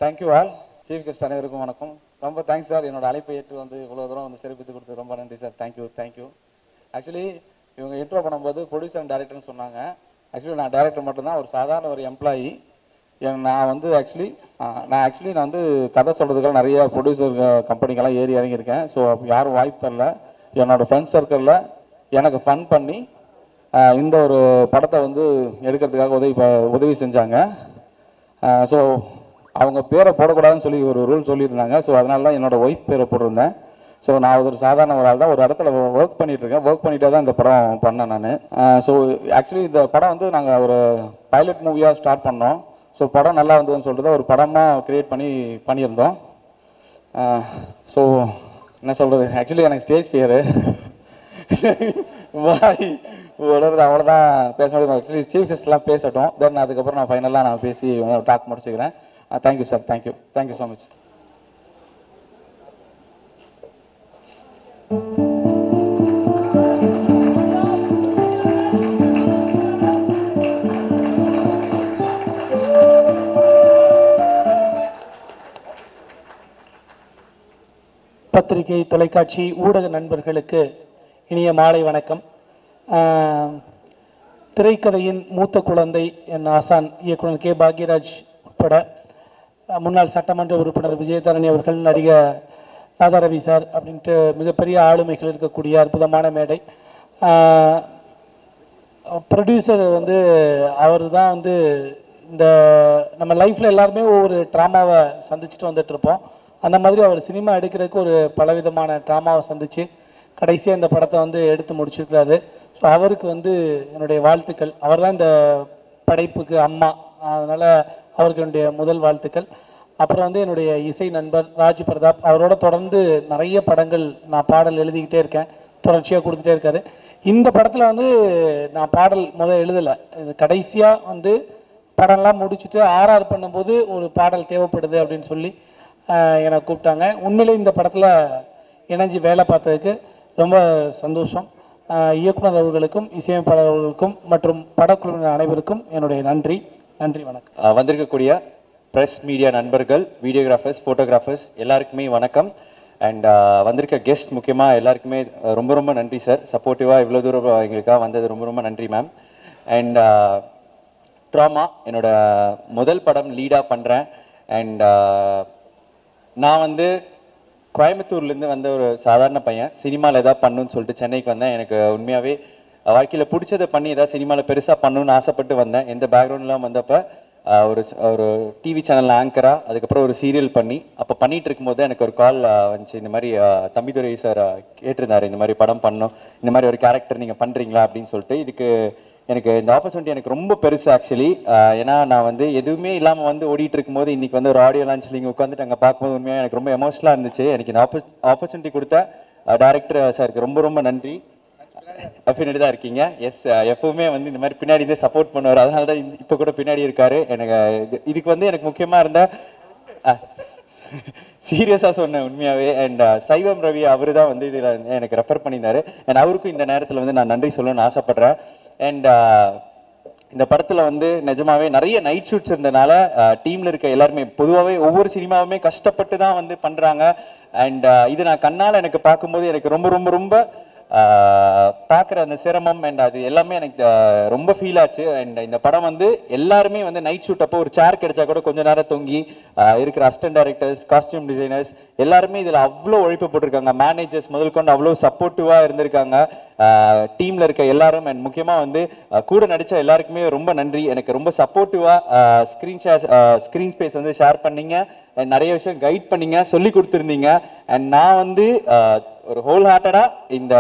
Thank you all. Chief guest அனைவருக்கும் வணக்கம். ரொம்ப தேங்க்ஸ் சார், என்னோட அழைப்பை ஏற்று வந்து இவ்வளோ தூரம் வந்து சிறப்பித்து கொடுத்து ரொம்ப நன்றி சார். தேங்க்யூ. ஆக்சுவலி இவங்க இன்ட்ரோ பண்ணும்போது ப்ரொடியூசர் அண்ட் டைரக்டர்னு சொன்னாங்க. ஆக்சுவலி நான் டைரக்டர் மட்டும்தான், ஒரு சாதாரண ஒரு எம்ப்ளாயி. நான் வந்து நான் வந்து கதை சொல்கிறதுக்காக நிறைய ப்ரொடியூசர் கம்பெனிக்கெல்லாம் ஏறி இறங்கியிருக்கேன். ஸோ யாரும் வாய்ப்பு தரல. என்னோட ஃப்ரெண்ட்ஸ் சர்க்கிளில் எனக்கு ஃபன் பண்ணி இந்த ஒரு படத்தை வந்து எடுக்கிறதுக்காக உதவி செஞ்சாங்க. ஸோ அவங்க பேரை போடக்கூடாதுன்னு சொல்லி ஒரு ரூல் சொல்லியிருந்தாங்க. ஸோ அதனால தான் என்னோடய ஒய்ஃப் பேரை போட்டிருந்தேன். ஸோ நான் ஒரு சாதாரண ஒரு ஆள் தான், ஒரு இடத்துல ஒர்க் பண்ணிகிட்ருக்கேன். ஒர்க் பண்ணிகிட்டே தான் இந்த படம் பண்ணேன் நான். ஸோ ஆக்சுவலி இந்த படம் வந்து நாங்கள் ஒரு பைலட் மூவியாக ஸ்டார்ட் பண்ணோம். ஸோ படம் நல்லா வந்ததுன்னு சொல்லிட்டு தான் ஒரு படமாக க்ரியேட் பண்ணியிருந்தோம். ஸோ என்ன சொல்கிறது, ஆக்சுவலி எனக்கு ஸ்டேஜ் ஃபியரு வளருது, அவ்வளோதான் பேச முடியும். ஆக்சுவலி சீஃப் கெஸ்ட்லாம் பேசட்டும், தென் அதுக்கப்புறம் நான் ஃபைனலாக நான் பேசி டாக் முடிச்சுக்கிறேன். Thank you sir, thank you so much. பத்திரிகை, தொலைக்காட்சி, ஊடக நண்பர்களுக்கு இனிய மாலை வணக்கம். திரைக்கதையின் மூத்த குழந்தை என் ஆசான் இயக்குனர் கே பாக்யராஜ் உட்பட முன்னாள் சட்டமன்ற உறுப்பினர் விஜயதரணி அவர்கள், நடிகர் ராதாரவி சார் அப்படின்ட்டு மிகப்பெரிய ஆளுமைகள் இருக்கக்கூடிய அற்புதமான மேடை. ப்ரொடியூசர் வந்து அவர் தான் வந்து இந்த நம்ம லைஃப்பில் எல்லாருமே ஒவ்வொரு ட்ராமாவை சந்திச்சுட்டு வந்துட்டுருப்போம். அந்த மாதிரி அவர் சினிமா எடுக்கிறதுக்கு ஒரு பலவிதமான ட்ராமாவை சந்தித்து கடைசியாக இந்த படத்தை வந்து எடுத்து முடிச்சிருக்கிறாரு. ஸோ அவருக்கு வந்து என்னுடைய வாழ்த்துக்கள். அவர் தான் இந்த படைப்புக்கு அம்மா, அதனால் அவருக்கு என்னுடைய முதல் வாழ்த்துக்கள். அப்புறம் வந்து என்னுடைய இசை நண்பர் ராஜ் பிரதாப், அவரோட தொடர்ந்து நிறைய படங்கள் நான் பாடல் எழுதிக்கிட்டே இருக்கேன், தொடர்ச்சியாக கொடுத்துட்டே இருக்காரு. இந்த படத்தில் வந்து நான் பாடல் எழுதலை, இது கடைசியாக வந்து படம்லாம் முடிச்சுட்டு ஆர்ஆர் பண்ணும்போது ஒரு பாடல் தேவைப்படுது அப்படின்னு சொல்லி என்னை கூப்பிட்டாங்க. உண்மையிலே இந்த படத்தில் இணைஞ்சு வேலை பார்த்ததுக்கு ரொம்ப சந்தோஷம். இயக்குனர் அவர்களுக்கும் இசையமைப்பாளர் அவர்களுக்கும் மற்றும் படக்குழுவினர் அனைவருக்கும் என்னுடைய நன்றி. வணக்கம். வந்திருக்கக்கூடிய ப்ரெஸ் மீடியா நண்பர்கள், வீடியோகிராஃபர்ஸ், ஃபோட்டோகிராஃபர்ஸ் எல்லாருக்குமே வணக்கம். அண்ட் வந்திருக்க கெஸ்ட் முக்கியமாக எல்லாருக்குமே ரொம்ப ரொம்ப நன்றி சார். சப்போர்ட்டிவாக இவ்வளோ தூரம் எங்களுக்காக வந்தது ரொம்ப ரொம்ப நன்றி மேம். அண்ட் ட்ராமா என்னோட முதல் படம் லீடாக பண்ணுறேன். அண்ட் நான் வந்து கோயம்புத்தூர்லேருந்து வந்த ஒரு சாதாரண பையன், சினிமாவில் எதாவது பண்ணணுன்னு சொல்லிட்டு சென்னைக்கு வந்தேன். எனக்கு உண்மையாகவே வாழ்க்கையில் பிடிச்சதை பண்ணி ஏதாவது சினிமாவில் பெருசாக பண்ணணுன்னு ஆசைப்பட்டு வந்தேன். எந்த பேக்ரவுண்ட்லாம் வந்தப்போ ஒரு டிவி சேனல் ஆங்கராக, அதுக்கப்புறம் ஒரு சீரியல் பண்ணி அப்போ பண்ணிகிட்டு இருக்கும்போது எனக்கு ஒரு கால் வந்துச்சு. இந்த மாதிரி தம்பிதுரை சார் கேட்டிருந்தார், இந்த மாதிரி படம் பண்ணணும், இந்த மாதிரி ஒரு கேரக்டர் நீங்கள் பண்ணுறீங்களா அப்படின்னு சொல்லிட்டு. இதுக்கு எனக்கு இந்த ஆப்பர்ச்சுனிட்டி எனக்கு ரொம்ப பெருசு ஆக்சுவலி. ஏன்னா நான் வந்து எதுவுமே இல்லாமல் வந்து ஓடிட்டு இருக்கும்போது இன்றைக்கி வந்து ஒரு ஆடியோ லான்ச்சில் இங்கே உட்காந்துட்டு அங்கே பார்க்கும்போது உண்மையாக எனக்கு ரொம்ப எமோஷனலாக இருந்துச்சு. எனக்கு இந்த ஆப்பர்ச்சுனிட்டி கொடுத்த டைரக்டர் சாருக்கு ரொம்ப ரொம்ப நன்றி. பின்னாடி தான் இருக்கீங்க. எஸ், எப்பவுமே வந்து இந்த மாதிரி பின்னாடி தான் சப்போர்ட் பண்ணுவார், அதனால தான் இப்போ கூட பின்னாடி இருக்காரு. எனக்கு இதுக்கு வந்து எனக்கு முக்கியமாக இருந்த சீரியஸாக சொன்னேன் உண்மையாகவே. அண்ட் சைவம் ரவி அவர் தான் வந்து இதில் எனக்கு ரெஃபர் பண்ணியிருந்தாரு. அண்ட் அவருக்கும் இந்த நேரத்தில் வந்து நான் நன்றி சொல்லணும்னு ஆசைப்பட்றேன். அண்ட் இந்த படத்தில் வந்து நிஜமாவே நிறைய நைட் ஷூட்ஸ் இருந்தனால டீமில் இருக்க எல்லாருமே பொதுவாகவே ஒவ்வொரு சினிமாவுமே கஷ்டப்பட்டு தான் வந்து பண்ணுறாங்க. அண்ட் இது நான் கண்ணால் எனக்கு பார்க்கும்போது எனக்கு ரொம்ப ரொம்ப ரொம்ப பார்க்குற அந்த சிரமம் அண்ட் அது எல்லாமே எனக்கு ரொம்ப ஃபீல் ஆச்சு. அண்ட் இந்த படம் வந்து எல்லாருமே வந்து நைட் ஷூட் அப்போ ஒரு சேர் கிடைச்சா கூட கொஞ்ச நேரம் தொங்கி இருக்கிற அசிஸ்டன்ட் டைரக்டர்ஸ், காஸ்டியூம் டிசைனர்ஸ் எல்லாருமே இதில் அவ்வளோ உழைப்பு போட்டிருக்காங்க. மேனேஜர்ஸ் முதல் கொண்டு அவ்வளோ சப்போர்ட்டிவாக இருந்திருக்காங்க டீமில் இருக்க எல்லாரும். அண்ட் முக்கியமாக வந்து கூட நடித்த எல்லாருக்குமே ரொம்ப நன்றி. எனக்கு ரொம்ப சப்போர்ட்டிவாக ஸ்க்ரீன் ஸ்பேஸ் வந்து ஷேர் பண்ணீங்க, நிறைய விஷயம் கைட் பண்ணீங்க, சொல்லி கொடுத்துருந்தீங்க. அண்ட் நான் வந்து ஒரு ஹோல் ஹார்ட்டடாக இந்த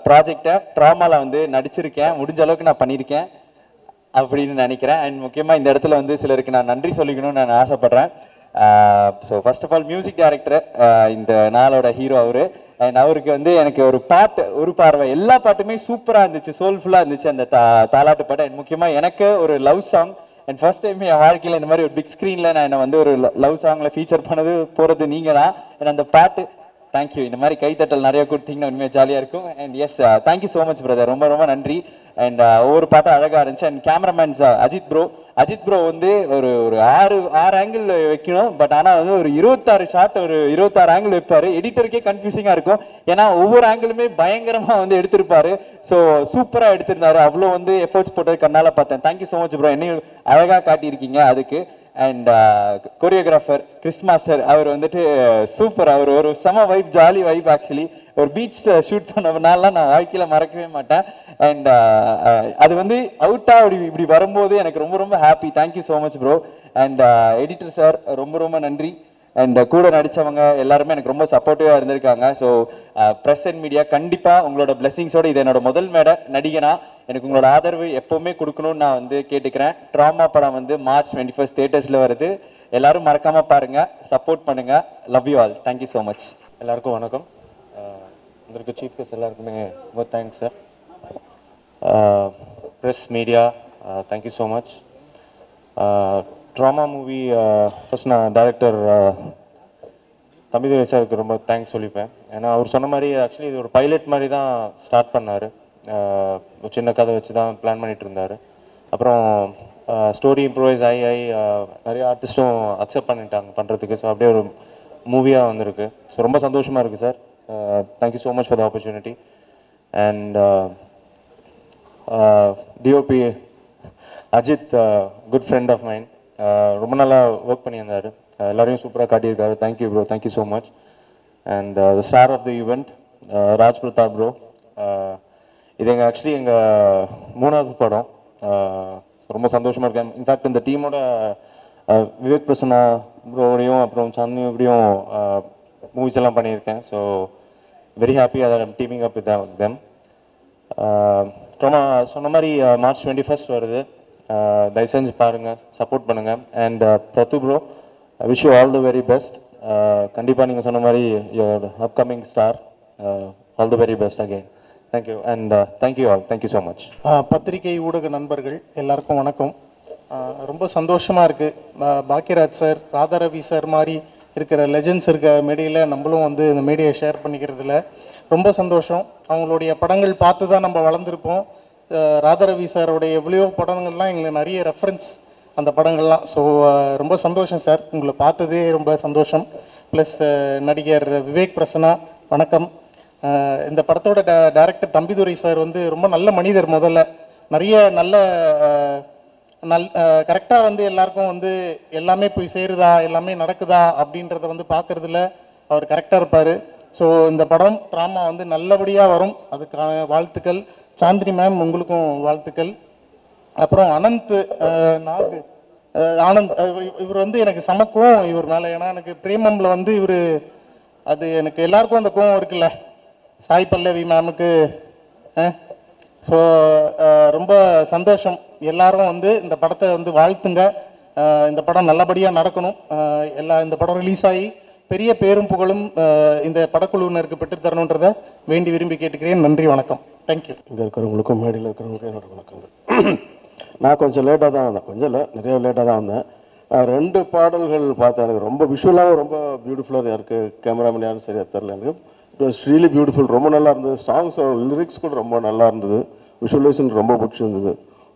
ப்ராஜெக்டை ட்ராமாவில் வந்து நடிச்சிருக்கேன், முடிஞ்ச அளவுக்கு நான் பண்ணியிருக்கேன் அப்படின்னு நினைக்கிறேன். அண்ட் முக்கியமாக இந்த இடத்துல வந்து சிலருக்கு நான் நன்றி சொல்லிக்கணும்னு நான் ஆசைப்பட்றேன். So first of all music director, இந்த நாளோட ஹீரோ அவரு. அண்ட் அவருக்கு வந்து எனக்கு ஒரு பாட்டு, ஒரு பார்வை, எல்லா பாட்டுமே சூப்பராக இருந்துச்சு, சோல்ஃபுல்லாக இருந்துச்சு அந்த தாலாட்டு பாட்டு. அண்ட் முக்கியமாக எனக்கு ஒரு love song. And first time என் வாழ்க்கையில் இந்த மாதிரி ஒரு பிக் ஸ்க்ரீனில் நான் வந்து ஒரு லவ் சாங்கில் ஃபீச்சர் பண்ணது போகிறது நீங்கள் தான். அண்ட் அந்த பாட்டு தேங்க்யூ. இந்த மாதிரி கைத்தட்டல் நிறைய கொடுத்தீங்கன்னா உண்மையாக ஜாலியாக இருக்கும். And yes thank you so much brother, ரொம்ப ரொம்ப நன்றி. அண்ட் ஒவ்வொரு பாட்டும் அழகாக இருந்துச்சு. அண்ட் கேமராமேன்ஸ் அஜித் ப்ரோ வந்து ஒரு ஒரு ஆறு ஆங்கிள் வைக்கணும். பட் ஆனால் வந்து ஒரு 26 ஷாட், ஒரு 26 ஆங்கிள் வைப்பாரு. எடிட்டருக்கே கன்ஃபியூசிங்காக இருக்கும். ஏன்னா ஒவ்வொரு ஆங்கிளுமே பயங்கரமாக வந்து எடுத்திருப்பாரு. ஸோ சூப்பராக எடுத்திருந்தாரு. அவ்வளோ வந்து எஃபர்ட்ஸ் போட்டது கண்ணால் பார்த்தேன். தேங்க்யூ ஸோ மச் ப்ரோ, என்னையும் அழகாக காட்டியிருக்கீங்க அதுக்கு. அண்ட் கொரியோகிராஃபர் கிறிஸ் மாஸ்டர், அவர் வந்துட்டு சூப்பர். அவர் ஒரு செம வைப், ஜாலி வைப். ஆக்சுவலி ஒரு பீச் ஷூட் பண்ணனால நான் வாழ்க்கையில் மறக்கவே மாட்டேன். அண்ட் அது வந்து அவுட்டாக இப்படி வரும்போது எனக்கு ரொம்ப ரொம்ப happy. Thank you so much bro. And editor sir ரொம்ப ரொம்ப நன்றி. அண்ட் கூட நடித்தவங்க எல்லாருமே எனக்கு ரொம்ப சப்போர்ட்டிவாக இருந்திருக்காங்க. ஸோ ப்ரெஸ் அண்ட் மீடியா கண்டிப்பாக உங்களோட பிளெஸிங்ஸோடு இது என்னோட முதல் மேடை நடிகனா எனக்கு உங்களோட ஆதரவு எப்போவுமே கொடுக்கணும்னு நான் வந்து கேட்டுக்கிறேன். ட்ராமா படம் வந்து March 21 தியேட்டர்ஸில் வருது. எல்லாரும் மறக்காமல் பாருங்கள், சப்போர்ட் பண்ணுங்கள். Love you all. Thank you so much. எல்லாருக்கும் வணக்கம். வந்திருக்க சீஃப் கெஸ்ட் எல்லாருக்குமே ரொம்ப thanks sir. Press media thank you so much. Drama movie first நான் டைரக்டர் தம்பிதுரை சாருக்கு ரொம்ப தேங்க்ஸ் சொல்லிப்பேன். ஏன்னா அவர் சொன்ன மாதிரி ஆக்சுவலி இது ஒரு பைலட் மாதிரி தான் ஸ்டார்ட் பண்ணார். சின்ன கதை வச்சு தான் பிளான் பண்ணிட்டு இருந்தார். அப்புறம் ஸ்டோரி இம்ப்ரூவைஸ் ஆகி நிறைய ஆர்டிஸ்ட்டும் அக்செப்ட் பண்ணிட்டாங்க பண்ணுறதுக்கு. ஸோ அப்படியே ஒரு மூவியாக வந்திருக்கு. ஸோ ரொம்ப சந்தோஷமாக இருக்குது sir. Thank you so much for the opportunity. And DOP Ajith, good friend of mind, ரொம்ப நல்லா ஒர்க் பண்ணியிருந்தார். எல்லாரையும் சூப்பராக காட்டியிருக்காரு. Thank you bro, thank you so much. And the star of the event Raj Pratap bro. இது ஆக்சுவலி எங்கள் 3வது படம். ரொம்ப சந்தோஷமாக இருக்கேன். இன்ஃபேக்ட் இந்த டீமோட விவேக் பிரசன்னா ப்ரோடையும் அப்புறம் சாந்தினியோடையும் மூவிஸ் எல்லாம் பண்ணியிருக்கேன். So very happy that I'm teaming up with them. சொன்ன மாதிரி March 21 வருது. தயவு செஞ்சு பாருங்கள், சப்போர்ட் பண்ணுங்கள். And Prathu bro, I wish you all the very best. கண்டிப்பாக நீங்கள் சொன்ன மாதிரி your upcoming star. All the very best again. Thank you. And thank you all. Thank you so much. பத்திரிகை ஊடக நண்பர்கள் எல்லாருக்கும் வணக்கம். ரொம்ப சந்தோஷமாக இருக்குது. பாக்கியராஜ் சார், ராதாரவி சார் மாதிரி இருக்கிற லெஜெண்ட்ஸ் இருக்க மேடையில் நம்மளும் வந்து இந்த மேடையை ஷேர் பண்ணிக்கிறதுல ரொம்ப சந்தோஷம். அவங்களுடைய படங்கள் பார்த்து தான் நம்ம வளர்ந்துருப்போம். ராதாரவி சாரோடைய எவ்வளோ படங்கள்லாம் எங்களுக்கு நிறைய ரெஃபரன்ஸ் அந்த படங்கள்லாம். ஸோ ரொம்ப சந்தோஷம் சார், உங்களை பார்த்ததே ரொம்ப சந்தோஷம். ப்ளஸ் நடிகர் விவேக் பிரசன்னா வணக்கம். இந்த படத்தோட டைரக்டர் தம்பிதுரை சார் வந்து ரொம்ப நல்ல மனிதர். முதல்ல நிறைய நல்ல கரெக்டாக வந்து எல்லாருக்கும் வந்து எல்லாமே போய் சேருதா, எல்லாமே நடக்குதா அப்படின்றத வந்து பார்க்குறதுல அவர் கரெக்டாக இருப்பார். ஸோ இந்த படம் ட்ராமா வந்து நல்லபடியாக வரும், அதுக்கான வாழ்த்துக்கள். சாந்தினி மேம் உங்களுக்கும் வாழ்த்துக்கள். அப்புறம் ஆனந்த் இவர் வந்து எனக்கு சமக்கும் இவர் மேலே. ஏன்னா எனக்கு பிரேமம்ல வந்து இவர் அது எனக்கு எல்லாருக்கும் அந்த கோவம் இருக்குல்ல, சாய் பல்லவி மேமுக்கு. ஸோ ரொம்ப சந்தோஷம். எல்லாரும் வந்து இந்த படத்தை வந்து வாழ்த்துங்க. இந்த படம் நல்லபடியாக நடக்கணும். இந்த படம் ரிலீஸ் ஆகி பெரிய பேரும் புகழும் இந்த படக்குழுவினருக்கு பெற்றுத்தரணுன்றதை வேண்டி விரும்பி கேட்டுக்கிறேன். நன்றி, வணக்கம். தேங்க்யூ. இங்கே இருக்கிறவங்களுக்கும் மேடையில் இருக்கிறவங்களுக்கும் என்னோட வணக்கங்கள். நான் கொஞ்சம் லேட்டாக தான் வந்தேன், கொஞ்சம் இல்லை நிறைய லேட்டாக தான் வந்தேன். 2 பாடல்கள் பார்த்தேன். எனக்கு ரொம்ப விஷுவலாகவும் ரொம்ப பியூட்டிஃபுல்லாக இருக்குது. கேமராமேன் யாரும் சரியாக தெரில எனக்கு. It was really beautiful. ரொம்ப நல்லா இருந்தது. சாங்ஸ் லிரிக்ஸ் கூட ரொம்ப நல்லா இருந்தது. விஷுவலைசேஷன் ரொம்ப பிடிச்சிருந்தது.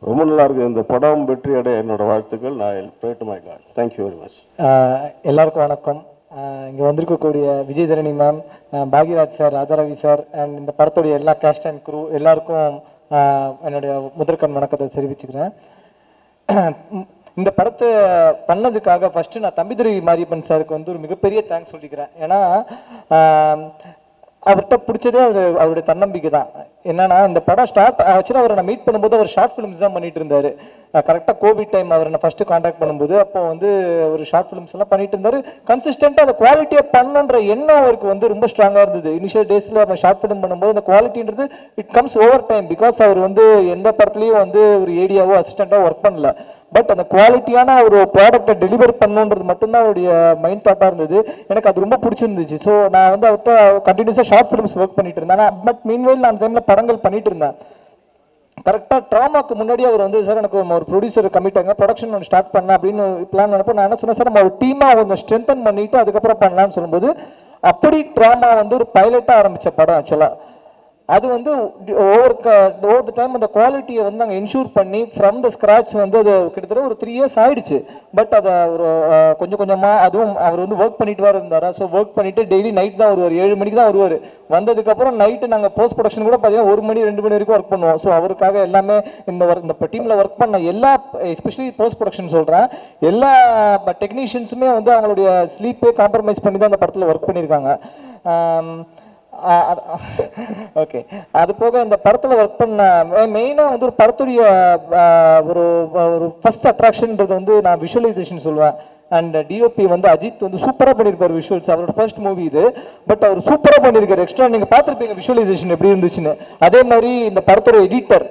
ரொம்ப நல்லா இருக்குது. இந்த படம் வெற்றி அடைய என்னோட வாழ்த்துக்கள். நான் pray to my God. Thank you very much. எல்லாருக்கும் வணக்கம். இங்கே வந்திருக்கக்கூடிய Vijayadharani ma'am, Bhagyaraj sir, Radharavi sir and இந்த படத்துடைய எல்லா கேஸ்ட் அண்ட் குரூ எல்லாருக்கும் என்னுடைய முதற்கண் வணக்கத்தை தெரிவிச்சுக்கிறேன். இந்த படத்தை பண்ணதுக்காக ஃபஸ்ட்டு நான் தம்பிதுரை மாரியப்பன் சாருக்கு வந்து ஒரு மிகப்பெரிய தேங்க்ஸ் சொல்லிக்கிறேன். ஏன்னா அவர்கிட்ட பிடிச்சதே அவருடைய தன்னம்பிக்கை தான். என்னன்னா இந்த படம் ஸ்டார்ட் ஆக்சுவலாக அவரை நான் மீட் பண்ணும்போது அவர் ஷார்ட் ஃபிலிம்ஸ் தான் பண்ணிட்டு இருந்தார். கரெக்டாக கோவிட் டைம் அவரை நான் ஃபஸ்ட்டு காண்டாக்ட் பண்ணும்போது அப்போ வந்து ஒரு ஷார்ட் ஃபிலிம்ஸ் எல்லாம் பண்ணிட்டு இருந்தார். கன்சிஸ்டண்ட்டாக அந்த குவாலிட்டியை பண்ணணுன்ற எண்ணம் அவருக்கு வந்து ரொம்ப ஸ்ட்ராங்காக இருந்தது. இனிஷியல் டேஸில் நம்ம ஷார்ட் ஃபிலிம் பண்ணும்போது அந்த குவாலிட்டின்றது it comes over time. Because அவர் வந்து எந்த படத்துலையும் வந்து ஒரு ஏடியாவோ அசிஸ்டண்ட்டாக ஒர்க் பண்ணல. பட் அந்த குவாலிட்டியான ஒரு ப்ராடக்டை டெலிவர் பண்ணுன்றது மட்டும்தான் அவருடைய மைண்ட் தாட்டாக இருந்தது. எனக்கு அது ரொம்ப பிடிச்சிருந்துச்சு. ஸோ நான் வந்து அவர்கிட்ட கண்டினியூஸாக ஷார்ட் ஃபிலிம்ஸ் ஒர்க் பண்ணிட்டு இருந்தேன். பட் மீன்வைல் நான் அந்த டைமில் படங்கள் பண்ணிட்டு இருந்தேன். கரெக்டாக ட்ராமாக்கு முன்னாடி அவர் வந்து சார் எனக்கு ஒரு ப்ரொடியூசர் கமிட் ஆங்க, ப்ரொடக்ஷன் ஒன்று ஸ்டார்ட் பண்ண அப்படின்னு பிளான் பண்ணப்போ நான் என்ன சொன்னேன், சார் நம்ம ஒரு டீமாக கொஞ்சம் ஸ்ட்ரென்தன் பண்ணிட்டு அதுக்கப்புறம் பண்ணலான்னு சொல்லும்போது அப்படி ட்ராமா வந்து ஒரு பைலட்டாக ஆரம்பித்த படம் ஆக்சுவலாக. அது வந்து ஓவர் த டைம் அந்த குவாலிட்டியை வந்து நாங்கள் இன்ஷூர் பண்ணி ஃப்ரம் த ஸ்க்ராட்ச் வந்து அது கிட்டத்தட்ட ஒரு 3 years ஆயிடுச்சு. பட் அதை ஒரு கொஞ்சம் கொஞ்சமாக அதுவும் அவர் வந்து ஒர்க் பண்ணிட்டு வர இருந்தார். ஸோ ஒர்க் பண்ணிட்டு டெய்லி நைட் தான் வருவார், 7 மணிக்கு தான் வருவார். வந்ததுக்கப்புறம் நைட்டு நாங்கள் போஸ்ட் ப்ரொடக்ஷன் கூட பார்த்தீங்கன்னா 1 மணி 2 மணி வரைக்கும் ஒர்க் பண்ணுவோம். ஸோ அவருக்காக எல்லாமே இந்த டீமில் ஒர்க் பண்ண எல்லா எஸ்பெஷலி போஸ்ட் ப்ரொடக்ஷன் சொல்கிறேன், எல்லா டெக்னீஷியன்ஸுமே வந்து அவங்களுடைய ஸ்லீப்பே காம்ப்ரமைஸ் பண்ணி தான் அந்த படத்தில் ஒர்க் பண்ணியிருக்காங்க. ஓகே, அது போக இந்த படத்தில் ஒர்க் பண்ண மெயினாக வந்து ஒரு படத்துடைய ஒரு ஒரு ஃபர்ஸ்ட் அட்ராக்ஷன்ன்றது வந்து நான் விஷுவலைசேஷன் சொல்லுவேன். அண்ட் டிஓபி வந்து அஜித் வந்து சூப்பராக பண்ணியிருப்பார் விஷுவல்ஸ். அவரோட ஃபர்ஸ்ட் மூவி இது, பட் அவர் சூப்பராக பண்ணியிருக்காரு. எக்ஸ்ட்ரா நீங்கள் பார்த்துருப்பீங்க விஷுவலைசேஷன் எப்படி இருந்துச்சுன்னு. அதே மாதிரி இந்த படத்தோட எடிட்டர்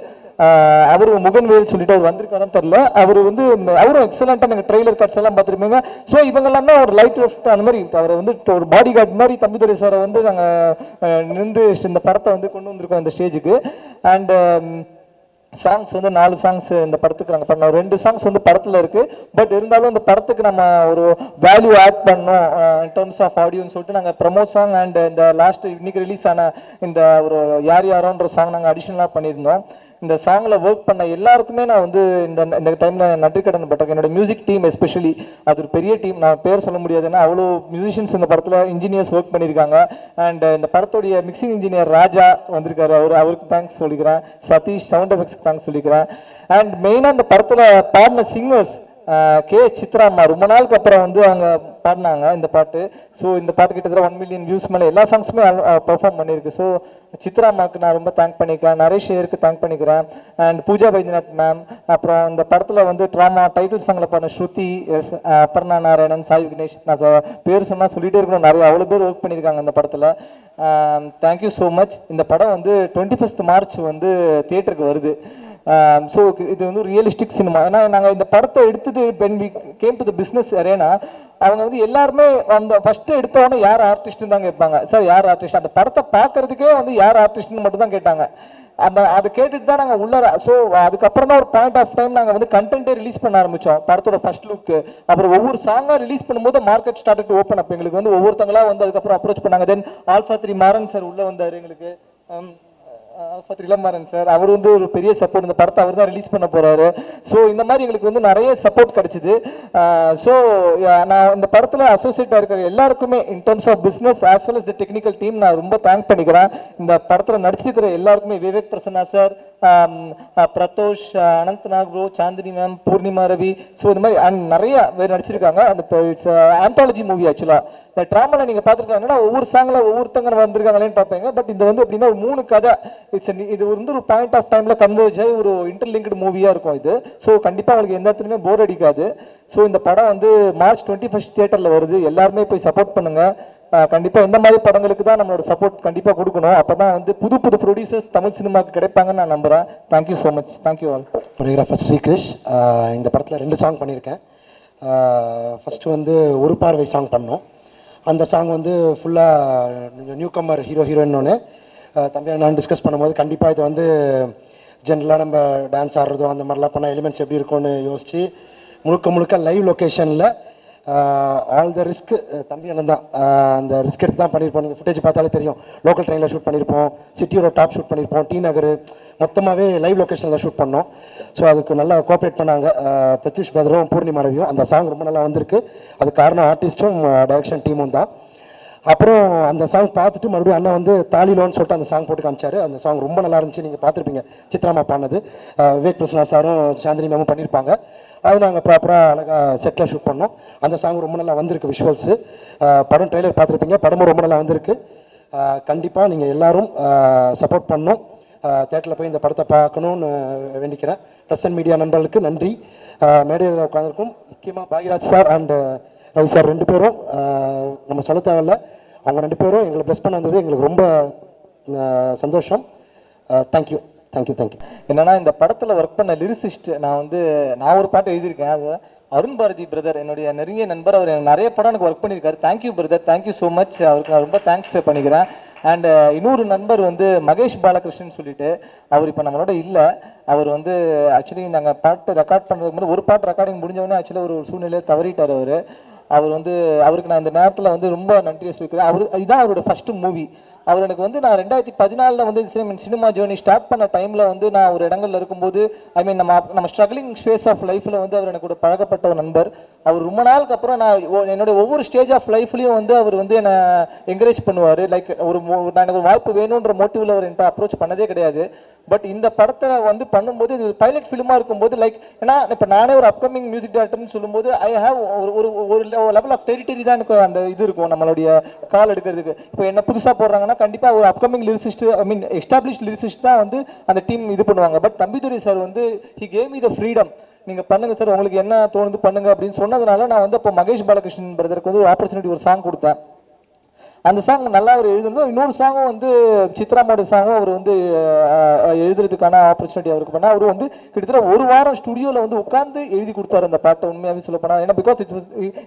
அவர் முகன்வேல் சொல்லிட்டு அவர் வந்திருக்காருன்னு தெரியல, அவர் வந்து அவரும் எக்ஸலண்ட்டாக நீங்கள் ட்ரெய்லர் கார்ட்ஸ் எல்லாம் பார்த்துருப்பீங்க. ஸோ இவங்கெல்லாம் தான் ஒரு லைட் லெஃப்ட் அந்த மாதிரி அவரை வந்து ஒரு பாடி கார்டு மாதிரி தம்பிதுரை சாரை வந்து நாங்கள் நின்று இந்த படத்தை வந்து கொண்டு வந்திருக்கோம் இந்த ஸ்டேஜுக்கு. அண்ட் சாங்ஸ் வந்து 4 சாங்ஸ் இந்த படத்துக்கு நாங்கள் பண்ணோம். 2 சாங்ஸ் வந்து படத்தில் இருக்குது. பட் இருந்தாலும் இந்த படத்துக்கு நம்ம ஒரு வேல்யூ ஆட் பண்ணோம் இன் டர்ம்ஸ் ஆஃப் ஆடியோன்னு சொல்லிட்டு நாங்கள் ப்ரமோ சாங் அண்ட் இந்த லாஸ்ட் இன்னைக்கு ரிலீஸ் ஆன இந்த ஒரு யார் யாரோன்ற சாங் நாங்கள் அடிஷ்னலாக பண்ணியிருந்தோம். இந்த சாங்கில் ஒர்க் பண்ண எல்லாருக்குமே நான் வந்து இந்த டைமில் நன்றி கடன் பட்டிருக்கேன். என்னோட மியூசிக் டீம் எஸ்பெஷலி அது ஒரு பெரிய டீம், நான் பேர் சொல்ல முடியாதுன்னா அவ்வளோ மியூசிஷியன்ஸ் இந்த படத்தில் இன்ஜினியர்ஸ் ஒர்க் பண்ணியிருக்காங்க. அண்ட் இந்த படத்துடைய மிக்சிங் இன்ஜினியர் ராஜா வந்திருக்காரு, அவருக்கு தேங்க்ஸ் சொல்லிக்கிறேன். சதீஷ் சவுண்ட் எஃபெக்ட்ஸ்க்கு தேங்க்ஸ் சொல்லிக்கிறேன். அண்ட் மெயினாக இந்த படத்தில் பாடின சிங்கர்ஸ் KS சித்ரா அம்மா ரொம்ப நாளுக்கு அப்புறம் வந்து அவங்க பாடினாங்க இந்த பாட்டு. ஸோ இந்த பாட்டு கிட்டத்தட்ட 1 million வியூஸ் மேலே எல்லா சாங்ஸுமே பெர்ஃபார்ம் பண்ணியிருக்கு. ஸோ சித்ரா அம்மாவுக்கு நான் ரொம்ப தேங்க் பண்ணிக்கிறேன். நரேஷ் ஐயருக்கு தேங்க் பண்ணிக்கிறேன். அண்ட் பூஜா வைத்தியநாத் மேம், அப்புறம் இந்த படத்தில் வந்து ட்ராமா டைட்டில் சாங்கில் பாடின ஸ்ருதி, அபர்ணா நாராயணன், சாய் விக்னேஷ், நான் பேர் சொன்னால் சொல்லிகிட்டே இருக்கணும், நிறைய அவ்வளோ பேர் ஒர்க் பண்ணியிருக்காங்க இந்த படத்தில். Thank you so much. இந்த படம் வந்து 21st March வந்து தியேட்டருக்கு வருது. ஸோ இது வந்து ரியலிஸ்டிக் சினிமா. ஏன்னா நாங்கள் இந்த படத்தை எடுத்துட்டு when we came to the business arena, அவங்க வந்து எல்லாருமே அந்த ஃபர்ஸ்ட் எடுத்தவொடனே யார் ஆர்டிஸ்ட்னு தான் கேட்பாங்க. சார் யார் ஆர்டிஸ்ட், அந்த படத்தை பார்க்கறதுக்கே வந்து யார் ஆர்டிஸ்ட்னு மட்டும் தான் கேட்டாங்க. அதை கேட்டுட்டு தான் நாங்கள் உள்ள. ஸோ அதுக்கப்புறம் தான் ஒரு பாயிண்ட் ஆஃப் டைம் நாங்கள் வந்து கண்டென்ட்டே ரிலீஸ் பண்ண ஆரம்பித்தோம் படத்தோட ஃபர்ஸ்ட் லுக்கு. அப்புறம் ஒவ்வொரு சாங்காக ரிலீஸ் பண்ணும்போது market start to open up. எங்களுக்கு வந்து ஒவ்வொருத்தங்களா வந்து அதுக்கப்புறம் அப்ரோச் பண்ணாங்க. தென் ஆல்ஃபா 3 மாறன் சார் உள்ள வந்தார் எங்களுக்கு. இளமாறன் சார் அவர் வந்து ஒரு பெரிய சப்போர்ட். இந்த படத்தை அவர் தான் ரிலீஸ் பண்ண போறாரு. ஸோ இந்த மாதிரி எங்களுக்கு வந்து நிறைய சப்போர்ட் கிடைச்சிது. ஸோ நான் இந்த படத்தில் அசோசியேட்டாக இருக்கிற எல்லாருக்குமே in terms of business as well as the technical team நான் ரொம்ப தேங்க் பண்ணிக்கிறேன். இந்த படத்தில் நடிச்சிருக்கிற எல்லாருக்குமே Vivek Prasanna sir, Pradosh, Anand Nag bro, Chandini ma'am, Poornima Ravi, so இந்த மாதிரி நிறைய பேர் நடிச்சிருக்காங்க. அந்த இட்ஸ் ஆந்தாலஜி மூவி ஆக்சுவலாக. இந்த ட்ராமாவில் நீங்கள் பார்த்துருக்காங்கன்னா ஒவ்வொரு சாங்கில் ஒவ்வொருத்தங்க வந்திருக்காங்களேன்னு பார்ப்பீங்க. பட் இது வந்து எப்படின்னா ஒரு 3 கதை. இது வந்து ஒரு பாயிண்ட் ஆஃப் டைமில் கன்வர்ஜ் ஆகி ஒரு இன்டர்லிங்க்டு மூவியாக இருக்கும் இது. ஸோ கண்டிப்பாக உங்களுக்கு எந்த இடத்துலையுமே போர் அடிக்காது. ஸோ இந்த படம் வந்து March 21st தியேட்டரில் வருது. எல்லாருமே போய் சப்போர்ட் பண்ணுங்கள். கண்டிப்பாக இந்த மாதிரி படங்களுக்கு தான் நம்மளோட சப்போர்ட் கண்டிப்பாக கொடுக்கணும். அப்போ தான் வந்து புது புது ப்ரொடியூசர்ஸ் தமிழ் சினிமாவுக்கு கிடைப்பாங்கன்னு நான் நம்புகிறேன். Thank you so much. Thank you all. Choreographer Srikrish. இந்த படத்தில் 2 சாங் பண்ணியிருக்கேன். ஃபஸ்ட்டு வந்து ஒரு பார்வை சாங் பண்ணோம். அந்த சாங் வந்து ஃபுல்லாக நியூ கம்மர் ஹீரோயின்னு தம்பி நான் டிஸ்கஸ் பண்ணும்போது கண்டிப்பாக இது வந்து ஜென்ரலாக நம்ம டான்ஸ் ஆடுறதோ அந்த மாதிரிலாம் பண்ணால் எலிமெண்ட்ஸ் எப்படி இருக்கும்னு யோசித்து முழுக்க லைவ் லொக்கேஷனில் ஆல் த ரிஸ்க் தம்பி அண்ணன் தான் அந்த ரிஸ்க் எடுத்து தான் பண்ணியிருப்போம். நீங்கள் ஃபுட்டேஜ் பார்த்தாலே தெரியும். லோக்கல் ட்ரெயினில் ஷூட் பண்ணியிருப்போம், சிட்டியோட டாப் ஷூட் பண்ணியிருப்போம், டி நகர் மொத்தமாகவே லைவ் லொக்கேஷனில் ஷூட் பண்ணோம். ஸோ அதுக்கு நல்லா கோஆப்ரேட் பண்ணாங்க பிரத்யூஷ் பத்ரும் பூர்ணிமா ரவியும். அந்த சாங் ரொம்ப நல்லா வந்திருக்கு. அது காரணம் ஆர்டிஸ்ட்டும் டைரக்ஷன் டீமும் தான். அப்புறம் அந்த சாங் பார்த்துட்டு மறுபடியும் அண்ணன் வந்து தாலிலோன்னு சொல்லிட்டு அந்த சாங் போட்டு காமிச்சாரு. அந்த சாங் ரொம்ப நல்லா இருந்துச்சு. நீங்கள் பார்த்துருப்பீங்க சித்ராமா பாடினது. விவேக் பிரசன்னா சாரும் சாந்தினி மேமும் பண்ணியிருப்பாங்க. அது நாங்கள் ப்ராப்பராக அழகாக செட்டில் ஷூட் பண்ணோம். அந்த சாங் ரொம்ப நல்லா வந்திருக்கு. விஷுவல்ஸு படம் ட்ரெய்லர் பார்த்துருப்பீங்க. படமும் ரொம்ப நல்லா வந்திருக்கு. கண்டிப்பாக நீங்கள் எல்லோரும் சப்போர்ட் பண்ணணும். தேட்டரில் போய் இந்த படத்தை பார்க்கணுன்னு வேண்டிக்கிறேன். ப்ரெஸ் அண்ட் மீடியா நண்பர்களுக்கு நன்றி. மேடையில் உட்காந்துருக்கும் முக்கியமாக Bhagyaraj sir and Ravi sir 2 பேரும் நம்ம சொல்ல தேவையில்ல. அவங்க 2 பேரும் எங்களை ப்ளஸ் பண்ண வந்தது எங்களுக்கு ரொம்ப சந்தோஷம். தேங்க்யூ. என்னன்னா இந்த படத்தில் ஒர்க் பண்ண லிரிசிஸ்ட் நான் ஒரு பாட்டு எழுதியிருக்கேன். அது அருண் பாரதி பிரதர், என்னுடைய நெருங்கிய நண்பர். அவர் நிறைய படம் எனக்கு ஒர்க் பண்ணியிருக்காரு. Thank you brother, thank you so much. அவருக்கு நான் ரொம்ப தேங்க்ஸ் பண்ணிக்கிறேன். அண்ட் இன்னொரு நண்பர் வந்து மகேஷ் பாலகிருஷ்ணன் சொல்லிட்டு, அவர் இப்போ நம்மளோட இல்லை. அவர் வந்து ஆக்சுவலி நாங்கள் பாட்டு ரெக்கார்ட் பண்ணுறதுக்கு முன்னாடி ஒரு பாட்டு ரெக்கார்டிங் முடிஞ்சவொடனே ஆக்சுவலி ஒரு சூழ்நிலையை தவறிட்டார் அவர். அவர் வந்து அவருக்கு நான் இந்த நேரத்தில் வந்து ரொம்ப நன்றியை சொல்லிக்கிறேன். இதுதான் அவரோட ஃபர்ஸ்ட் மூவி. அவர் எனக்கு வந்து நான் 2014 வந்து சினிமா ஜேர்னி ஸ்டார்ட் பண்ண டைமில் வந்து நான் ஒரு இடங்கள்ல இருக்கும்போது ஐ மீன் நம்ம ஸ்ட்ரகிளிங் ஃபேஸ் ஆஃப் லைஃப்பில் வந்து அவர் எனக்கு ஒரு பழகப்பட்ட ஒரு நண்பர். அவர் ரொம்ப நாளுக்கு அப்புறம் நான் என்னோட ஒவ்வொரு ஸ்டேஜ் ஆஃப் லைஃப்லையும் வந்து அவர் வந்து என்னை என்கரேஜ் பண்ணுவார். லைக் நான் எனக்கு ஒரு வாய்ப்பு வேணுன்ற மோட்டிவில் அவர் என்கிட்ட அப்ரோச் பண்ணதே கிடையாது. பட் இந்த படத்தை வந்து பண்ணும்போது இது பைலட் ஃபிலிமாக இருக்கும்போது லைக் ஏன்னா இப்போ நானே ஒரு அப்கமிங் மியூசிக் டைரக்டர்னு சொல்லும்போது ஐ ஹேவ் ஒரு லெவல் ஆஃப் டெரிட்டரி தான் எனக்கு அந்த இது இருக்கும் நம்மளுடைய கால் எடுக்கிறதுக்கு. இப்போ என்ன புதுசாக போடுறாங்கன்னா கண்டிப்பாக ஒரு அப்கமிங் லிரிசிஸ்ட் ஐ மீன் எஸ்டாப்ளிஷ்ட் லிரிசிஸ்ட் தான் வந்து அந்த டீம் இது பண்ணுவாங்க. பட் தம்பிதுரை சார் வந்து he gave me the freedom. நீங்கள் பண்ணுங்க சார், உங்களுக்கு என்ன தோணுது பண்ணுங்க அப்படின்னு சொன்னதுனால நான் வந்து அப்போ மகேஷ் பாலகிருஷ்ணன் பிரதருக்கு வந்து ஒரு ஆப்பர்ச்சுனிட்டி ஒரு சாங் கொடுத்தேன். அந்த சாங் நல்லா அவர் எழுதிருந்தோம். இன்னொரு சாங்கும் வந்து சித்ராமோட சாங்கும் அவர் வந்து எழுதுறதுக்கான ஆப்பர்ச்சுனிட்டி அவருக்கு பண்ணால் அவர் வந்து கிட்டத்தட்ட ஒரு வாரம் ஸ்டுடியோவில் வந்து உட்காந்து எழுதி கொடுத்தாரு அந்த பாட்டை. உண்மையாகவே சொல்ல போனால் ஏன்னா because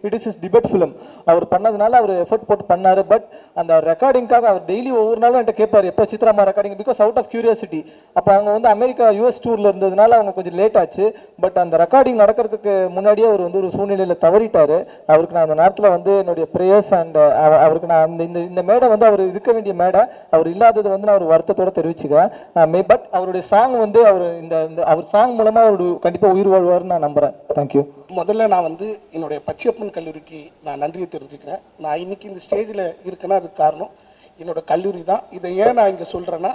it is debut film அவர் பண்ணதுனால அவர் எஃபர்ட் போட்டு பண்ணார். பட் அந்த ரெக்கார்டிங்காக அவர் டெய்லி ஒவ்வொரு நாளும் என்கிட்ட கேட்பார் எப்போ சித்ராமா recording, because out of curiosity. அப்போ அவங்க வந்து அமெரிக்கா US டூரில் இருந்ததுனால அவங்க கொஞ்சம் லேட் ஆச்சு. பட் அந்த ரெக்கார்டிங் நடக்கிறதுக்கு முன்னாடியே அவர் வந்து ஒரு சூழ்நிலையில் தவறிட்டார். அவருக்கு நான் அந்த நேரத்தில் வந்து என்னுடைய ப்ரேயர்ஸ் அண்ட் அவருக்கு நான் இந்த மேடை வந்து அவர் இருக்க வேண்டிய மேடை, அவர் இல்லாதது வந்து நான் ஒரு வருத்தத்தோட தெரிவிச்சுக்கிறேன். பட் அவருடைய சாங் வந்து அவர் சாங் மூலமா அவர் கண்டிப்பாக உயிர் வாழ்வார்னு நான் நம்புறேன். தேங்க்யூ. முதல்ல நான் வந்து என்னுடைய பச்சையப்பன் கல்லூரிக்கு நான் நன்றியை தெரிஞ்சுக்கிறேன். நான் இன்னைக்கு இந்த ஸ்டேஜில் இருக்கேன்னா அதுக்கு காரணம் என்னோட கல்லூரி தான். இதை ஏன் நான் இங்கே சொல்கிறேன்னா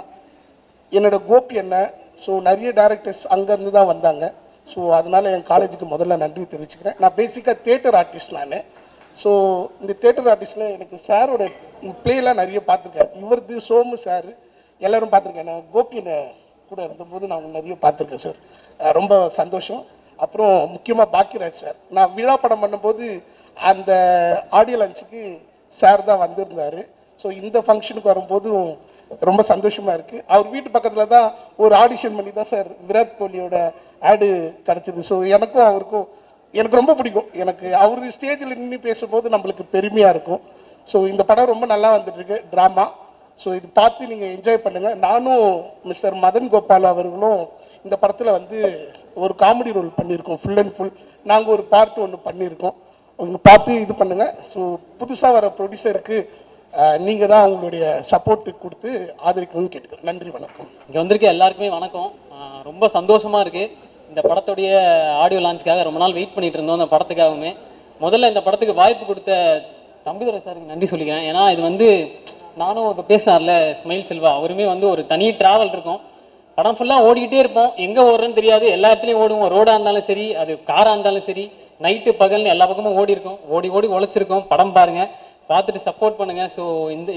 என்னோட கோபி என்ன ஸோ நிறைய டேரக்டர்ஸ் அங்கேருந்து தான் வந்தாங்க. ஸோ அதனால் என் காலேஜுக்கு முதல்ல நன்றி தெரிவிச்சுக்கிறேன். நான் பேசிக்காக தியேட்டர் ஆர்டிஸ்ட் நான். ஸோ இந்த தியேட்டர் ஆர்டிஸ்டில் எனக்கு சாரோட பிளேலாம் நிறைய பார்த்துருக்கேன். இவரது சோமு சார் எல்லோரும் பார்த்துருக்கேன். நான் கோபினை கூட இருந்தபோது நான் நிறைய பார்த்துருக்கேன் சார். ரொம்ப சந்தோஷம். அப்புறம் முக்கியமாக பாக்கியராஜ் சார், நான் விழா படம் பண்ணும்போது அந்த ஆடியோ லஞ்சுக்கு சார் தான் வந்திருந்தார். ஸோ இந்த ஃபங்க்ஷனுக்கு வரும்போதும் ரொம்ப சந்தோஷமாக இருக்குது. அவர் வீட்டு பக்கத்தில் தான் ஒரு ஆடிஷன் பண்ணி தான் சார் விராட் கோலியோட ஆடு கிடச்சிது. ஸோ எனக்கும் அவருக்கும் எனக்கு ரொம்ப பிடிக்கும். எனக்கு அவர் ஸ்டேஜில் நின்று பேசும்போது நம்மளுக்கு பெருமையாக இருக்கும். ஸோ இந்த படம் ரொம்ப நல்லா வந்துட்டுருக்கு, ட்ராமா. ஸோ இது பார்த்து நீங்கள் என்ஜாய் பண்ணுங்கள். நானும் மிஸ்டர் மதன் கோபால் அவர்களும் இந்த படத்தில் வந்து ஒரு காமெடி ரோல் பண்ணியிருக்கோம். ஃபுல் அண்ட் ஃபுல் நாங்கள் ஒரு பார்ட் ஒன்று பண்ணியிருக்கோம். அவங்க பார்த்து இது பண்ணுங்கள். ஸோ புதுசாக வர ப்ரொடியூசருக்கு நீங்கள் தான் அவங்களுடைய சப்போர்ட்டு கொடுத்து ஆதரிக்கணும்னு கேட்டுக்கிறேன். நன்றி, வணக்கம். இங்கே வந்திருக்க எல்லாருக்குமே வணக்கம். ரொம்ப சந்தோஷமாக இருக்குது. இந்த படத்துடைய ஆடியோ லான்ச்சுக்காக ரொம்ப நாள் வெயிட் பண்ணிட்டு இருந்தோம். அந்த படத்துக்காகவுமே முதல்ல இந்த படத்துக்கு வாய்ப்பு கொடுத்த தம்பிதுரை சாருக்கு நன்றி சொல்லிக்கிறேன். ஏன்னா இது வந்து நானும் இப்போ பேசினார்ல ஸ்மைல் செல்வா, அவருமே வந்து ஒரு தனி ட்ராவல் இருக்கும். படம் ஃபுல்லாக ஓடிக்கிட்டே இருப்போம், எங்கே ஓடுறேன்னு தெரியாது, எல்லா இடத்துலையும் ஓடுவோம். ரோடாக இருந்தாலும் சரி, அது காராக இருந்தாலும் சரி, நைட்டு பகல்னு எல்லா பக்கமும் ஓடி இருக்கோம், ஓடி உழைச்சிருக்கோம். படம் பாருங்கள், பார்த்துட்டு சப்போர்ட் பண்ணுங்கள். ஸோ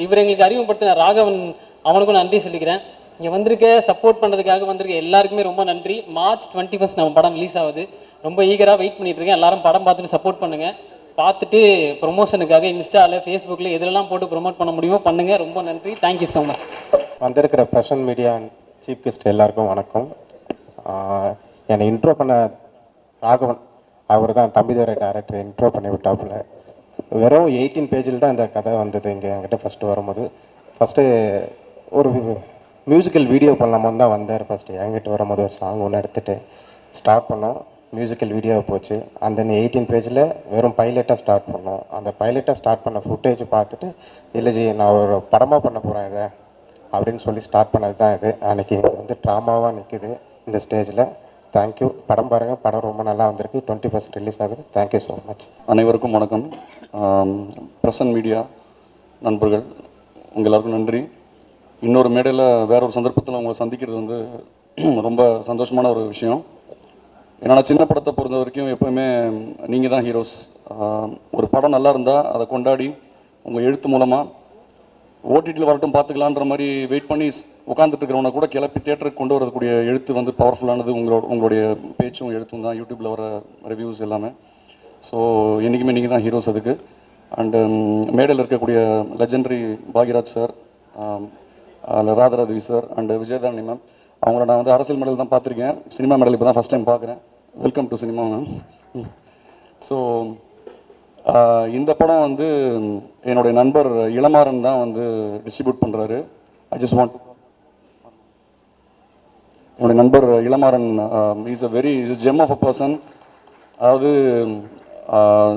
இவர் எங்களுக்கு அறிமுகப்படுத்தின ராகவன், அவனுக்கும் நன்றி சொல்லிக்கிறேன். இங்கே வந்திருக்க சப்போர்ட் பண்ணுறதுக்காக வந்திருக்க எல்லாருக்குமே ரொம்ப நன்றி. March 21 நம்ம படம் ரிலீஸ் ஆகுது. ரொம்ப ஈகராக வெயிட் பண்ணிட்டு இருக்கேன். எல்லாரும் படம் பார்த்துட்டு சப்போர்ட் பண்ணுங்கள். பார்த்துட்டு ப்ரொமோஷனுக்காக இன்ஸ்டாவில் ஃபேஸ்புக்கில் எதுலலாம் போட்டு ப்ரொமோட் பண்ண முடியுமோ பண்ணுங்கள். ரொம்ப நன்றி. Thank you so much. வந்திருக்கிற பிரசன்ட் மீடியா சீஃப் கெஸ்ட் எல்லாருக்கும் வணக்கம். என்னை இன்ட்ரோ பண்ண ராகவன் அவர் தான் தம்பிதுரை டைரக்டர் இன்ட்ரோ பண்ணி விட்டாப்புல. வெறும் 18 பேஜில் தான் இந்த கதை வந்தது. இங்கே என்கிட்ட ஃபஸ்ட்டு வரும்போது ஒரு மியூசிக்கல் வீடியோ பண்ணலாமான்னு தான் வந்தார். ஃபஸ்ட்டு என்கிட்ட வரும்போது ஒரு சாங் ஒன்று எடுத்துகிட்டு ஸ்டார்ட் பண்ணோம். மியூசிக்கல் வீடியோ போச்சு. அந்த 18 பேஜில் வெறும் பைலட்டாக ஸ்டார்ட் பண்ணோம். அந்த பைலட்டாக ஸ்டார்ட் பண்ண ஃபுட்டேஜ் பார்த்துட்டு இல்லை ஜி நான் ஒரு படமாக பண்ண போகிறேன் இதை அப்படின்னு சொல்லி ஸ்டார்ட் பண்ணது தான் இது. அன்றைக்கி வந்து ட்ராமாவாக நிற்குது இந்த ஸ்டேஜில். தேங்க்யூ. படம் பாருங்கள், படம் ரொம்ப நல்லா வந்திருக்கு. 21 ரிலீஸ் ஆகுது. Thank you so much. அனைவருக்கும் வணக்கம். பிரசன்ட் மீடியா நண்பர்கள் உங்கள் எல்லாருக்கும் நன்றி. இன்னொரு மேடையில் வேற ஒரு சந்தர்ப்பத்தில் உங்களை சந்திக்கிறது வந்து ரொம்ப சந்தோஷமான ஒரு விஷயம். ஏன்னா சின்ன படத்தை பொறுத்த வரைக்கும் எப்போவுமே நீங்கள் தான் ஹீரோஸ். ஒரு படம் நல்லா இருந்தால் அதை கொண்டாடி உங்கள் எழுத்து மூலமாக ஓடிடியில் வரட்டும் பார்த்துக்கலான்ற மாதிரி வெயிட் பண்ணி உட்காந்துட்டு இருக்கிறவனை கூட கிளப்பி தியேட்டருக்கு கொண்டு வரக்கூடிய எழுத்து வந்து பவர்ஃபுல்லானது உங்களுடைய பேச்சும் எழுத்தும் தான். யூடியூப்பில் வர ரிவ்யூஸ் எல்லாமே. ஸோ என்றைக்குமே நீங்கள் தான் ஹீரோஸ் அதுக்கு. அண்டு மேடையில் இருக்கக்கூடிய legendary Bhagyaraj sir, Radharavi sir and Vijayadharani ma'am, அவங்கள நான் வந்து அரசியல் மெடல் தான் பார்த்துருக்கேன். சினிமா மெடல் இப்போ தான் ஃபஸ்ட் டைம் பார்க்குறேன். Welcome to cinema ma'am. So இந்த படம் வந்து என்னுடைய நண்பர் இளமாறன் தான் வந்து டிஸ்ட்ரிபியூட் பண்ணுறாரு. என்னுடைய நண்பர் Ilamaran is gem of a person. அதாவது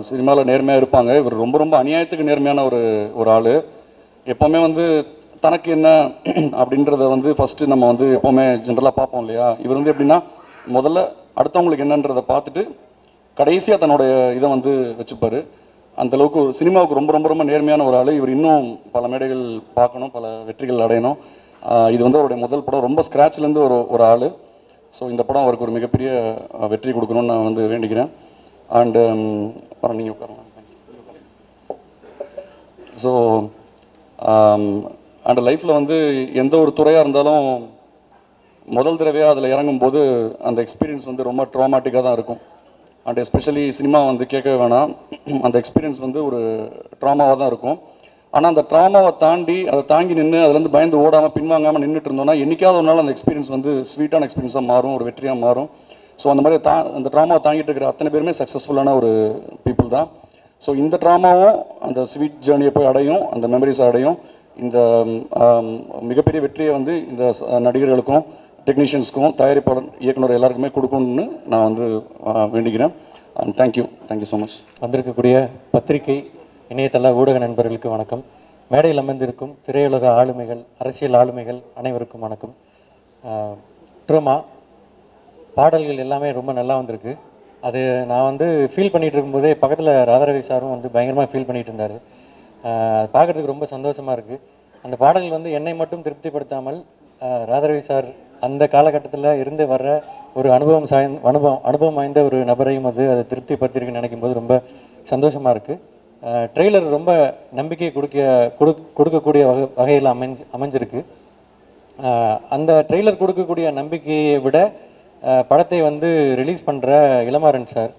சினிமாவில் நேர்மையாக இருப்பாங்க. இவர் ரொம்ப ரொம்ப அநியாயத்துக்கு நேர்மையான ஒரு ஆள். எப்போவுமே வந்து தனக்கு என்ன அப்படின்றத வந்து ஃபஸ்ட்டு நம்ம வந்து எப்போவுமே ஜென்ரலாக பார்ப்போம் இல்லையா. இவர் வந்து எப்படின்னா முதல்ல அடுத்தவங்களுக்கு என்னன்றதை பார்த்துட்டு கடைசியாக தன்னுடைய இதை வந்து வச்சுப்பார். அந்தளவுக்கு சினிமாவுக்கு ரொம்ப ரொம்ப ரொம்ப நேர்மையான ஒரு ஆள். இவர் இன்னும் பல மேடைகள் பார்க்கணும், பல வெற்றிகள் அடையணும். இது வந்து அவருடைய முதல் படம். ரொம்ப ஸ்க்ராட்ச்லேருந்து ஒரு ஆள். ஸோ இந்த படம் அவருக்கு ஒரு மிகப்பெரிய வெற்றி கொடுக்கணும்னு நான் வந்து வேண்டிக்கிறேன். அண்டு நீங்கள் உட்காரலாம். ஸோ அண்ட் லைஃப்பில் வந்து எந்த ஒரு துறையாக இருந்தாலும் முதல் தடவையாக அதில் இறங்கும்போது அந்த எக்ஸ்பீரியன்ஸ் வந்து ரொம்ப ட்ராமாட்டிக்காக தான் இருக்கும். அண்ட் எஸ்பெஷலி சினிமா வந்து கேட்கவே வேணாம், அந்த எக்ஸ்பீரியன்ஸ் வந்து ஒரு ட்ராமாவாக தான் இருக்கும். ஆனால் அந்த ட்ராமாவை தாண்டி அதை தாங்கி நின்று அதுலேருந்து பயந்து ஓடாமல் பின்வாங்காமல் நின்றுட்டு இருந்தோம்னா என்றைக்காவது ஒரு நாள் அந்த எக்ஸ்பீரியன்ஸ் வந்து ஸ்வீட்டான எக்ஸ்பீரியன்ஸாக மாறும், ஒரு வெற்றியாக மாறும். ஸோ அந்த மாதிரி அந்த ட்ராமாவை தாங்கிட்டு இருக்கிற அத்தனை பேருமே சக்ஸஸ்ஃபுல்லான ஒரு பீப்புள் தான். ஸோ இந்த ட்ராமாவும் அந்த ஸ்வீட் ஜேர்னியை போய் அடையும், அந்த மெமரிஸை அடையும். இந்த மிகப்பெரிய வெற்றியை வந்து இந்த நடிகர்களுக்கும் டெக்னீஷியன்ஸ்க்கும் தயாரிப்பாளர் இயக்குனர் எல்லாருக்குமே கொடுக்கணும்னு நான் வந்து வேண்டிக்கிறேன். Thank you so much. வந்திருக்கக்கூடிய பத்திரிகை, இணையதள ஊடக நண்பர்களுக்கு வணக்கம். மேடையில் அமர்ந்திருக்கும் திரையுலக ஆளுமைகள், அரசியல் ஆளுமைகள் அனைவருக்கும் வணக்கம். ட்ரூமா பாடல்கள் எல்லாமே ரொம்ப நல்லா வந்திருக்கு. அது நான் வந்து ஃபீல் பண்ணிகிட்டு இருக்கும்போதே பக்கத்தில் ராதாரவி சாரும் வந்து பயங்கரமாக ஃபீல் பண்ணிகிட்டு இருந்தார். பார்க்குறதுக்கு ரொம்ப சந்தோஷமாக இருக்குது. அந்த பாடல்கள் வந்து என்னை மட்டும் திருப்திப்படுத்தாமல் ராதாரவி சார் அந்த காலகட்டத்தில் இருந்து வர்ற ஒரு அனுபவம் வாய்ந்த ஒரு நபரையும் அதை திருப்திப்படுத்தியிருக்குன்னு நினைக்கும் போது ரொம்ப சந்தோஷமாக இருக்குது. ட்ரெய்லர் ரொம்ப நம்பிக்கை கொடுக்கக்கூடிய வகையில் அமைஞ்சிருக்கு. அந்த ட்ரெய்லர் கொடுக்கக்கூடிய நம்பிக்கையை விட படத்தை வந்து ரிலீஸ் பண்ணுற இளமாறன் சார்,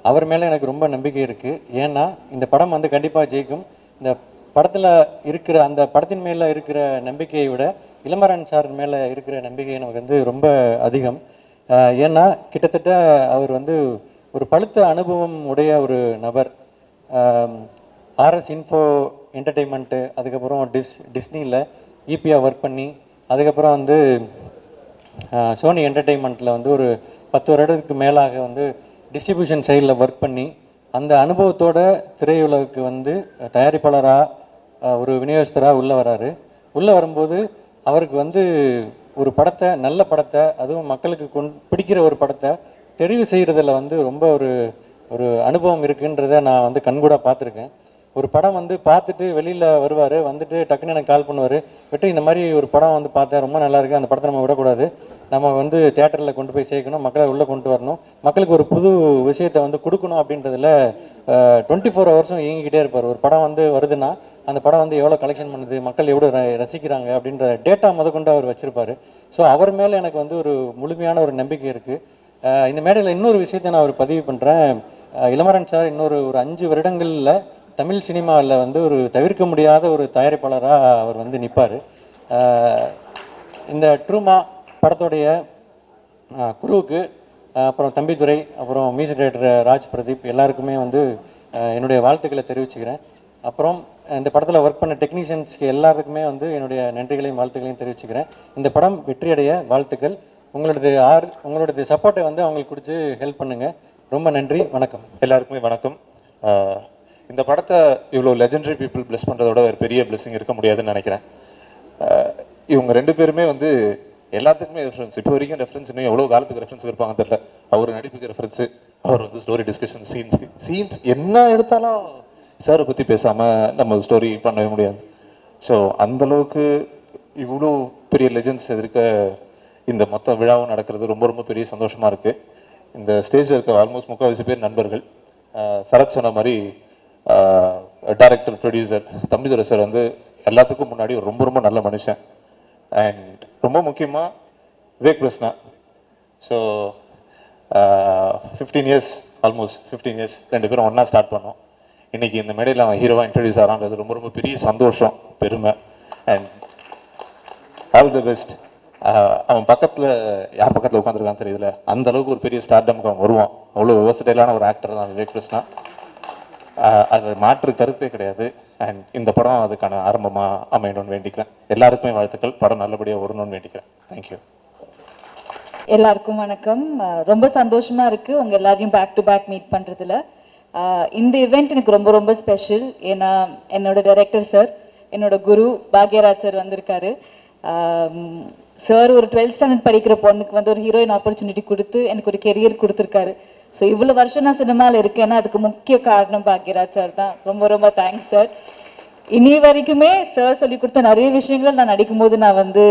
அவர் மேலே எனக்கு ரொம்ப நம்பிக்கை இருக்குது. ஏன்னா இந்த படம் வந்து கண்டிப்பாக ஜெயிக்கும். இந்த படத்தில் இருக்கிற அந்த படத்தின் மேலே இருக்கிற நம்பிக்கையை விட இளமாறன் சார் மேலே இருக்கிற நம்பிக்கை எனக்கு வந்து ரொம்ப அதிகம். ஏன்னா கிட்டத்தட்ட அவர் வந்து ஒரு பழுத்த அனுபவம் உடைய ஒரு நபர். ஆர்எஸ் இன்ஃபோ என்டர்டெயின்மெண்ட்டு, அதுக்கப்புறம் டிஸ்னியில் ஈபியாக ஒர்க் பண்ணி, அதுக்கப்புறம் வந்து சோனி என்டர்டெயின்மெண்ட்டில் வந்து ஒரு 10 வருடத்துக்கு மேலாக வந்து டிஸ்ட்ரிபியூஷன் சைடில் ஒர்க் பண்ணி அந்த அனுபவத்தோட திரையுலகுக்கு வந்து தயாரிப்பாளராக ஒரு விநியோகஸ்தராக உள்ளே வராரு. உள்ளே வரும்போது அவருக்கு வந்து ஒரு படத்தை, நல்ல படத்தை, அதுவும் மக்களுக்கு பிடிக்கிற ஒரு படத்தை தெரிவு செய்கிறதுல வந்து ரொம்ப ஒரு அனுபவம் இருக்குன்றதை நான் வந்து கண்கூட பார்த்துருக்கேன். ஒரு படம் வந்து பார்த்துட்டு வெளியில் வருவார், வந்துட்டு டக்குன்னு எனக்கு கால் பண்ணுவார், வெற்றி இந்த மாதிரி ஒரு படம் வந்து பார்த்தேன், ரொம்ப நல்லா இருக்குது, அந்த படத்தை நம்ம விடக்கூடாது, நம்ம வந்து தியேட்டரில் கொண்டு போய் சேர்க்கணும், மக்களை உள்ளே கொண்டு வரணும், மக்களுக்கு ஒரு புது விஷயத்தை வந்து கொடுக்கணும் அப்படின்றதுல 24 ஹவர்ஸும் இயங்கிக்கிட்டே இருப்பார். ஒரு படம் வந்து வருதுன்னா அந்த படம் வந்து எவ்வளோ கலெக்ஷன் பண்ணுது, மக்கள் எவ்வளோ ரசிக்கிறாங்க அப்படின்ற டேட்டா முதற்கொண்டு அவர் வச்சுருப்பார். ஸோ அவர் மேலே எனக்கு வந்து ஒரு முழுமையான ஒரு நம்பிக்கை இருக்குது. இந்த மேடையில் இன்னொரு விஷயத்தை நான் ஒரு பதிவு பண்ணுறேன். இளமரன் சார் இன்னொரு 5 வருடங்களில் தமிழ் சினிமாவில் வந்து ஒரு தவிர்க்க முடியாத ஒரு தயாரிப்பாளராக அவர் வந்து நிற்பார். இந்த ட்ரூமா படத்துடைய குருவுக்கு, அப்புறம் தம்பிதுரை, அப்புறம் மியூசிக் டைரக்டர் ராஜ் பிரதீப் எல்லாருக்குமே வந்து என்னுடைய வாழ்த்துக்களை தெரிவிச்சுக்கிறேன். அப்புறம் இந்த படத்தில் ஒர்க் பண்ண டெக்னீஷியன்ஸ்க்கு எல்லாருக்குமே வந்து என்னுடைய நன்றிகளையும் வாழ்த்துக்களையும் தெரிவிச்சுக்கிறேன். இந்த படம் வெற்றியடைய வாழ்த்துக்கள். உங்களோட சப்போர்ட்டை வந்து அவங்களுக்கு கொடுத்து ஹெல்ப் பண்ணுங்கள். ரொம்ப நன்றி, வணக்கம். எல்லாருக்குமே வணக்கம். இந்த படத்தை இவ்வளோ லெஜெண்டரி பீப்புள் பிளஸ் பண்ணுறதோட ஒரு பெரிய பிளெஸிங் இருக்க முடியாதுன்னு நினைக்கிறேன். இவங்க 2 பேருமே வந்து எல்லாத்துக்குமே ரெஃபரன்ஸ். இப்போ வரைக்கும் ரெஃபரன்ஸ் இன்னும் எவ்வளோ காலத்துக்கு ரெஃபரன்ஸ் இருப்பாங்க தெரியல. அவர் நடிப்புக்கு ரெஃபரன்ஸு, அவர் வந்து ஸ்டோரி டிஸ்கஷன், சீன்ஸ் என்ன எடுத்தாலும் சாரை பற்றி பேசாமல் நம்ம ஸ்டோரி பண்ணவே முடியாது. ஸோ அந்தளவுக்கு இவ்வளோ பெரிய லெஜெண்ட்ஸ் இருக்க இந்த மொத்த விழாவும் நடக்கிறது ரொம்ப ரொம்ப பெரிய சந்தோஷமாக இருக்குது. இந்த ஸ்டேஜில் இருக்க ஆல்மோஸ்ட் 3/4 பேர் நண்பர்கள். சரத் சொன்ன மாதிரி டைரக்டர், ப்ரொடியூசர் தம்பிதுரை சார் வந்து எல்லாத்துக்கும் முன்னாடி ரொம்ப ரொம்ப நல்ல மனுஷன். அண்ட் ரொம்ப முக்கியமாக Vivek Prasna. So 15 years, almost 15 years 2 பேரும் ஒன்றா ஸ்டார்ட் பண்ணோம். இன்றைக்கி இந்த மேடையில் அவன் ஹீரோவாக இன்ட்ரடியூஸ் ஆகிறான்றது ரொம்ப ரொம்ப பெரிய சந்தோஷம், பெருமை. And all the best. அவன் பக்கத்தில் யார் பக்கத்தில் உட்காந்துருக்கான்னு தெரியுதுல, அந்த அளவுக்கு ஒரு பெரிய ஸ்டார்டம்க்கு அவன் வருவான். அவ்வளோ வெர்சடைலான ஒரு ஆக்டர் தான் விவேக் பிரஸ்னா. அது மாற்று கருத்தே கிடையாது. அண்ட் இந்த படம் அதுக்கான ஆரம்பமாக அமையணும்னு வேண்டிக்கிறேன். எல்லாருக்குமே வாழ்த்துக்கள். படம் நல்லபடியாக வரணும்னு வேண்டிக்கிறேன். தேங்க்யூ. எல்லாருக்கும் வணக்கம். ரொம்ப சந்தோஷமா இருக்கு உங்க எல்லாரையும் பேக் டு பேக் மீட் பண்றதுல. இந்த இவெண்ட் எனக்கு ரொம்ப ரொம்ப ஸ்பெஷல். ஏன்னா என்னோட டைரக்டர் சார், என்னோட குரு பாக்யராஜ் சார் வந்திருக்காரு. சார் ஒரு 12th ஸ்டாண்டர்ட் படிக்கிற பொண்ணுக்கு வந்து ஒரு ஹீரோயின் ஆப்பர்ச்சுனிட்டி கொடுத்து எனக்கு ஒரு கெரியர் கொடுத்துருக்காரு. ஸோ இவ்வளோ வருஷம் நான் சினிமாவில் இருக்கேன்னா அதுக்கு முக்கிய காரணம் பாக்யராஜ் சார் தான். ரொம்ப ரொம்ப தேங்க்ஸ் சார். இனி வரைக்குமே சார் சொல்லி கொடுத்த நிறைய விஷயங்கள் நான் நடிக்கும்போது நான் வந்து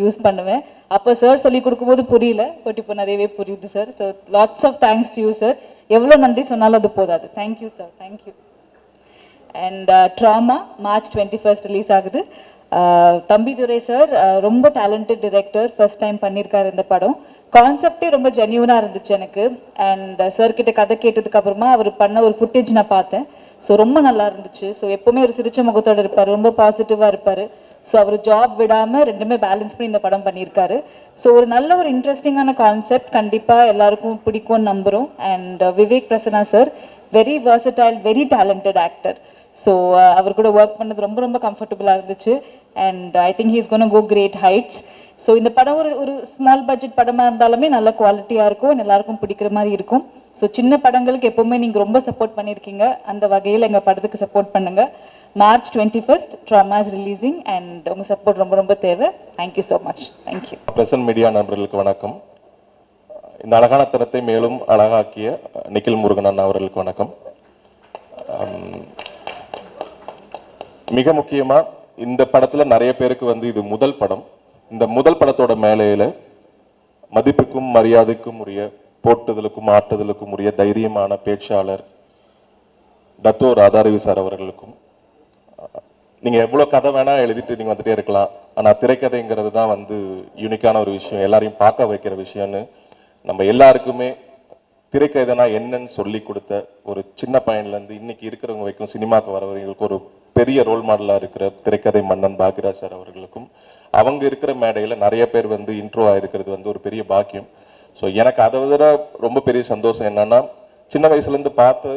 யூஸ் பண்ணுவேன். அப்போ சார் சொல்லி கொடுக்கும்போது புரியல, பட் இப்போ நிறையவே புரியுது sir. So lots of thanks to you sir. எவ்வளோ நன்றி சொன்னாலும் அது போதாது. Thank you sir, thank you. And drama March 21 release ஆகுது. தம்பிதுரை சார் ரொம்ப டேலண்டட் டிரெக்டர், ஃபர்ஸ்ட் டைம் பண்ணியிருக்காரு இந்த படம். கான்செப்டே ரொம்ப ஜென்யூனாக இருந்துச்சு எனக்கு. அண்ட் சார் கிட்ட கதை கேட்டதுக்கு அப்புறமா அவர் பண்ண ஒரு ஃபுட்டேஜ் நான் பார்த்தேன். ஸோ ரொம்ப நல்லா இருந்துச்சு. ஸோ எப்போவுமே ஒரு சிரிச்ச முகத்தோடு இருப்பார், ரொம்ப பாசிட்டிவாக இருப்பார். ஸோ அவர் ஜாப் விடாமல் ரெண்டுமே பேலன்ஸ் பண்ணி இந்த படம் பண்ணியிருக்காரு. ஸோ ஒரு நல்ல ஒரு இன்ட்ரெஸ்டிங்கான கான்செப்ட், கண்டிப்பாக எல்லாருக்கும் பிடிக்கும்னு நம்புகிறோம். And Vivek Prasanna sir very versatile, very talented actor. So அவர் கூட ஒர்க் பண்ணது ரொம்ப ரொம்ப கம்ஃபர்டபுளாக இருந்துச்சு. And I think he's gonna go great heights. So இந்த படம் ஒரு ஸ்மால் பட்ஜெட் படமாக இருந்தாலுமே நல்ல குவாலிட்டியாக இருக்கும், எல்லாருக்கும் பிடிக்கிற மாதிரி இருக்கும். ஸோ சின்ன படங்களுக்கு எப்போவுமே நீங்கள் ரொம்ப சப்போர்ட் பண்ணியிருக்கீங்க, அந்த வகையில் எங்கள் படத்துக்கு சப்போர்ட் பண்ணுங்கள். March 21 drama is releasing and உங்கள் சப்போர்ட் ரொம்ப ரொம்ப தேவை. Thank you so much. Thank you. Present media நண்பர்களுக்கு வணக்கம். இந்த அழகான தரத்தை மேலும் அழகாக்கிய நிக்கில் முருகன் அண்ணா அவர்களுக்கு வணக்கம். மிக முக்கியமா இந்த படத்துல நிறைய பேருக்கு வந்து இது முதல் படம். இந்த முதல் படத்தோட மேலையில மதிப்புக்கும் மரியாதைக்கும் உரிய, போட்டுதலுக்கும் ஆட்டுதலுக்கும் உரிய தைரியமான பேச்சாளர் டத்தோ ராதாரவி சார் அவர்களுக்கும், நீங்க எவ்வளவு கதை வேணா எழுதிட்டு நீங்க வந்துட்டே இருக்கலாம், ஆனா திரைக்கதைங்கிறது தான் வந்து யூனிக்கான ஒரு விஷயம், எல்லாரையும் பார்க்க வைக்கிற விஷயம்னு நம்ம எல்லாருக்குமே திரைக்கதைனா என்னன்னு சொல்லி கொடுத்த ஒரு சின்ன பையன்ல இருந்து இன்னைக்கு இருக்கிறவங்க வரைக்கும் சினிமாக்கு வரவங்களுக்கு ஒரு பெரிய ரோல் மாடலா இருக்கிற திரைக்கதை மன்னன் பாக்யராஜ் சார் அவர்களுக்கும், அவங்க இருக்கிற மேடையில நிறைய பேர் வந்து இன்ட்ரோ ஆயிருக்கிறது வந்து ஒரு பெரிய பாக்கியம். ஸோ எனக்கு அதை விட ரொம்ப பெரிய சந்தோஷம் என்னன்னா, சின்ன வயசுல இருந்து பார்த்து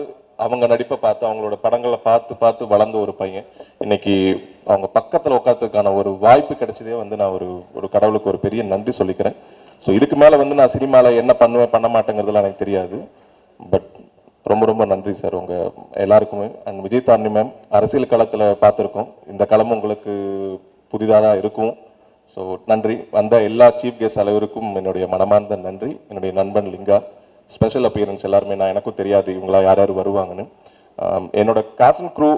அவங்க நடிப்பை பார்த்து அவங்களோட படங்களை பார்த்து பார்த்து வளர்ந்த ஒரு பையன் இன்னைக்கு அவங்க பக்கத்துல உட்காந்துக்கான ஒரு வாய்ப்பு கிடைச்சதே வந்து நான் ஒரு கடவுளுக்கு ஒரு பெரிய நன்றி சொல்லிக்கிறேன். ஸோ இதுக்கு மேல வந்து நான் சினிமாவில் என்ன பண்ணுவேன் பண்ண மாட்டேங்கிறதுலாம் எனக்கு தெரியாது. பட் ரொம்ப ரொம்ப நன்றி சார் உங்க எல்லாருக்குமே. அண்ட் விஜய் தாரணி மேம், அரசியல் களத்தில் பார்த்துருக்கோம், இந்த களமும் உங்களுக்கு புதிதாக தான் இருக்கும். ஸோ நன்றி. வந்த எல்லா சீஃப் கெஸ்ட் அனைவருக்கும் என்னுடைய மனமார்ந்த நன்றி. என்னுடைய நண்பன் லிங்கா, ஸ்பெஷல் அப்பியரன்ஸ் எல்லாருமே, நான் எனக்கும் தெரியாது இவங்களா யார் யார் வருவாங்கன்னு. என்னோட காஸ்ட் அண்ட் க்ரூ,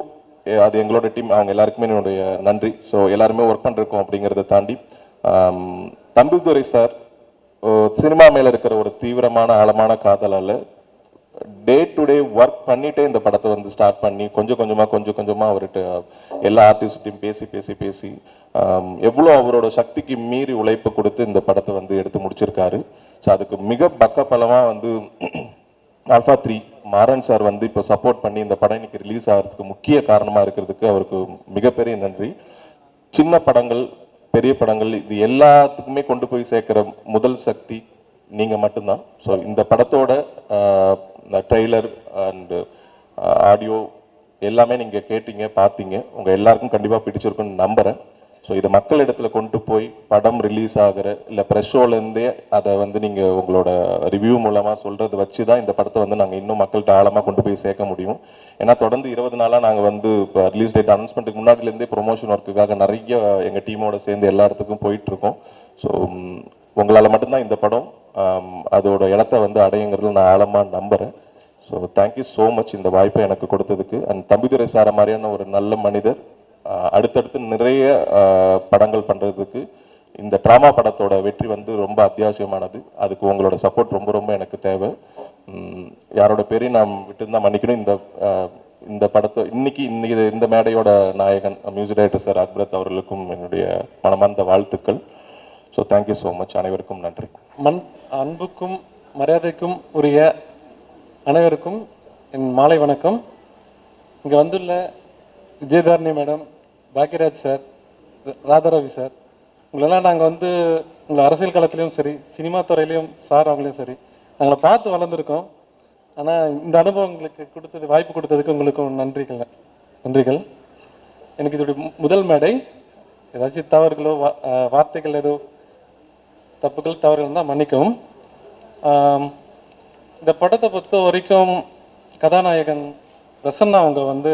அது எங்களோட டீம், அவங்க எல்லாருக்குமே என்னுடைய நன்றி. ஸோ எல்லாருமே ஒர்க் பண்ணிருக்கோம் அப்படிங்கிறத தாண்டி தம்பிதுரை சார் சினிமா மேல இருக்கிற ஒரு தீவிரமான ஆழமான காதலால டே டு டே ஒர்க் பண்ணிட்டே இந்த படத்தை வந்து ஸ்டார்ட் பண்ணி கொஞ்சம் கொஞ்சமா அவர்கிட்ட எல்லா ஆர்டிஸ்டையும் பேசி எவ்வளோ அவரோட சக்திக்கு மீறி உழைப்பு கொடுத்து இந்த படத்தை வந்து எடுத்து முடிச்சிருக்காரு. ஸோ அதுக்கு மிக பக்கப்பலமா வந்து ஆல்ஃபா 3 மாறன் சார் வந்து இப்போ சப்போர்ட் பண்ணி இந்த படம் இன்னைக்கு ரிலீஸ் ஆகிறதுக்கு முக்கிய காரணமா இருக்கிறதுக்கு அவருக்கு மிகப்பெரிய நன்றி. சின்ன படங்கள், பெரிய படங்கள், இது எல்லாத்துக்குமே கொண்டு போய் சேர்க்கிற முதல் சக்தி நீங்க மட்டும்தான். ஸோ இந்த படத்தோட ட்ரெய்லர் அண்ட் ஆடியோ எல்லாமே நீங்க கேட்டீங்க, பார்த்தீங்க, உங்க எல்லாருக்கும் கண்டிப்பா பிடிச்சிருக்குன்னு நம்புறேன். ஸோ இதை மக்கள் இடத்துல கொண்டு போய் படம் ரிலீஸ் ஆகிற இல்லை ப்ரெஸ் ஷோலேருந்தே அதை வந்து நீங்கள் உங்களோட ரிவ்யூ மூலமாக சொல்கிறது வச்சு தான் இந்த படத்தை வந்து நாங்கள் இன்னும் மக்கள்கிட்ட ஆழமாக கொண்டு போய் சேர்க்க முடியும். ஏன்னா தொடர்ந்து 20 நாளாக நாங்கள் வந்து இப்போ ரிலீஸ் டேட் அனௌன்ஸ்மெண்ட்டுக்கு முன்னாடிலேருந்தே ப்ரொமோஷன் ஒர்க்குக்காக நிறைய எங்கள் டீமோட சேர்ந்து எல்லா இடத்துக்கும் போயிட்டுருக்கோம். ஸோ உங்களால் மட்டும்தான் இந்த படம் அதோட இடத்த வந்து அடையுங்கிறதுல நான் ஆழமாக நம்புகிறேன். ஸோ தேங்க்யூ ஸோ மச் இந்த வாய்ப்பை எனக்கு கொடுத்ததுக்கு. அண்ட் தம்பிதுரை சார மாதிரியான ஒரு நல்ல மனிதர் அடுத்தடுத்து நிறைய படங்கள் பண்ணுறதுக்கு இந்த ட்ராமா படத்தோட வெற்றி வந்து ரொம்ப அத்தியாவசியமானது. அதுக்கு உங்களோட சப்போர்ட் ரொம்ப ரொம்ப எனக்கு தேவை. யாரோட பேரையும் நான் விட்டுருந்தா மன்னிக்கணும். இந்த படத்தை இன்னைக்கு இந்த மேடையோட நாயகன் மியூசிக் டைரக்டர் சார் அக்பரத் அவர்களுக்கும் என்னுடைய மனமார்ந்த வாழ்த்துக்கள். So thank you so much. அனைவருக்கும் நன்றி. அன்புக்கும் மரியாதைக்கும் உரிய அனைவருக்கும் என் மாலை வணக்கம். இங்கே வந்துள்ள Vijayadharani madam, Bhagyaraj sir, Radharavi sir, உங்களெல்லாம் நாங்கள் வந்து உங்களை அரசியல் களத்துலேயும் சரி, சினிமா துறையிலையும் சார் அவங்களையும் சரி நாங்களை பார்த்து வளர்ந்துருக்கோம். ஆனால் இந்த அனுபவம் உங்களுக்கு வாய்ப்பு கொடுத்ததுக்கு உங்களுக்கும் நன்றிகள். எனக்கு இதோடைய முதல் மேடை. ஏதாச்சும் தவறுகளோ வார்த்தைகள் ஏதோ தப்புகள் தவறுகள் தான் மன்னிக்கவும். இந்த படத்தை பொறுத்த வரைக்கும் கதாநாயகன் பிரசன்னா அவங்க வந்து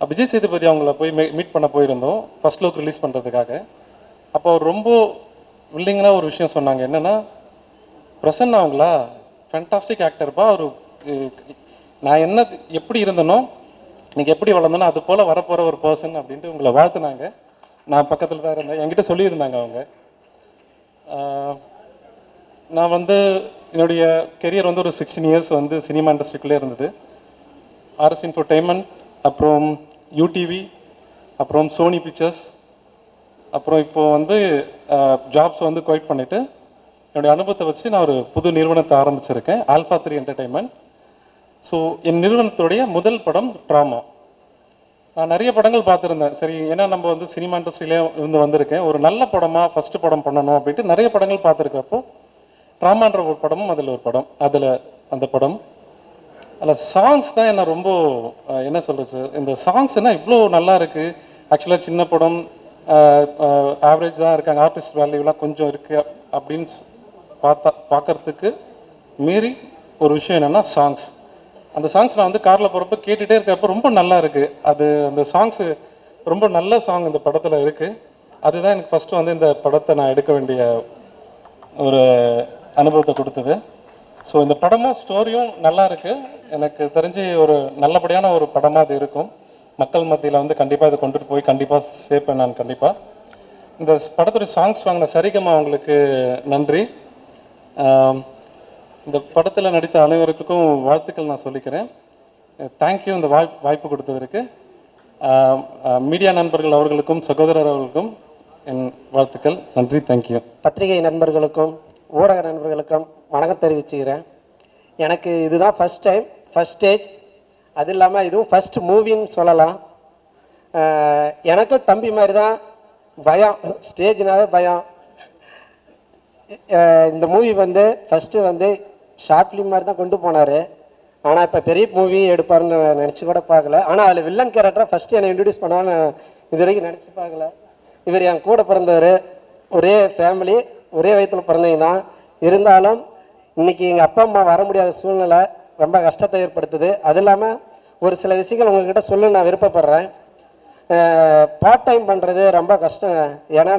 விஜய் சேதுபதி அவங்கள போய் மீட் பண்ண போயிருந்தோம் ஃபர்ஸ்ட் லுக் ரிலீஸ் பண்ணுறதுக்காக. அப்போ அவர் ரொம்ப வில்லிங்காக ஒரு விஷயம் சொன்னாங்க. என்னென்னா, பிரசன்னா அவங்களா ஃபேண்டாஸ்டிக் ஆக்டர்ப்பா, அவர் நான் என்ன எப்படி இருந்தனோ இன்னைக்கு எப்படி வளர்ந்தனோ அது போல் வரப்போகிற ஒரு பர்சன் அப்படின்ட்டு உங்களை வாழ்த்துனாங்க. நான் பக்கத்தில் தான் இருந்தேன், என்கிட்ட சொல்லியிருந்தாங்க அவங்க. நான் வந்து என்னுடைய கெரியர் வந்து ஒரு 16 இயர்ஸ் வந்து சினிமா இண்டஸ்ட்ரிக்குள்ளே இருந்தது. ஆர்எஸ் இன்ஃபோடெயின்மெண்ட், அப்புறம் யூடிவி, அப்புறம் சோனி பிக்சர்ஸ், அப்புறம் இப்போது வந்து ஜாப்ஸ் வந்து குவைட் பண்ணிவிட்டு என்னுடைய அனுபவத்தை வச்சு நான் ஒரு புது நிறுவனத்தை ஆரம்பிச்சிருக்கேன், ஆல்ஃபா 3 என்டர்டெயின்மெண்ட். ஸோ என் நிறுவனத்துடைய முதல் படம் ட்ராமா. நான் நிறைய படங்கள் பார்த்துருந்தேன். சரி, ஏன்னா நம்ம வந்து சினிமா இண்டஸ்ட்ரியிலே வந்திருக்கேன், ஒரு நல்ல படமாக ஃபஸ்ட்டு படம் பண்ணணும் அப்படின்ட்டு நிறைய படங்கள் பார்த்துருக்கப்போ ட்ராமான்ற ஒரு படமும் அதில் ஒரு படம், அதில் அந்த படம் அதில் சாங்ஸ் தான் என்ன ரொம்ப என்ன சொல்கிறது, இந்த சாங்ஸ் என்ன இவ்வளோ நல்லா இருக்குது. ஆக்சுவலாக சின்ன படம், ஆவரேஜ் தான் இருக்காங்க, ஆர்டிஸ்ட் வேல்யூலாம் கொஞ்சம் இருக்குது அப்படின்னு பார்க்கறதுக்கு மீறி ஒரு விஷயம் என்னென்னா சாங்ஸ். அந்த சாங்ஸ் நான் வந்து காரில் போகிறப்ப கேட்டுகிட்டே இருக்கிறப்ப ரொம்ப நல்லா இருக்குது. அது அந்த சாங்ஸு ரொம்ப நல்ல சாங் இந்த படத்தில் இருக்குது. அதுதான் எனக்கு ஃபஸ்ட்டு வந்து இந்த படத்தை நான் எடுக்க வேண்டிய ஒரு அனுபவத்தை கொடுத்தது. ஸோ இந்த படமும் ஸ்டோரியும் நல்லா இருக்குது. எனக்கு தெரிஞ்சு ஒரு நல்லபடியான ஒரு படமாக அது இருக்கும். மக்கள் மத்தியில் வந்து கண்டிப்பாக இதை கொண்டுட்டு போய் கண்டிப்பாக சேர்ப்பேன் நான். கண்டிப்பாக இந்த படத்துடைய சாங்ஸ் வாங்கின சரிகமா அவங்களுக்கு நன்றி. இந்த படத்தில் நடித்த அனைவருக்கும் வாழ்த்துக்கள் நான் சொல்லிக்கிறேன். தேங்க்யூ இந்த வாய்ப்பு கொடுத்ததற்கு. மீடியா நண்பர்கள் அவர்களுக்கும் சகோதரர் அவர்களுக்கும் என் வாழ்த்துக்கள். நன்றி, தேங்க்யூ. பத்திரிகை நண்பர்களுக்கும் ஊடக நண்பர்களுக்கும் வணக்கம் தெரிவிச்சுக்கிறேன். எனக்கு இதுதான் ஃபஸ்ட் டைம், ஃபஸ்ட் ஸ்டேஜ். அது இல்லாமல் இதுவும் ஃபஸ்ட் மூவின்னு சொல்லலாம். எனக்கும் தம்பி மாதிரி தான் பயம், ஸ்டேஜ்னாவே பயம். இந்த மூவி வந்து ஃபஸ்ட்டு வந்து ஷார்ட் ஃபிலிம் மாதிரி தான் கொண்டு போனார். ஆனால் இப்போ பெரிய மூவி எடுப்பாருன்னு நினச்சி கூட பார்க்கல. ஆனால் அதில் வில்லன் கேரக்டராக ஃபஸ்ட்டு என்னை இன்ட்ரடியூஸ் பண்ணான்னு இது வரைக்கும் நினச்சி பார்க்கல. இவர் என் கூட பிறந்தவர், ஒரே ஃபேமிலி, ஒரே வயத்தில் பிறந்தவங்க தான். இருந்தாலும் இன்றைக்கி எங்கள் அப்பா அம்மா வர முடியாத சூழ்நிலை ரொம்ப கஷ்டத்தை ஏற்படுத்துது. அது இல்லாமல் ஒரு சில விஷயங்கள் உங்கள்கிட்ட சொல்ல நான் விருப்பப்படுறேன். பார்ட் டைம் பண்ணுறது ரொம்ப கஷ்டம். ஏன்னா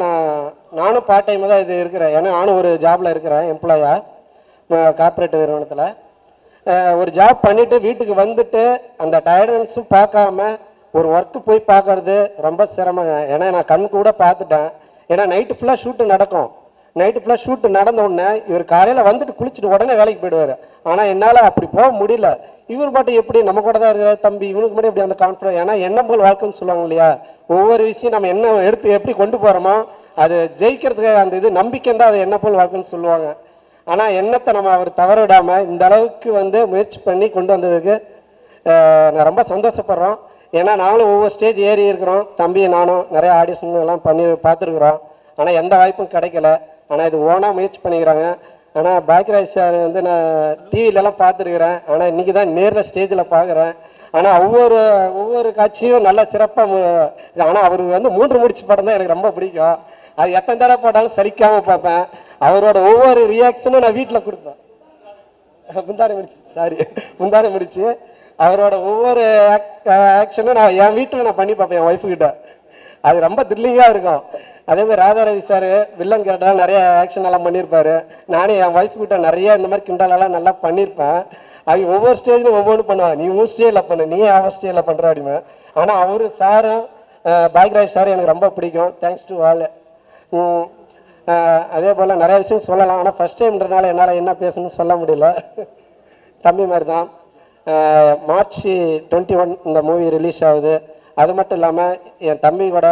நானும் பார்ட் டைம் தான் இது இருக்கிறேன். ஏன்னா நானும் ஒரு ஜாபில் இருக்கிறேன், எம்ப்ளாயாக, கார்ப்பரேட் நிறுவனத்தில். ஒரு ஜாப் பண்ணிவிட்டு வீட்டுக்கு வந்துட்டு அந்த டயர்டன்ஸும் பார்க்காம ஒரு ஒர்க்கு போய் பார்க்கறது ரொம்ப சிரமங்க. ஏன்னா நான் கண் கூட பார்த்துட்டேன். ஏன்னா நைட்டு ஃபுல்லாக ஷூட்டு நடக்கும். நைட்டு ஃபுல்லாக ஷூட்டு நடந்த உடனே இவர் காலையில் வந்துட்டு குளிச்சுட்டு உடனே வேலைக்கு போயிடுவார். ஆனால் என்னால் அப்படி போக முடியல. இவர் மட்டும் எப்படி நம்ம கூட தான் இருக்கிற தம்பி, இவனுக்கு மட்டும் எப்படி அந்த கான்ஃபிடன்ஸ். ஏன்னா என்ன போல் வாழ்க்கைன்னு சொல்லுவாங்க இல்லையா, ஒவ்வொரு விஷயம் நம்ம என்ன எடுத்து எப்படி கொண்டு போகிறோமோ அது ஜெயிக்கிறதுக்கு அந்த இது நம்பிக்கை தான் அது என்ன போல் வாழ்க்கைன்னு சொல்லுவாங்க. ஆனால் எண்ணத்தை நம்ம அவர் தவற விடாமல் இந்த அளவுக்கு வந்து முயற்சி பண்ணி கொண்டு வந்ததுக்கு நான் ரொம்ப சந்தோஷப்படுறோம். ஏன்னா நாங்களும் ஒவ்வொரு ஸ்டேஜ் ஏறி இருக்கிறோம், தம்பி நானும் நிறைய ஆடிஷன் எல்லாம் பண்ணி பார்த்துருக்குறோம். ஆனால் எந்த வாய்ப்பும் கிடைக்கல. ஆனால் இது ஓனாக முயற்சி பண்ணிக்கிறாங்க. ஆனால் பாக்கியராஜ் சார் வந்து நான் டிவிலெலாம் பார்த்துருக்குறேன். ஆனால் இன்றைக்கி தான் நேரில் ஸ்டேஜில் பார்க்குறேன். ஆனால் ஒவ்வொரு காட்சியும் நல்லா சிறப்பாக. ஆனால் அவர் வந்து 3 முடிச்சு படம் தான் எனக்கு ரொம்ப பிடிக்கும். அது எத்தனை தடவை போட்டாலும் சலிக்காமல் பார்ப்பேன். அவரோட ஒவ்வொரு ரியாக்ஷனும் நான் வீட்டில் கொடுப்பேன். முந்தானி முடிச்சு அவரோட ஒவ்வொரு ஆக்ஷனும் நான் என் வீட்டில் நான் பண்ணி பார்ப்பேன், என் ஒய்ஃபுக்கிட்ட. அது ரொம்ப த்ரில்லிங்காக இருக்கும். அதேமாதிரி ராதாரவி சார் வில்லன் கேரக்டர்லாம் நிறைய ஆக்ஷன் எல்லாம் பண்ணியிருப்பாரு. நானே என் ஒய்ஃபுக்கிட்ட நிறைய இந்த மாதிரி கிண்டலெல்லாம் நல்லா பண்ணியிருப்பேன். அவங்க ஒவ்வொரு ஸ்டேஜ்லையும் ஒவ்வொன்று பண்ணுவாங்க. நீ உன் ஸ்டேஜில் பண்ணு, நீ அவன் ஸ்டேஜில் பண்ணுற அப்படிமே. ஆனால் அவர் சாரும் பாக்யராஜ் சார் எனக்கு ரொம்ப பிடிக்கும். Thanks to all. அதே போல் நிறைய விஷயம் சொல்லலாம். ஆனால் ஃபஸ்ட் டைம்ன்றனால என்னால் என்ன பேசணும்னு சொல்ல முடியல. தம்பி மாதிரி தான். மார்ச் 21 இந்த மூவி ரிலீஸ் ஆகுது. அது மட்டும் இல்லாமல் என் தம்பி கூட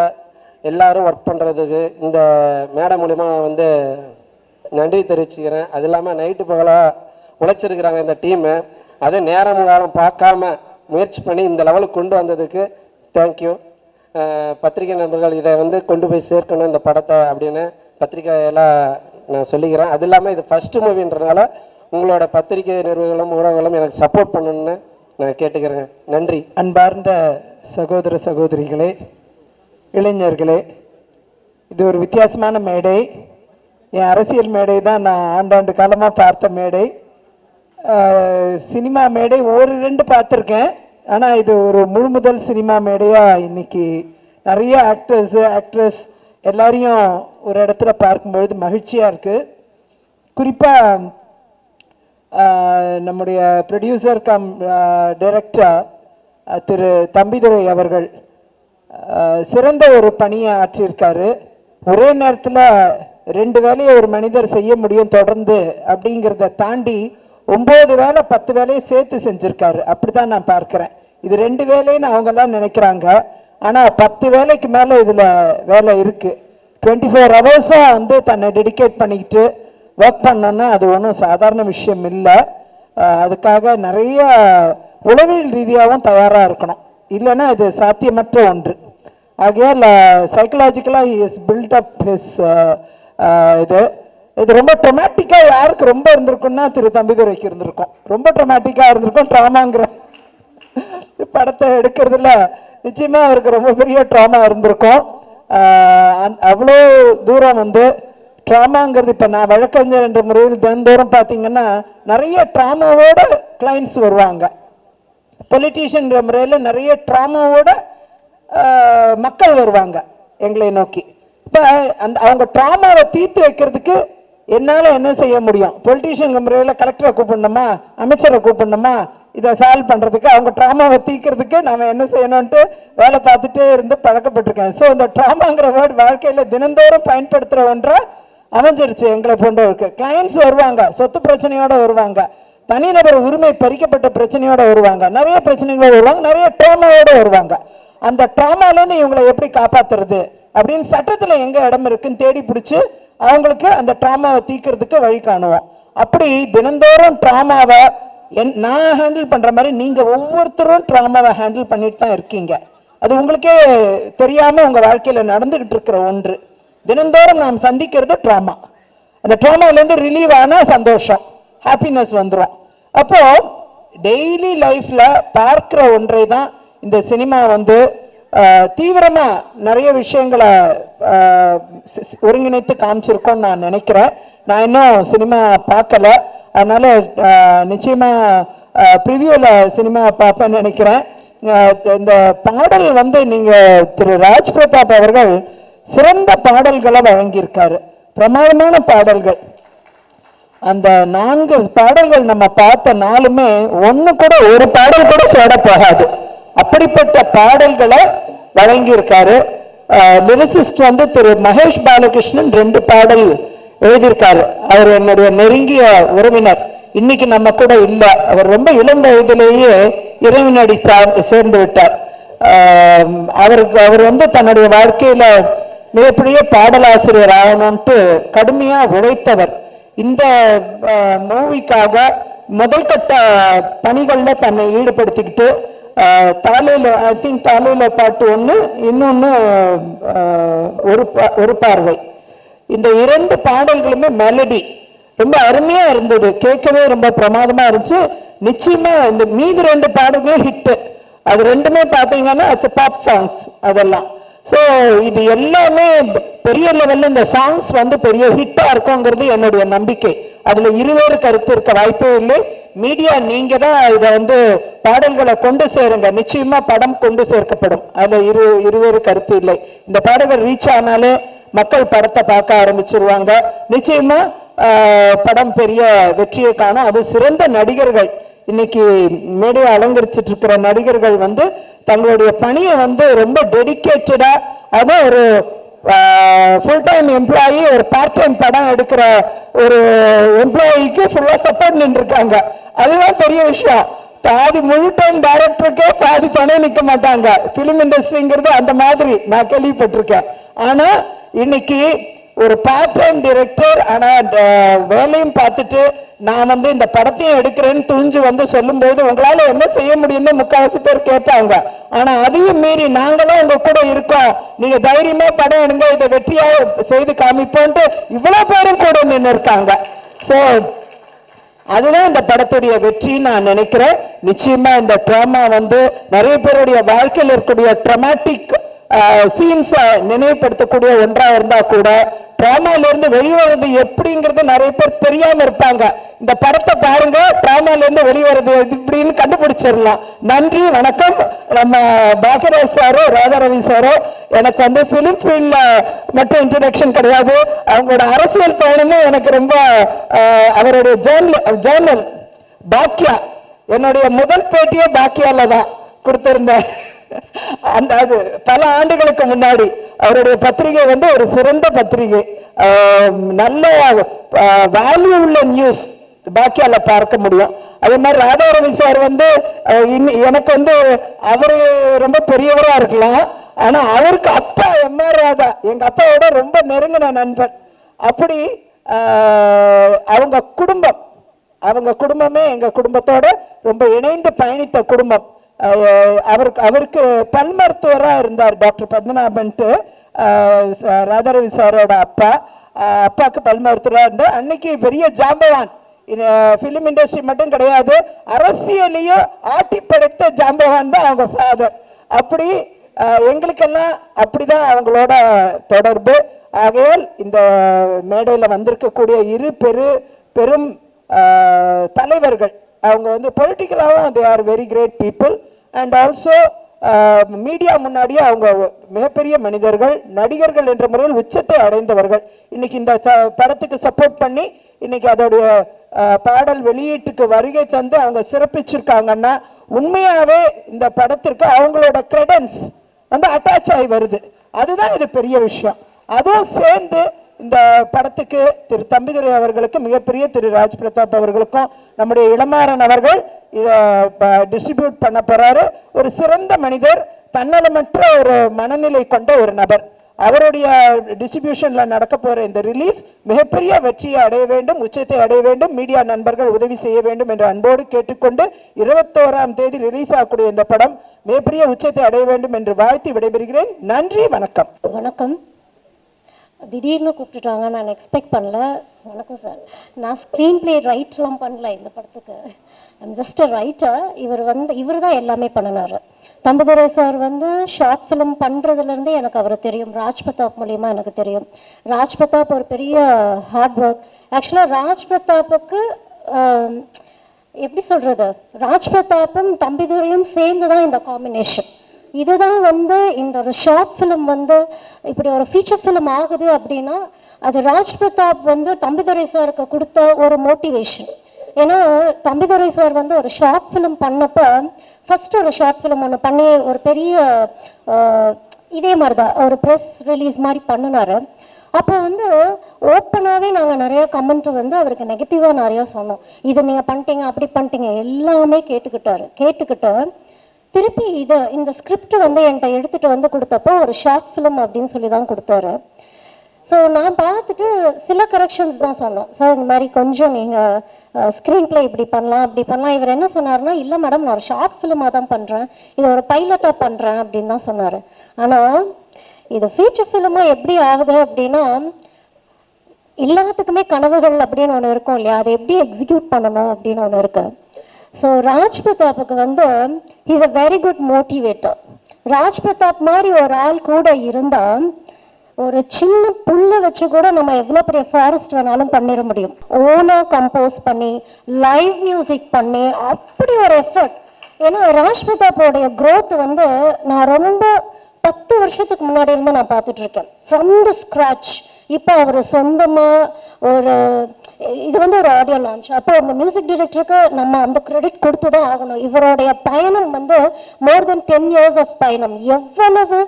எல்லோரும் ஒர்க் பண்ணுறதுக்கு இந்த மேடை மூலிமா நான் வந்து நன்றி தெரிவிச்சுக்கிறேன். அது இல்லாமல் நைட்டு பகலாக உழைச்சிருக்கிறாங்க இந்த டீமு. அது நேரம் காலம் பார்க்காம முயற்சி பண்ணி இந்த லெவலுக்கு கொண்டு வந்ததுக்கு தேங்க்யூ. பத்திரிகை நண்பர்கள் இதை வந்து கொண்டு போய் சேர்க்கணும் இந்த படத்தை அப்படின்னு பத்திரிகையெல்லாம் நான் சொல்லிக்கிறேன். அது இல்லாமல் இது ஃபஸ்ட்டு மூவின்றனால உங்களோட பத்திரிகை நிறுவனங்களும் ஊடகங்களும் எனக்கு சப்போர்ட் பண்ணணும்னு நான் கேட்டுக்கிறேன். நன்றி. அன்பார்ந்த சகோதர சகோதரிகளே, இளைஞர்களே, இது ஒரு வித்தியாசமான மேடை. என் அரசியல் மேடை தான் நான் ஆண்டாண்டு காலமாக பார்த்த மேடை. சினிமா மேடை ஒரு ரெண்டு பார்த்துருக்கேன், ஆனால் இது ஒரு முதல் சினிமா மேடையாக இன்னைக்கு நிறைய ஆக்ட்ரஸ் எல்லாரையும் ஒரு இடத்துல பார்க்கும்பொழுது மகிழ்ச்சியாக இருக்குது. குறிப்பாக நம்முடைய ப்ரொடியூசர் கம் டைரக்டர் திரு தம்பிதுரை அவர்கள் சிறந்த ஒரு பணியை ஆற்றியிருக்காரு. ஒரே நேரத்தில் 2 வேலையை ஒரு மனிதர் செய்ய முடியும் தொடர்ந்து அப்படிங்கிறத தாண்டி 9 வேலை 10 வேலையை சேர்த்து செஞ்சுருக்காரு. அப்படி தான் நான் பார்க்குறேன். இது 2 வேலைன்னு அவங்கெல்லாம் நினைக்கிறாங்க, ஆனால் 10 வேலைக்கு மேலே இதில் வேலை இருக்குது. 24 ஹவர்ஸும் வந்து தன்னை டெடிகேட் பண்ணிக்கிட்டு ஒர்க் பண்ணோன்னா அது ஒன்றும் சாதாரண விஷயம் இல்லை. அதுக்காக நிறைய உளவியல் ரீதியாகவும் தயாராக இருக்கணும், இல்லைன்னா இது சாத்தியமற்ற ஒன்று. ஆகையால் சைக்கலாஜிக்கலாக he is build up his இது ரொம்ப ட்ரொமேட்டிக்காக யாருக்கு ரொம்ப இருந்திருக்குன்னா திரு தம்பிதுரைக்கு இருந்திருக்கும். ரொம்ப ட்ரொமேட்டிக்காக இருந்திருக்கும். ட்ராமாங்கிற படத்தை எடுக்கிறதுல நிச்சயமாக அவருக்கு ரொம்ப பெரிய ட்ராமா இருந்திருக்கும். அவ்வளோ தூரம் வந்து ட்ராமாங்கிறது இப்போ நான் வழக்கறிஞர் என்ற முறையில் தினந்தோறும் பார்த்தீங்கன்னா நிறைய ட்ராமாவோட கிளைண்ட்ஸ் வருவாங்க. பொலிட்டீஷியன்ற முறையில் நிறைய ட்ராமாவோட மக்கள் வருவாங்க எங்களை நோக்கி. இப்போ அவங்க ட்ராமாவை தீர்த்து வைக்கிறதுக்கு என்னால் என்ன செய்ய முடியும்? பொலிட்டீஷியன் முறையில் கலெக்டரை கூப்பிடணுமா, அமைச்சரை கூப்பிடணுமா, இதை சால்வ் பண்ணுறதுக்கு அவங்க ட்ராமாவை தீர்க்கிறதுக்கு நம்ம என்ன செய்யணும்ன்ட்டு வேலை பார்த்துட்டே இருந்து பழக்கப்பட்டிருக்கேன். ஸோ இந்த ட்ராமாங்கிற வேர்டு வாழ்க்கையில் தினந்தோறும் பயன்படுத்துகிற ஒன்றா அமைஞ்சிருச்சு எங்களை போன்றவருக்கு. கிளைண்ட்ஸ் வருவாங்க, சொத்து பிரச்சனையோடு வருவாங்க, தனிநபர் உரிமை பறிக்கப்பட்ட பிரச்சனையோடு வருவாங்க, நிறைய பிரச்சனைகளோடு வருவாங்க, நிறைய ட்ராமாவோடு வருவாங்க. அந்த ட்ராமாலேருந்து இவங்களை எப்படி காப்பாற்றுறது அப்படின்னு சட்டத்தில் எங்கே இடம் இருக்குன்னு தேடி பிடிச்சி அவங்களுக்கு அந்த ட்ராமாவை தீர்க்கிறதுக்கு வழி காணுவோம். அப்படி தினந்தோறும் ட்ராமாவை நான் ஹேண்டில் பண்ணுற மாதிரி நீங்கள் ஒவ்வொருத்தரும் ட்ராமாவை ஹேண்டில் பண்ணிட்டு தான் இருக்கீங்க. அது உங்களுக்கே தெரியாமல் உங்கள் வாழ்க்கையில் நடந்துக்கிட்டு இருக்கிற ஒன்று. தினந்தோறும் நாம் சந்திக்கிறது ட்ராமா. அந்த ட்ராமாவிலேருந்து ரிலீவ் ஆனால் சந்தோஷம், ஹாப்பினஸ் வந்துடும். அப்போது டெய்லி லைஃப்பில் பார்க்குற ஒன்றை தான் இந்த சினிமா வந்து தீவிரமாக நிறைய விஷயங்களை ஒருங்கிணைத்து காமிச்சிருக்கோன்னு நான் நினைக்கிறேன். நான் இன்னும் சினிமா பார்க்கல, அதனால் நிச்சயமாக ப்ரிவியூவில் சினிமா பார்ப்பேன்னு நினைக்கிறேன். இந்த பாடல் வந்து நீங்கள் திரு ராஜ் பிரதாப் அவர்கள் சிறந்த பாடல்களை வழங்கியிருக்காரு, பிரமாதமான பாடல்கள். அந்த 4 பாடல்கள் நம்ம பார்த்த 4மே ஒரு பாடல் கூட சோட போகாது, அப்படிப்பட்ட பாடல்களை வழங்கியிருக்காரு. லிரிசிஸ்ட் வந்து திரு மகேஷ் பாலகிருஷ்ணன் 2 பாடல் எழுதியிருக்காரு. அவர் என்னுடைய நெருங்கிய உறவினர், இன்னைக்கு நம்ம கூட இல்லை. அவர் ரொம்ப இளம் வயதிலேயே இறைவனடி சேர்ந்து விட்டார். அவர் வந்து தன்னுடைய வாழ்க்கையில மிகப்பெரிய பாடலாசிரியர் ஆகணும்ட்டு கடுமையாக உழைத்தவர். இந்த மூவிக்காக முதல் கட்ட பணிகளில் தன்னை ஈடுபடுத்திக்கிட்டு தாலையில பாட்டு 1, இன்னொன்று ஒரு பார்வை, இந்த 2 பாடல்களுமே மெலடி ரொம்ப அருமையா இருந்தது, கேட்கவே ரொம்ப பிரமாதமா இருந்துச்சு. நிச்சயமா இந்த மீதி 2 பாடல்களும் ஹிட்டு. அது 2மே பார்த்தீங்கன்னா பாப் சாங்ஸ் அதெல்லாம். ஸோ இது எல்லாமே பெரிய லெவலில் இந்த சாங்ஸ் வந்து பெரிய ஹிட்டாக இருக்குங்கிறது என்னுடைய நம்பிக்கை. அதில் இருவேறு கருத்து இருக்க வாய்ப்பே இல்லை. மீடியா நீங்கள் தான் இதை வந்து பாடல்களை கொண்டு சேருங்க, நிச்சயமாக படம் கொண்டு சேர்க்கப்படும், அதில் இருவேறு கருத்து இல்லை. இந்த பாடல்கள் ரீச் ஆனாலே மக்கள் படத்தை பார்க்க ஆரம்பிச்சிருவாங்க. நிச்சயமாக படம் பெரிய வெற்றியை காணும். அது சிறந்த நடிகர்கள், இன்னைக்கு மேடையை அலங்கரிச்சிட்டு இருக்கிற நடிகர்கள் வந்து தங்களுடைய பணியை வந்து ரொம்ப டெடிக்கேட்டடா, அதுவும் ஒரு ஃபுல் டைம் எம்ப்ளாயி ஒரு பார்ட் டைம் படம் எடுக்கிற ஒரு எம்ப்ளாயிக்கு ஃபுல்லா சப்போர்ட் நின்றுருக்காங்க. அதுதான் பெரிய விஷயம். பாதி முழு டைம் டைரக்டருக்கே பாதி துணை நிற்க மாட்டாங்க. பிலிம் இண்டஸ்ட்ரிங்கிறது அந்த மாதிரி நான் கேள்விப்பட்டிருக்கேன். ஆனா இன்னைக்கு ஒரு பார்ட் டைம் டைரக்டர் ஆனா வேலையும் பார்த்துட்டு நான் வந்து இந்த படத்தையும் எடுக்கிறேன்னு துணிஞ்சு வந்து சொல்லும்போது உங்களால என்ன செய்ய முடியும்னு முக்கால்வாசி பேர் கேட்பாங்க. ஆனா அதையும் மீறி நாங்களும் உங்க கூட இருக்கோம், நீங்க தைரியமா படம் எடுங்க, இதை வெற்றியா செய்து காமிப்போன்ட்டு இவ்வளவு பேரும் கூட நின்று இருக்காங்க. ஸோ அதுதான் இந்த படத்துடைய வெற்றின்னு நான் நினைக்கிறேன். நிச்சயமா இந்த ட்ராமா வந்து நிறைய பேருடைய வாழ்க்கையில் இருக்கக்கூடிய ட்ரமாட்டிக் சீன்ஸை நினைவுபடுத்தக்கூடிய ஒன்றா இருந்தா கூட டிராமால இருந்து வெளிவரது எப்படிங்கிறது நிறைய பேர் தெரியாம இருப்பாங்க. இந்த படத்தை பாருங்க, டிராமால இருந்து வெளிவரது இப்படின்னு கண்டுபிடிச்சிடலாம். நன்றி, வணக்கம். நம்ம பாக்யராஜ் சாரோ ராதாரவி சாரோ எனக்கு வந்து பிலிம் ஃபீல்ட்ல மட்டும் இன்ட்ரடக்ஷன் கிடையாது, அவங்களோட அரசியல் பயணமும் எனக்கு ரொம்ப அவருடைய ஜேர்னல் பாக்கியா, என்னுடைய முதல் பேட்டியே பாக்கியால தான் கொடுத்திருந்தேன். அந்த அது பல ஆண்டுகளுக்கு முன்னாடி அவருடைய பத்திரிகை வந்து ஒரு சிறந்த பத்திரிகை, நல்ல வேல்யூ உள்ள நியூஸ் பாக்கியால பார்க்க முடியும். அதே மாதிரி ராதாரவி சார் வந்து எனக்கு வந்து அவரு ரொம்ப பெரியவரா இருக்கலாம், ஆனா அவருக்கு அப்பா எம்ஆர் ராதா எங்க அப்பாவோட ரொம்ப நெருங்கின நண்பர். அப்படி அவங்க குடும்பமே எங்க குடும்பத்தோட ரொம்ப இணைந்து பயணித்த குடும்பம். அவருக்கு பல் மருத்துவராக இருந்தார் டாக்டர் பத்மநாபன்ட்டு, ராதாரவி சாரோட அப்பாவுக்கு பல் மருத்துவராக இருந்தார். அன்னைக்கு பெரிய ஜாம்பவான், ஃபிலிம் இண்டஸ்ட்ரி மட்டும் கிடையாது, அரசியலையும் ஆட்டி படைத்த ஜாம்பவான் தான் அவங்க ஃபாதர். அப்படி எங்களுக்கெல்லாம் அப்படிதான் அவங்களோட தொடர்பு. ஆகையால் இந்த மேடையில் வந்திருக்கக்கூடிய இரு பெரும் தலைவர்கள், அவங்க வந்து பொலிட்டிக்கலாகவும் they are very great people and also media முன்னாடியே அவங்க மிகப்பெரிய மனிதர்கள், நடிகர்கள் என்ற முறையில் உச்சத்தை அடைந்தவர்கள். இன்னைக்கு இந்த படத்துக்கு சப்போர்ட் பண்ணி இன்னைக்கு அதோடைய பாடல் வெளியீட்டுக்கு வருகை தந்து அவங்க சிறப்பிச்சிருக்காங்கன்னா உண்மையாவே இந்த படத்திற்கு அவங்களோட கிரெடன்ஸ் வந்து அட்டாச் ஆகி வருது. அதுதான் இது பெரிய விஷயம். அதுவும் சேர்ந்து இந்த படத்துக்கு திரு தம்பிதுரை அவர்களுக்கு, மிகப்பெரிய திரு ராஜ் பிரதாப் அவர்களுக்கும், நம்முடைய இளமாறன் அவர்கள் இதை டிஸ்ட்ரிபியூட் பண்ண போறாரு. ஒரு சிறந்த மனிதர், தன்னலமற்ற ஒரு மனநிலை கொண்ட ஒரு நபர். அவருடைய டிஸ்ட்ரிபியூஷன்ல நடக்க போற இந்த ரிலீஸ் மிகப்பெரிய வெற்றியை அடைய வேண்டும், உச்சத்தை அடைய வேண்டும். மீடியா நண்பர்கள் உதவி செய்ய வேண்டும் என்ற அன்போடு கேட்டுக்கொண்டு 21ஆம் தேதி ரிலீஸ் ஆகக்கூடிய இந்த படம் மிகப்பெரிய உச்சத்தை அடைய வேண்டும் என்று வாழ்த்தி விடைபெறுகிறேன். நன்றி, வணக்கம். வணக்கம். திடீர்னு கூப்பிட்டுட்டாங்க, நான் எக்ஸ்பெக்ட் பண்ணல. வணக்கம் சார். நான் ஸ்க்ரீன் பிளே ரைட்லாம் பண்ணல இந்த படத்துக்கு, ஐம் ஜஸ்ட் அ ரைட்டர். இவர் தான் எல்லாமே பண்ணினார். தம்பிதுரை சார் வந்து ஷார்ட் ஃபிலிம் பண்ணுறதுலேருந்தே எனக்கு அவரை தெரியும், ராஜ் பிரதாப் மூலிமா எனக்கு தெரியும். ராஜ் பிரதாப் ஒரு பெரிய ஹார்ட் ஒர்க். ஆக்சுவலாக ராஜ் பிரதாப்புக்கு எப்படி சொல்கிறது, ராஜ் பிரதாப்பும் தம்பிதுரையும் சேர்ந்து தான் இந்த காம்பினேஷன். இதுதான் வந்து இந்த ஒரு ஷார்ட் ஃபிலிம் வந்து இப்படி ஒரு ஃபீச்சர் ஃபிலிம் ஆகுது அப்படின்னா அது ராஜ் பிரதாப் வந்து தம்பிதுரை சாருக்கு கொடுத்த ஒரு மோட்டிவேஷன். ஏன்னா தம்பிதுரை சார் வந்து ஒரு ஷார்ட் ஃபிலிம் பண்ணப்போ ஃபர்ஸ்ட் ஒரு ஷார்ட் ஃபிலிம் ஒன்று பண்ணி ஒரு பெரிய இதே மாதிரி தான் ஒரு ப்ரெஸ் ரிலீஸ் மாதிரி பண்ணினார். அப்போ வந்து ஓப்பனாகவே நாங்கள் நிறைய கமெண்ட் வந்து அவருக்கு நெகட்டிவாக நிறையா சொன்னோம். இது நீங்கள் பண்ணிட்டீங்க, அப்படி பண்ணிட்டீங்க, எல்லாமே கேட்டுக்கிட்டு திருப்பி இந்த ஸ்கிரிப்ட் வந்து என்கிட்ட எடுத்துகிட்டு வந்து கொடுத்தப்போ ஒரு ஷார்ட் ஃபிலிம் அப்படின்னு சொல்லி தான் கொடுத்தாரு. ஸோ நான் பார்த்துட்டு சில கரெக்ஷன்ஸ் தான் சொன்னோம். சார் இந்த மாதிரி கொஞ்சம் நீங்கள் ஸ்க்ரீன் பிளே இப்படி பண்ணலாம் அப்படி பண்ணலாம். இவர் என்ன சொன்னார்னா, இல்லை மேடம் நான் ஒரு ஷார்ட் ஃபிலிமாக தான் பண்ணுறேன், இது ஒரு பைலட்டாக பண்ணுறேன் அப்படின்னு தான் சொன்னார். ஆனால் இது ஃபீச்சர் ஃபிலிமாக எப்படி ஆகுது அப்படின்னா, எல்லாத்துக்குமே கனவுகள் அப்படின்னு ஒன்று இருக்கும் இல்லையா, அதை எப்படி எக்ஸிக்யூட் பண்ணணும் அப்படின்னு ஒன்று இருக்கு. ஸோ ராஜ் பிரதாப்புக்கு வந்து he's a very good motivator. Raj Pratap மாதிரி ஒரு ஆள் கூட இருந்தால் ஒரு சின்ன புல்லை வச்சு கூட நம்ம எவ்வளோ பெரிய ஃபாரஸ்ட் வேணாலும் பண்ணிட முடியும். ஓனாக கம்போஸ் பண்ணி லைவ் மியூசிக் பண்ணி அப்படி ஒரு எஃபர்ட். ஏன்னா ராஜ் பிரதாப்போடைய க்ரோத் வந்து நான் ரொம்ப 10 வருஷத்துக்கு முன்னாடி இருந்து நான் பார்த்துட்டு இருக்கேன், ஃப்ரம் த ஸ்க்ராச். இப்போ அவர் சொந்தமாக ஒரு இது வந்து ஒரு ஆடியோ லான்ச். அப்போ அந்த மியூசிக் டைரக்டருக்கு நம்ம அந்த கிரெடிட் கொடுத்து தான் ஆகணும். இவருடைய பயணம் வந்து மோர் தென் 10 years ஆஃப் பயணம். எவ்வளவு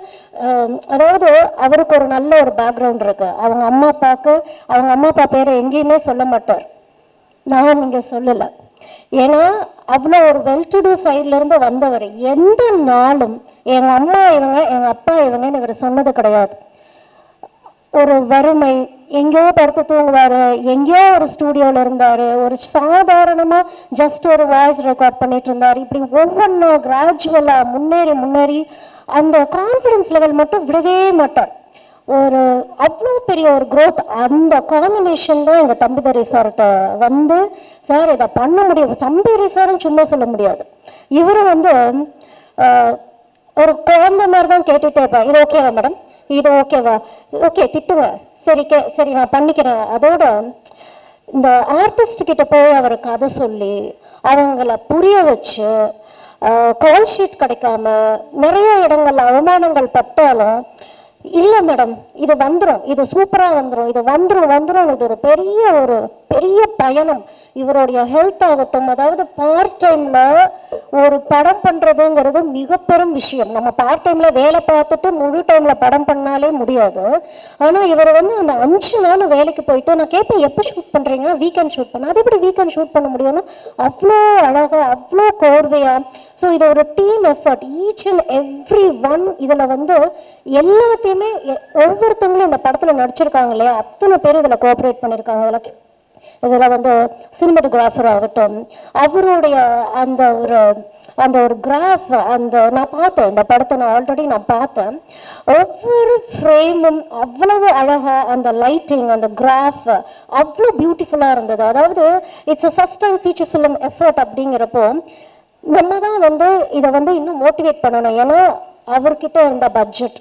அதாவது அவருக்கு ஒரு நல்ல ஒரு பேக்ரவுண்ட் இருக்கு. அவங்க அம்மா அப்பா பேரை எங்கேயுமே சொல்ல மாட்டார், நான் இங்கே சொல்லலை. ஏன்னா அவ்வளோ ஒரு வெல் டு டூ சைட்லேருந்து வந்தவர். எந்த நாளும் எங்கள் அம்மா இவங்க எங்கள் அப்பா இவங்கன்னு இவர் சொன்னது கிடையாது. ஒரு வறுமை, எங்கேயோ படுத்து தூங்குவார், எங்கேயோ ஒரு ஸ்டூடியோவில் இருந்தார், ஒரு சாதாரணமாக ஜஸ்ட் ஒரு வாய்ஸ் ரெக்கார்ட் பண்ணிட்டு இருந்தார். இப்படி ஒவ்வொன்றா கிராஜுவலாக முன்னேறி அந்த கான்ஃபிடென்ஸ் லெவல் மட்டும் விடவே மாட்டார். ஒரு அவ்வளோ பெரிய ஒரு க்ரோத். அந்த காம்பினேஷன் தான் எங்கள் தம்பிதுரை சார்கிட்ட வந்து, சார் இதை பண்ண முடியும். தம்பிதுரை சாரும் சும்மா சொல்ல முடியாது. இவரும் வந்து ஒரு குழந்தை மாதிரி தான் கேட்டுட்டே இருப்பேன். இது ஓகேவா மேடம், இது ஓகேவா, ஓகே திட்டுங்க, சரி நான் பண்ணிக்கிறேன். அதோட இந்த ஆர்டிஸ்ட் கிட்ட போய் அவர் கதை சொல்லி அவங்கள புரிய வச்சு கால் ஷீட் கிடைக்காம நிறைய இடங்கள்ல அவமானங்கள் பட்டாலும் இல்லை மேடம் இது வந்துடும், இது சூப்பராக வந்துடும், இது வந்துடும், இது ஒரு பெரிய பயணம். இவருடைய ஹெல்த் ஆகட்டும், அதாவது பார்ட் டைம்ல ஒரு படம் பண்றதுங்கிறது மிக பெரும் விஷயம். நம்ம பார்ட் டைம்ல வேலை பார்த்துட்டு முழு டைம்ல படம் பண்ணாலே முடியாது. ஆனா இவர் வந்து அந்த 5 நாள் வேலைக்கு போயிட்டு, நான் கேட்பேன் எப்போ ஷூட் பண்றீங்கன்னா வீக்கெண்ட் ஷூட் பண்ண. அது எப்படி வீக்கெண்ட் ஷூட் பண்ண முடியும்னா அவ்வளோ அழகா அவ்வளோ கோர்வையா. ஸோ இது ஒரு team effort, each and every one. இதுல வந்து எல்லாத்தையுமே ஒவ்வொருத்தவங்களும் இந்த படத்துல நடிச்சிருக்காங்க இல்லையா, அத்தனை பேர் இதுல கோஆப்ரேட் பண்ணிருக்காங்க. இதுல வந்து சினிமாட்டோகிராஃபர் ஆகட்டும், அவருடைய அந்த ஒரு கிராஃப், நான் பார்த்தேன் இந்த படத்தை, நான் ஆல்ரெடி நான் பார்த்தேன். ஒவ்வொரு ஃப்ரேமும் அவ்வளவு அழகா, அந்த லைட்டிங், அந்த கிராஃப் அவ்வளோ பியூட்டிஃபுல்லா இருந்தது. அதாவது it's a first time feature film effort அப்படிங்கிறப்போ நம்ம தான் வந்து இதை வந்து இன்னும் மோட்டிவேட் பண்ணணும். ஏன்னா அவர்கிட்ட இருந்த பட்ஜெட்,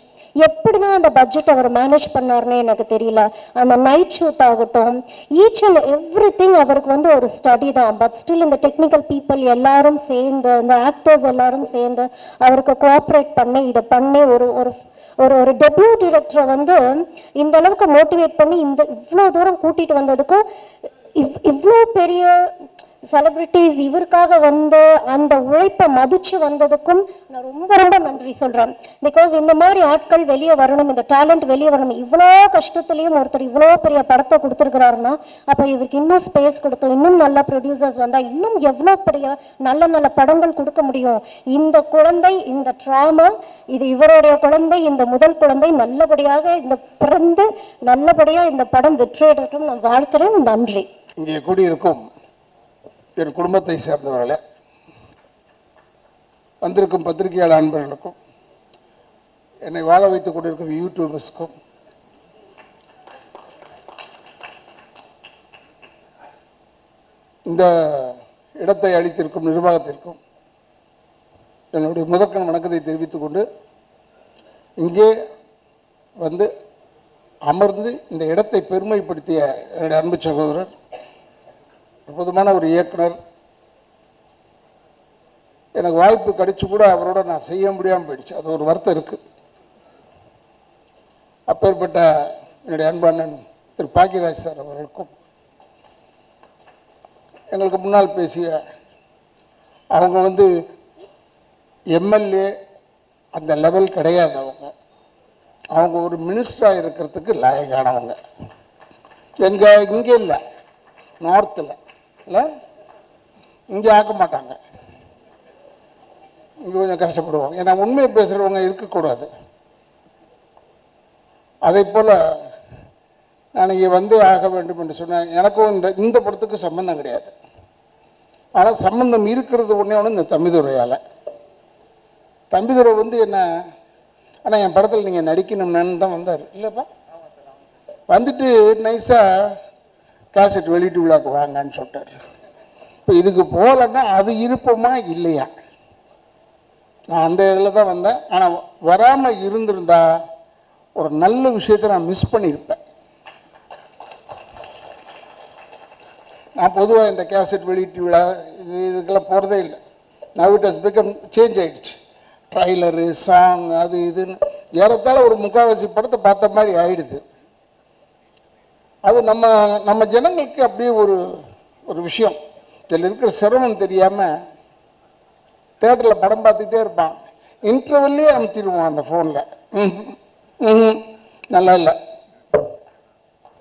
எப்படிதான் அந்த பட்ஜெட் அவர் மேனேஜ் பண்ணாருன்னு எனக்கு தெரியல. அந்த நைட் ஷூட் ஆகட்டும், ஈச் அண்ட் எவ்ரி திங் அவருக்கு வந்து ஒரு ஸ்டடி தான். பட் ஸ்டில் இந்த டெக்னிக்கல் பீப்புள் எல்லாரும் சேர்ந்து, இந்த ஆக்டர்ஸ் எல்லாரும் சேர்ந்து அவருக்கு கோஆப்ரேட் பண்ணி இதை பண்ணி ஒரு டெபியூ டிரெக்டரை வந்து இந்த அளவுக்கு மோட்டிவேட் பண்ணி இவ்வளோ தூரம் கூட்டிட்டு வந்ததுக்கு, இவ்வளோ பெரிய செலிபிரிட்டிஸ் இவருக்காக வந்து அந்த உழைப்பை மதிச்சு வந்ததுக்கும் நான் ரொம்ப ரொம்ப நன்றி சொல்றேன். பிகாஸ் இந்த மாதிரி ஆட்கள் வெளியே வரணும், இந்த டேலண்ட் வெளியே வரணும். இவ்வளோ கஷ்டத்துலயும் ஒருத்தர் இவ்வளோ பெரிய படத்தை கொடுத்துருக்கிறாருன்னா அப்ப இவருக்கு இன்னும் ஸ்பேஸ் கொடுத்தோம், இன்னும் நல்ல ப்ரொடியூசர்ஸ் வந்தா இன்னும் எவ்வளோ பெரிய நல்ல நல்ல படங்கள் கொடுக்க முடியும். இந்த குழந்தை, இந்த ட்ராமா, இது இவருடைய குழந்தை, இந்த முதல் குழந்தை நல்லபடியாக இந்த பிறந்து நல்லபடியா இந்த படம் வெற்றியடையட்டும் நான் வாழ்த்துறேன். நன்றி. இங்கே கூடியிருக்கும் என் குடும்பத்தை சேர்ந்தவர்களே, வந்திருக்கும் பத்திரிகையாளர் அன்பர்களுக்கும், என்னை வாழ வைத்துக் கொண்டிருக்கும் யூடியூபர்ஸ்க்கும், இந்த இடத்தை அளித்திருக்கும் நிர்வாகத்திற்கும் என்னுடைய முதற்கண் வணக்கத்தை தெரிவித்துக் கொண்டு, இங்கே வந்து அமர்ந்து இந்த இடத்தை பெருமைப்படுத்திய என்னுடைய அன்பு சகோதரர், அற்புதமான ஒரு இயக்குனர், எனக்கு வாய்ப்பு கிடைச்சு கூட அவரோட நான் செய்ய முடியாமல் போயிடுச்சு. அது ஒரு வருத்தம் இருக்கு. அப்பேற்பட்ட என்னுடைய அன்பண்ணன் திரு பாக்கியராஜ் சார் அவர்களுக்கும், எங்களுக்கு முன்னால் பேசிய அவங்க வந்து எம்எல்ஏ அந்த லெவல் கிடையாது. அவங்க ஒரு மினிஸ்டராக இருக்கிறதுக்கு லாயக்கானவங்க. இங்கே இல்லை, நார்த்தில் இல்லை, இங்கே ஆக்க மாட்டாங்க, இங்கே கொஞ்சம் கஷ்டப்படுவாங்க. ஏன்னா உண்மையை பேசுகிறவங்க இருக்கக்கூடாது. அதே போல் நான் இங்கே வந்து ஆக வேண்டும் என்று சொன்னேன். எனக்கும் இந்த படத்துக்கு சம்பந்தம் கிடையாது. ஆனால் சம்பந்தம் இருக்கிறது ஒன்று இந்த தம்பிதுரையால். தம்பிதுரை வந்து என்ன, ஆனால் என் படத்தில் நீங்கள் நடிக்கணும்னு தான் வந்தார். இல்லைப்பா, வந்துட்டு நைஸாக கேசட் வெளியிட்டு விழாக்கு வாங்கன்னு சொல்லிட்டார். இப்போ இதுக்கு போகலன்னா அது இருப்போமா இல்லையா? நான் அந்த இதில் தான் வந்தேன். ஆனால் வராமல் இருந்திருந்தா ஒரு நல்ல விஷயத்தை நான் மிஸ் பண்ணியிருப்பேன். நான் பொதுவாக இந்த கேசட் வெளியீட்டு விழா இதுக்கெல்லாம் போகிறதே இல்லை. Now it has become change ஆகிடுச்சு. ட்ரைலரு, சாங், அது இதுன்னு ஏறத்தாழ ஒரு முக்கால்வாசி படத்தை பார்த்த மாதிரி ஆயிடுது. அது நம்ம ஜனங்களுக்கு அப்படியே ஒரு விஷயம். இதில் இருக்கிற சிரமம் தெரியாமல் தேட்டரில் படம் பார்த்துக்கிட்டே இருப்பான். இன்டர்வெல்லே அமுத்திடுவான் அந்த ஃபோனில். நல்லா இல்லை,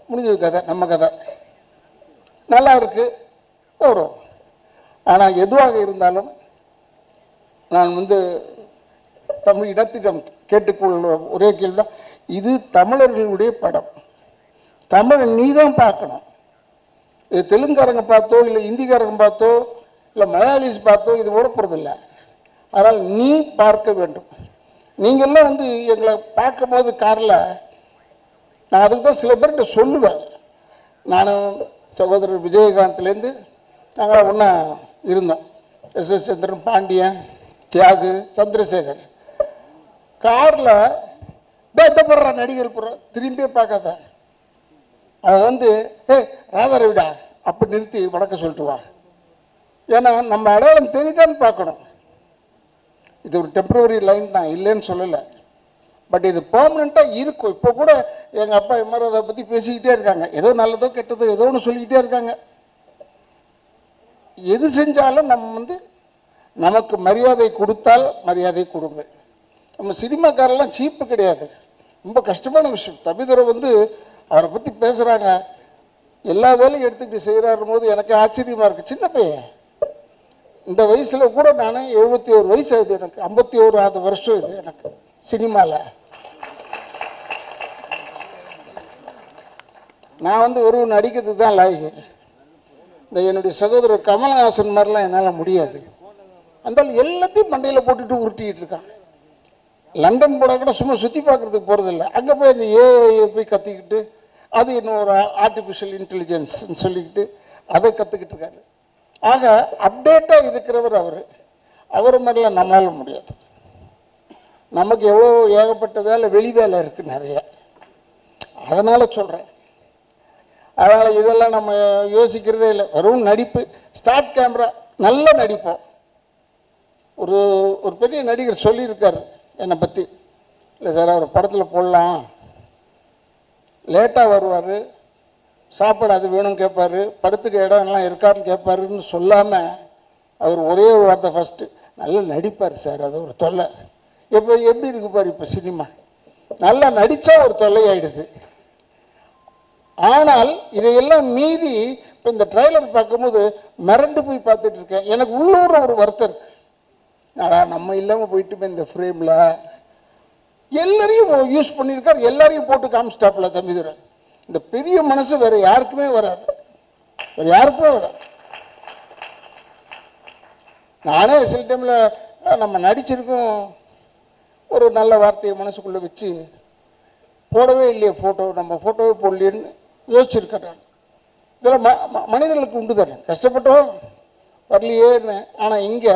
முடிஞ்சது கதை, நம்ம கதை நல்லா இருக்கு ஓடும். ஆனால் எதுவாக இருந்தாலும் நான் வந்து தமிழ் இடத்திடம் கேட்டுக்கொள்ள ஒரே கேள்வி, இது தமிழர்களுடைய படம், தமிழ் நீ தான் பார்க்கணும். இது தெலுங்காரங்க பார்த்தோ இல்லை இந்திக்காரங்க பார்த்தோ இல்லை மலையாளிஸ் பார்த்தோ இது ஓட போகிறதில்லை. அதனால் நீ பார்க்க வேண்டும். நீங்கள்லாம் வந்து எங்களை பார்க்கும்போது காரில் நான் அதுக்கு தான் சில பேர்கிட்ட சொல்லுவேன். நானும் சகோதரர் விஜயகாந்த்லேருந்து நாங்களாம் ஒன்றா இருந்தோம். எஸ்.எஸ். சந்திரன், பாண்டியன், தியாகு, சந்திரசேகர். காரில் போடுற நடிகர் புற திரும்பியே பார்க்காத. அவன் வந்து ராதாரவிடா அப்படி நிறுத்தி வணக்கம் சொல்லிட்டு வா. ஏன்னா நம்ம அடையாளம் தெரியுதான்னு பார்க்கணும். இது ஒரு டெம்பரவரி லைன் தான், இல்லைன்னு சொல்லலை. பட் இது பெர்மனெண்ட்டாக இருக்கும். இப்போ கூட எங்கள் அப்பா எம்ஆர் அதை பற்றி பேசிக்கிட்டே இருக்காங்க. ஏதோ நல்லதோ கெட்டதோ ஏதோ ஒன்று சொல்லிக்கிட்டே இருக்காங்க. எது செஞ்சாலும் நம்ம வந்து நமக்கு மரியாதை கொடுத்தால் மரியாதை கொடுங்க. நம்ம சினிமாக்காரெல்லாம் சீப்பு கிடையாது. ரொம்ப கஷ்டமான விஷயம். தம்பிதுரை வந்து அவரை பற்றி பேசுகிறாங்க, எல்லா வேலையும் எடுத்துக்கிட்டு செய்கிறாரும் போது எனக்கு ஆச்சரியமாக இருக்குது. சின்ன பையன் இந்த வயசில் கூட நான் 71 வயசு ஆகுது எனக்கு. 51வது வருஷம் இது எனக்கு சினிமாவில். நான் வந்து ஒரு நடிக்கிறதுக்கு தான் லாய்க்கு. இந்த என்னுடைய சகோதரர் கமலஹாசன் மாதிரிலாம் என்னால் முடியாது. அந்த எல்லாத்தையும் மண்டையில் போட்டுட்டு உருட்டிக்கிட்டு இருக்கான். லண்டன் போனால் கூட சும்மா சுற்றி பார்க்குறதுக்கு போகிறதில்ல. அங்கே போய் அந்த ஏஐ போய் கற்றுக்கிட்டு அது இன்னொரு ஆர்டிஃபிஷியல் இன்டெலிஜென்ஸ்ன்னு சொல்லிக்கிட்டு அதை கற்றுக்கிட்டு இருக்காரு. ஆக அப்டேட்டாக இருக்கிறவர் அவர் மாதிரிலாம் நம்மளால முடியாது. நமக்கு எவ்வளோ ஏகப்பட்ட வேலை, வெளி வேலை இருக்குது நிறைய. அதனால் சொல்கிறேன். அதனால் இதெல்லாம் நம்ம யோசிக்கிறதே இல்லை. வெறும் நடிப்பு, ஸ்டார்ட் கேமரா, நல்ல நடிப்போம். ஒரு பெரிய நடிகர் சொல்லியிருக்காரு என்னை பற்றி. இல்லை சார், அவர் படத்தில் போடலாம், லேட்டாக வருவார், சாப்பாடு அது வேணும் கேட்பார், படத்துக்கு இடம் எல்லாம் இருக்காருன்னு கேட்பாருன்னு சொல்லாமல் அவர் ஒரே ஒரு வார்த்தை ஃபஸ்ட்டு, நல்லா நடிப்பார் சார், அது ஒரு தொல்லை. இப்போ எப்படி இருக்கு பாரு இப்போ சினிமா, நல்லா நடித்தா ஒரு தொல்லையாயிடுது. ஆனால் இதையெல்லாம் மீறி இப்போ இந்த ட்ரைலர் பார்க்கும்போது மிரண்டு போய் பார்த்துட்டு இருக்கேன். எனக்கு உள்ளூர் ஒரு வருத்தம் இருக்கு. நம்ம இல்லாமல் போயிட்டு இந்த ஃப்ரேமில் எல்லாரையும் யூஸ் பண்ணியிருக்காரு, எல்லாரையும் போட்டு காமிச்சிட்டாப்புல தம்பிதுரை. இந்த பெரிய மனசு வேற யாருக்குமே வராது, வேற யாருக்குமே வராது. நானே சில டைமில் நம்ம நடிச்சிருக்கோம், ஒரு நல்ல வார்த்தையை மனசுக்குள்ளே வச்சு போடவே இல்லையே ஃபோட்டோ, நம்ம ஃபோட்டோவே போடலையேன்னு யோசிச்சிருக்கேன் நான். இதெல்லாம் மனிதர்களுக்கு உண்டு தானே, கஷ்டப்பட்டோம் வரலையேன்னு. ஆனால் இங்கே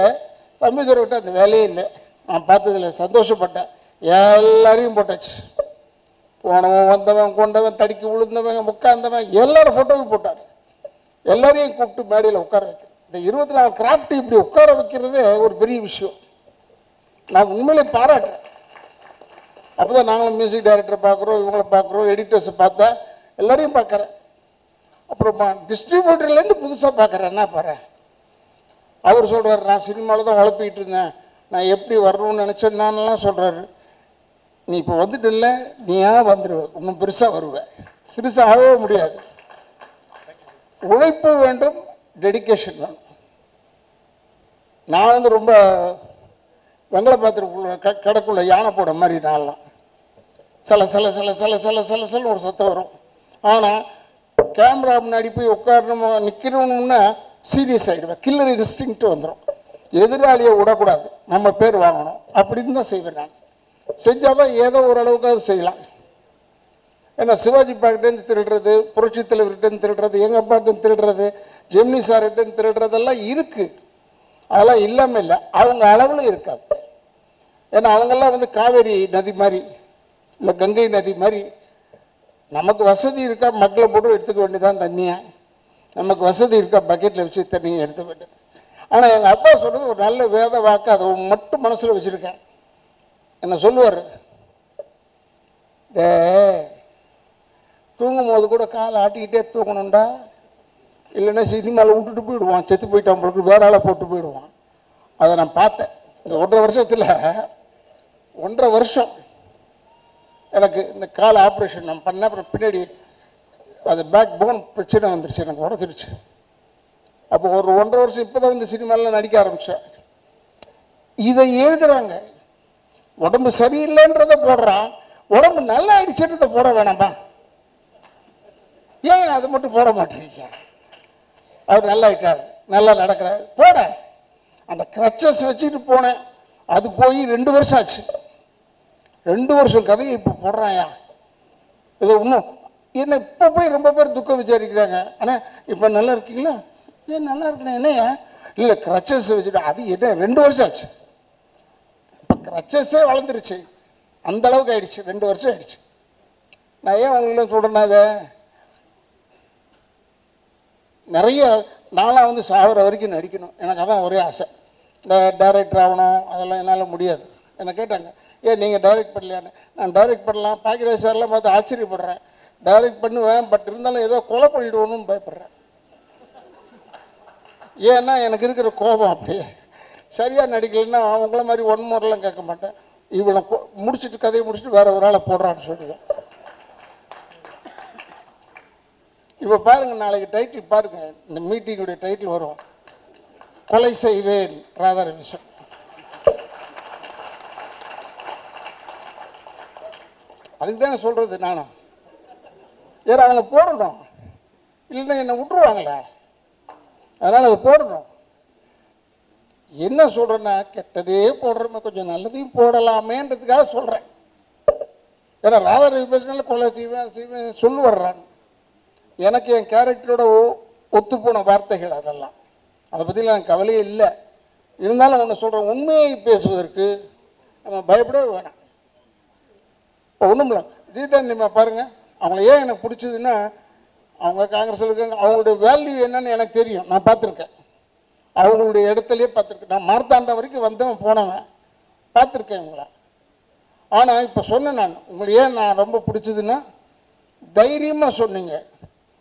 தம்பிதுரை விட்ட அந்த வேலையே இல்லை. நான் பார்த்ததில் சந்தோஷப்பட்டேன். எல்லாரையும் போட்டாச்சு. போனவன், வந்தவன், கொண்டவன், தடிக்கி விழுந்தவன், உட்கார்ந்தவன், எல்லாரும் ஃபோட்டோவும் போட்டார். எல்லாரையும் கூப்பிட்டு மேடையில் உட்கார வைக்க. இந்த 24 கிராஃப்ட் இப்படி உட்கார வைக்கிறதே ஒரு பெரிய விஷயம். நான் உண்மையிலே பாராட்டுறேன். அப்போ தான் நாங்களும் மியூசிக் டைரக்டரை பார்க்குறோம், இவங்களை பார்க்குறோம், எடிட்டர்ஸை பார்த்தா எல்லாரையும் பார்க்குறேன். அப்புறமா டிஸ்ட்ரிபியூட்டர்லேருந்து புதுசாக பார்க்குறேன். என்ன பாரு, அவர் சொல்கிறார், நான் சினிமாவில் தான் உழப்பிக்கிட்டு இருந்தேன், நான் எப்படி வரணும்னு நினச்சேன் நான்லாம் சொல்கிறாரு. நீ இப்போ வந்துட்டு இல்லை, நீயா வந்துடுவேன், இன்னும் பெருசாக வருவேன், சிறுசாக ஆகவே முடியாது. உழைப்பு வேண்டும், டெடிக்கேஷன் வேணும். நான் வந்து ரொம்ப வெங்கல பாத்திரக்குள்ள கடைக்குள்ள யானை போட மாதிரி நான்லாம் சில சில சில சில சில சில சில ஒரு சத்தம் வரும். ஆனால் கேமரா முன்னாடி போய் உட்காரணும், நிற்கணும்னா சீரியஸ் ஆகிடுவேன். கில்லர் இன்ஸ்டிங்க்ட் வந்துடும். எதிராளியை விடக்கூடாது, நம்ம பேர் வாங்கணும் அப்படின்னு தான் செய்வேன். நான் செஞ்சால் தான் ஏதோ ஓரளவுக்காவது செய்யலாம். ஏன்னா சிவாஜி பாக்கிட்டேருந்து திருடுறது, புரட்சி தலைவர்கிட்டேருந்து திருடுறது, எங்கள் அப்பாட்டேருந்து திருடுறது, ஜெமினி சார்கிட்டேருந்து திருடுறதெல்லாம் இருக்குது. அதெல்லாம் இல்லாமல் இல்லை, அவங்க அளவில் இருக்காது. ஏன்னா அவங்கெல்லாம் வந்து காவேரி நதி மாதிரி, இல்லை கங்கை நதி மாதிரி. நமக்கு வசதி இருக்கா, மக்களை போட்டு எடுத்துக்க வேண்டியதான் தண்ணியை. நமக்கு வசதி இருக்கா, பக்கெட்டில் வச்சு தண்ணியை எடுக்க வேண்டியது. ஆனால் எங்கள் அப்பா சொல்கிறது ஒரு நல்ல வேத வாக்கு, அதை மட்டும் மனசில் வச்சுருக்கேன். என்ன சொல்லுவார், தூங்கும் போது கூட காலை ஆட்டிக்கிட்டே தூங்கணும்டா, இல்லைன்னா சினிமாவில் விட்டுட்டு போயிடுவான், செத்து போயிட்டான் பொழுது வேற ஆளை போட்டு போயிடுவான். அதை நான் பார்த்தேன். இந்த 1.5 வருஷத்தில் 1.5 வருஷம் எனக்கு இந்த கால் ஆப்ரேஷன் நான் பண்ணேன். அப்புறம் பின்னாடி அது பேக் போன் பிரச்சனை வந்துருச்சு, எனக்கு உடச்சிருச்சு. அப்போ ஒரு 1.5 வருஷம் இப்போ தான் வந்து சினிமாவில் நடிக்க ஆரம்பித்தேன். இதை எழுதுறாங்க, உடம்பு சரியில்லைன்றத போடுறான், உடம்பு நல்லா ஆயிடுச்சுன்றதை போட வேணாமா? ஏன் அதை மட்டும் போட மாட்டேங்க? அவர் நல்லா ஆயிட்டார், நல்லா நடக்கிறார், போட. அந்த கிரச்சஸ் வச்சுட்டு போனேன், அது போய் 2 வருஷம் ஆச்சு. 2 வருஷம் கதையை இப்போ போடுறாயா? இதை இன்னும் என்ன இப்போ போய் ரொம்ப பேர் துக்கம் விசாரிக்கிறாங்க. ஆனால் இப்போ நல்லா இருக்கீங்களா? ஏன் நல்லா இருக்கணும், என்னையா? இல்லை கிரச்சஸ் வச்சுட்டு, அது என்ன 2 வருஷம் ஆச்சு. இப்போ கிரச்சஸே வளர்ந்துருச்சு. அந்த அளவுக்கு ஆயிடுச்சு. 2 வருஷம் ஆயிடுச்சு. நான் ஏன் உங்களை சொல்கிறேன்னா, அதை நிறைய நாளாக வந்து சாகிற வரைக்கும் நடிக்கணும், எனக்கு அதான் ஒரே ஆசை. இந்த டைரக்டர் ஆகணும் அதெல்லாம் என்னால் முடியாது. என்னை கேட்டாங்க, ஏன் நீங்கள் டைரக்ட் பண்ணலையான்னு. நான் டைரக்ட் பண்ணலாம், பாக்கியராஜ் சார்லாம் பார்த்து ஆச்சரியப்படுறேன். டைரக்ட் பண்ணுவேன், பட் இருந்தாலும் ஏதோ கொலை பண்ணிவிடுவோன்னு பயப்படுறேன். ஏன்னா எனக்கு இருக்கிற கோபம் அப்படியே. சரியாக நடிக்கலைன்னா அவங்கள மாதிரி 1 முறைலாம் கேட்க மாட்டேன். இவனை முடிச்சுட்டு கதையை முடிச்சுட்டு வேற ஒரு ஆளை போடுறான்னு சொல்லுவேன். இப்போ பாருங்க, நாளைக்கு டைட்டில் பாருங்க, இந்த மீட்டிங்குடைய டைட்டில் வரும், கொலை செய்வேன் ராதாரவி சார். அதுக்கு தானே சொல்றது நானும். ஏன்னா அவங்க போடணும், இல்லைன்னா என்னை விட்டுருவாங்களே, அதனால் அதை போடணும். என்ன சொல்கிறேன்னா, கெட்டதே போடுறோமே, கொஞ்சம் நல்லதையும் போடலாமேன்றதுக்காக சொல்கிறேன். ஏன்னா ராதாரவி பேசினால கொலை செய்வேன் சொல்லு வர்றான்னு. எனக்கு என் கேரக்டரோட ஒத்துப்போன வார்த்தைகள் அதெல்லாம், அதை பற்றிலாம் எனக்கு கவலையே இல்லை. இருந்தாலும் ஒன்று சொல்கிறேன், உண்மையை பேசுவதற்கு நம்ம பயப்படவே வேணாம். இப்போ ஒன்றும் இல்லை, ஜீதன் நம்ம பாருங்கள், அவங்கள ஏன் எனக்கு பிடிச்சதுன்னா, அவங்க காங்கிரஸில் இருக்காங்க, அவங்களுடைய வேல்யூ என்னன்னு எனக்கு தெரியும், நான் பார்த்துருக்கேன். அவங்களுடைய இடத்துலையே பார்த்துருக்கேன். நான் மார்த்தாண்ட வரைக்கும் வந்தவன் போனவன், பார்த்துருக்கேன் இவங்கள. ஆனால் இப்போ சொன்னேன் நான், உங்களை ஏன் நான் ரொம்ப பிடிச்சதுன்னா, தைரியமாக சொன்னீங்க,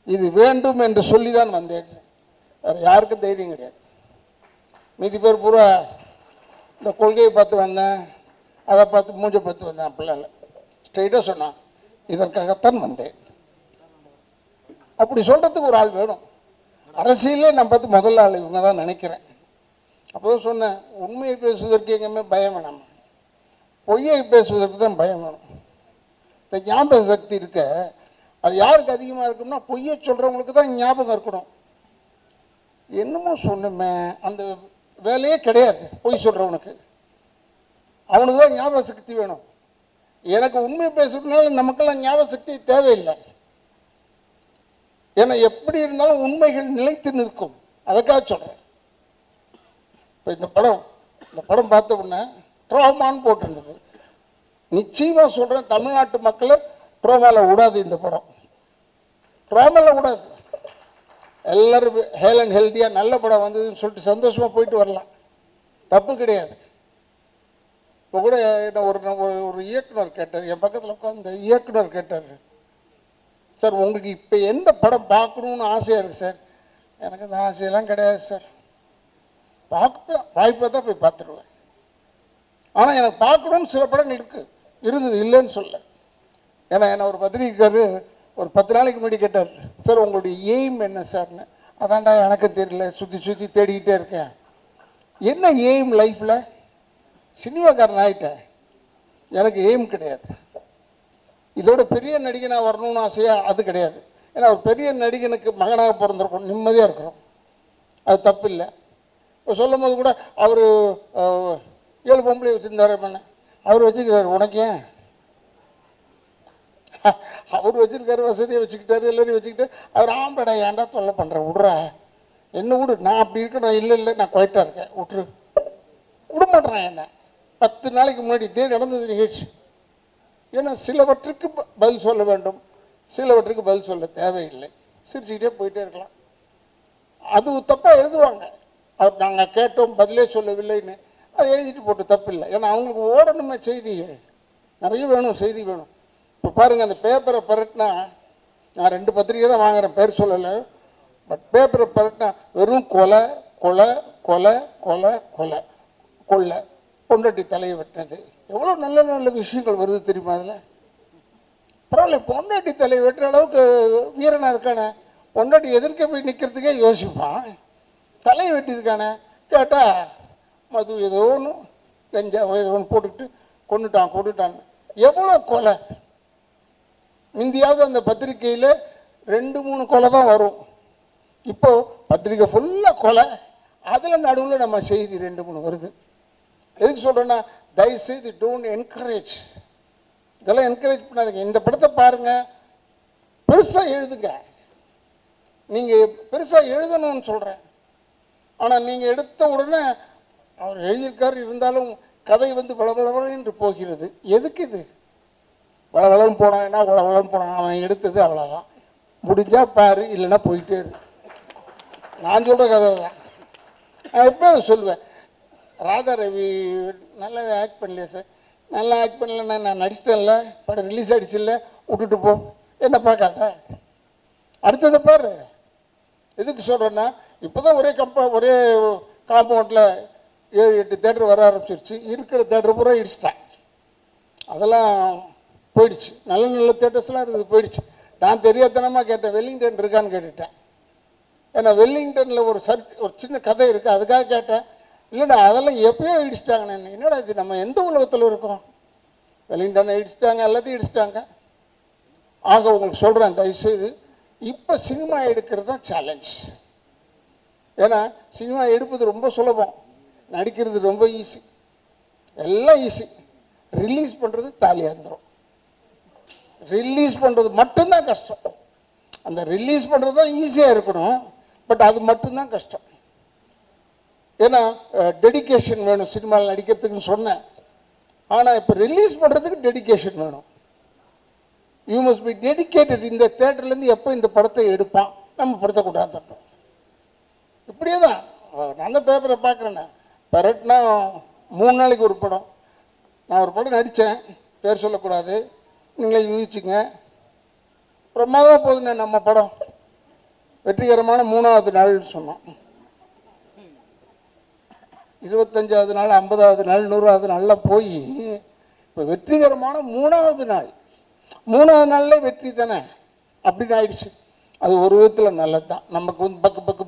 இது வேண்டும் என்று சொல்லி தான் வந்தேன். வேறு யாருக்கும் தைரியம் கிடையாது. மீதி பேர் பூரா இந்த கொள்கையை பார்த்து வந்தேன், அதை பார்த்து மூஞ்சை பார்த்து வந்தேன், அப்படிலாம் இல்லை. ஸ்ட்ரெயிட்டாக சொன்னான், இதற்காகத்தான் வந்தேன். அப்படி சொல்கிறதுக்கு ஒரு ஆள் வேணும். அரசியலே நான் பார்த்து முதல் ஆள் இவங்க தான் நினைக்கிறேன். அப்போ தான் சொன்னேன், உண்மையை பேசுவதற்கு எங்கேயுமே பயம் வேணாம், பொய்யை பேசுவதற்கு தான் பயம் வேணும். இந்த ஞாபக சக்தி இருக்க, அது யாருக்கு அதிகமாக இருக்கும்னா, பொய்யை சொல்கிறவங்களுக்கு தான் ஞாபகம் இருக்கணும். என்னமோ சொன்னமே, அந்த வேலையே கிடையாது பொய் சொல்கிறவனுக்கு, அவனுக்கு தான் ஞாபக சக்தி வேணும். எனக்கு உண்மை பேசுறதுனால நமக்கெல்லாம் ஞாபக சக்தி தேவையில்லை. ஏன்னா எப்படி இருந்தாலும் உண்மைகள் நிலைத்து நிற்கும், அதுக்காக சொல்கிறேன். இப்போ இந்த படம் பார்த்த உடனே ட்ராமான்னு போட்டிருந்தது. நிச்சயமாக சொல்கிறேன், தமிழ்நாட்டு மக்களை ட்ராமாவில் விடாது. இந்த படம் ட்ராமாவில் விடாது. எல்லோரும் ஹெல் அண்ட் ஹெல்த்தியாக நல்ல படம் வந்ததுன்னு சொல்லிட்டு சந்தோஷமாக போயிட்டு வரலாம், தப்பு கிடையாது. இப்போ கூட என்ன ஒரு இயக்குனர் கேட்டார், என் பக்கத்தில் உட்காந்து இயக்குனர் கேட்டார், சார் உங்களுக்கு இப்போ எந்த படம் பார்க்கணுன்னு ஆசையாக இருக்குது சார். எனக்கு அந்த ஆசையெல்லாம் கிடையாது சார், வாய்ப்பாக தான் போய் பார்த்துருவேன். ஆனால் எனக்கு பார்க்கணுன்னு சில படங்கள் இருந்தது, இல்லைன்னு சொல்ல. ஏன்னா என்ன ஒரு பத்திரிக்கைக்காரு ஒரு 10 நாளைக்கு முன்னாடி கேட்டார், சார் உங்களுடைய எய்ம் என்ன சார்னு. அதான்டா எனக்கு தெரியல, சுற்றி தேடிக்கிட்டே இருக்கேன். என்ன எய்ம் லைஃப்பில்? சினிமாக்காரன் ஆகிட்டேன், எனக்கு எய்ம் கிடையாது. இதோட பெரிய நடிகனாக வரணும்னு ஆசையா? அது கிடையாது. ஏன்னா ஒரு பெரிய நடிகனுக்கு மகனாக பிறந்திருக்கணும், நிம்மதியாக இருக்கிறோம், அது தப்பு இல்லை. இப்போ சொல்லும் போது கூட அவர் 7 பொம்பளை வச்சுருந்தாரு, அவர் வச்சுக்கிறாரு, உனக்கு ஏன்? அவர் வச்சிருக்காரு, வசதியை வச்சுக்கிட்டாரு, எல்லாரையும் வச்சுக்கிட்டாரு. அவர் ஆம்படா ஏன்டா தொல்லை பண்ணுற, விட்றா என்ன விடு, நான் அப்படி இருக்கேன், இல்லை நான் குவைட்டாக இருக்கேன், விட்டுரு, விட மாட்டேறேன். என்ன 10 நாளைக்கு முன்னாடி இதே நடந்தது நிகழ்ச்சி. ஏன்னா சிலவற்றுக்கு பதில் சொல்ல வேண்டும், சிலவற்றுக்கு பதில் சொல்ல தேவையில்லை, சிரிச்சுக்கிட்டே போயிட்டே இருக்கலாம். அது தப்பாக எழுதுவாங்க, அவர் நாங்கள் கேட்டோம் பதிலே சொல்லவில்லைன்னு, அதை எழுதிட்டு போட்டு தப்பு இல்லை. ஏன்னா அவங்களுக்கு ஓடணுமே, செய்தி நிறைய வேணும், செய்தி வேணும். இப்போ பாருங்கள், அந்த பேப்பரை பரட்டினா, நான் 2 பத்திரிக்கை தான் வாங்குகிறேன், பேர் சொல்லலை, பட் பேப்பரை பரட்டினா வெறும் கொலை கொலை கொலை கொலை கொலை கொள்ளை, பொண்டாட்டி தலையை வெட்டினது, எவ்வளோ நல்ல நல்ல விஷயங்கள் வருது தெரியுமா அதில்? பரவாயில்ல, பொண்டாட்டி தலையை வெட்டுற அளவுக்கு வீரனாக இருக்கானே, பொண்டாட்டி எதிர்க்க போய் நிற்கிறதுக்கே யோசிப்பான், தலையை வெட்டியிருக்கானே. கேட்டால் மது ஏதோ ஒன்று கஞ்சா ஏதோ ஒன்று போட்டுக்கிட்டு கொண்டுட்டான். எவ்வளோ கொலை! முந்தியாவது அந்த பத்திரிக்கையில் 2-3 கொலை தான் வரும், இப்போ பத்திரிக்கை ஃபுல்லாக கொலை, அதில் நடுவில் நம்ம செய்தி 2-3 வருது. எதுக்கு சொல்கிறேன்னா, தயவுசெய்து டோன்ட் என்கரேஜ், இதெல்லாம் என்கரேஜ் பண்ணாதீங்க. இந்த படத்தை பாருங்கள், பெருசாக எழுதுங்க, நீங்கள் பெருசாக எழுதணும்னு சொல்கிறேன். ஆனால் நீங்கள் எடுத்த உடனே அவர் எழுதியிருக்காரு, இருந்தாலும் கதை வந்து பலபலபல என்று போகிறது. எதுக்கு இது? வளவளன்னு போனான்னா வளவளன்னு போனான், அவன் எடுத்தது அவ்வளோதான். முடிஞ்சா பாரு, இல்லைன்னா போயிட்டே இரு. நான் சொல்கிற கதை தான். நான் எப்போ அதை சொல்லுவேன், ராதா ரவி நல்லா ஆக்ட் பண்ணலையே சார், நல்லா ஆக்ட் பண்ணலன்னா நான் நடிச்சிட்டேன்ல, படம் ரிலீஸ் ஆகிடுச்சில்ல, விட்டுட்டு போ, என்ன பார்க்காத, அடுத்ததை பாரு. எதுக்கு சொல்கிறேன்னா, இப்போ தான் ஒரே காம்பவுண்டில் 7-8 தேட்டர் வர ஆரம்பிச்சிருச்சு. இருக்கிற தேட்டர் பூரா இடிச்சிட்டேன். அதெல்லாம் போயிடுச்சு. நல்ல நல்ல தேட்டர்ஸ்லாம் இருக்குது, போயிடுச்சு. நான் தெரியாதனமாக கேட்டேன், வெல்லிங்டன் இருக்கான்னு கேட்டுட்டேன். ஏன்னா வெல்லிங்டனில் ஒரு சின்ன கதை இருக்குது, அதுக்காக கேட்டேன். இல்லைடா அதெல்லாம் எப்பயோ இடிச்சிட்டாங்க. நான் என்னடா இது, நம்ம எந்த உலகத்தில் இருக்கோம்? வெல்லிங்டனை இடிச்சிட்டாங்க, எல்லாத்தையும் இடிச்சிட்டாங்க. ஆக உங்களுக்கு சொல்கிறேன், தயவுசெய்து இப்போ சினிமா எடுக்கிறது தான் சேலஞ்ச். ஏன்னா சினிமா எடுப்பது ரொம்ப சுலபம், நடிக்கிறது ரொம்ப ஈஸி, எல்லாம் ஈஸி. ரிலீஸ் பண்ணுறது தாலியாந்திரம். ரிலீஸ் பண்ணுறது மட்டும்தான் கஷ்டம். அந்த ரிலீஸ் பண்ணுறது தான் ஈஸியாக இருக்கணும், பட் அது மட்டும்தான் கஷ்டம். ஏன்னா டெடிக்கேஷன் வேணும் சினிமாவில் நடிக்கிறதுக்குன்னு சொன்னேன். ஆனால் இப்போ ரிலீஸ் பண்ணுறதுக்கு டெடிக்கேஷன் வேணும். You must be dedicated. இந்த தேட்டர்லேருந்து எப்போ இந்த படத்தை எடுப்பான், நம்ம படத்தை கொண்டாந்துட்டோம். இப்படியே தான் நான் அந்த பேப்பரை பார்க்குறேண்ணே. பெரட்னா 3 நாளைக்கு ஒரு படம். நான் ஒரு படம் நடித்தேன், பேர் சொல்லக்கூடாது, நீங்களே யூகிச்சிங்க. பிரமாதமாக போகுதுண்ணே நம்ம படம், வெற்றிகரமான 3வது நாள்னு சொன்னோம். 25வது நாள், 50வது நாள், 100வது நாளில் போய் இப்போ வெற்றிகரமான 3வது நாள். 3வது நாளில் வெற்றி தானே, அப்படின்னு ஆயிடுச்சு. அது ஒரு விதத்தில் நல்லது தான். நமக்கு வந்து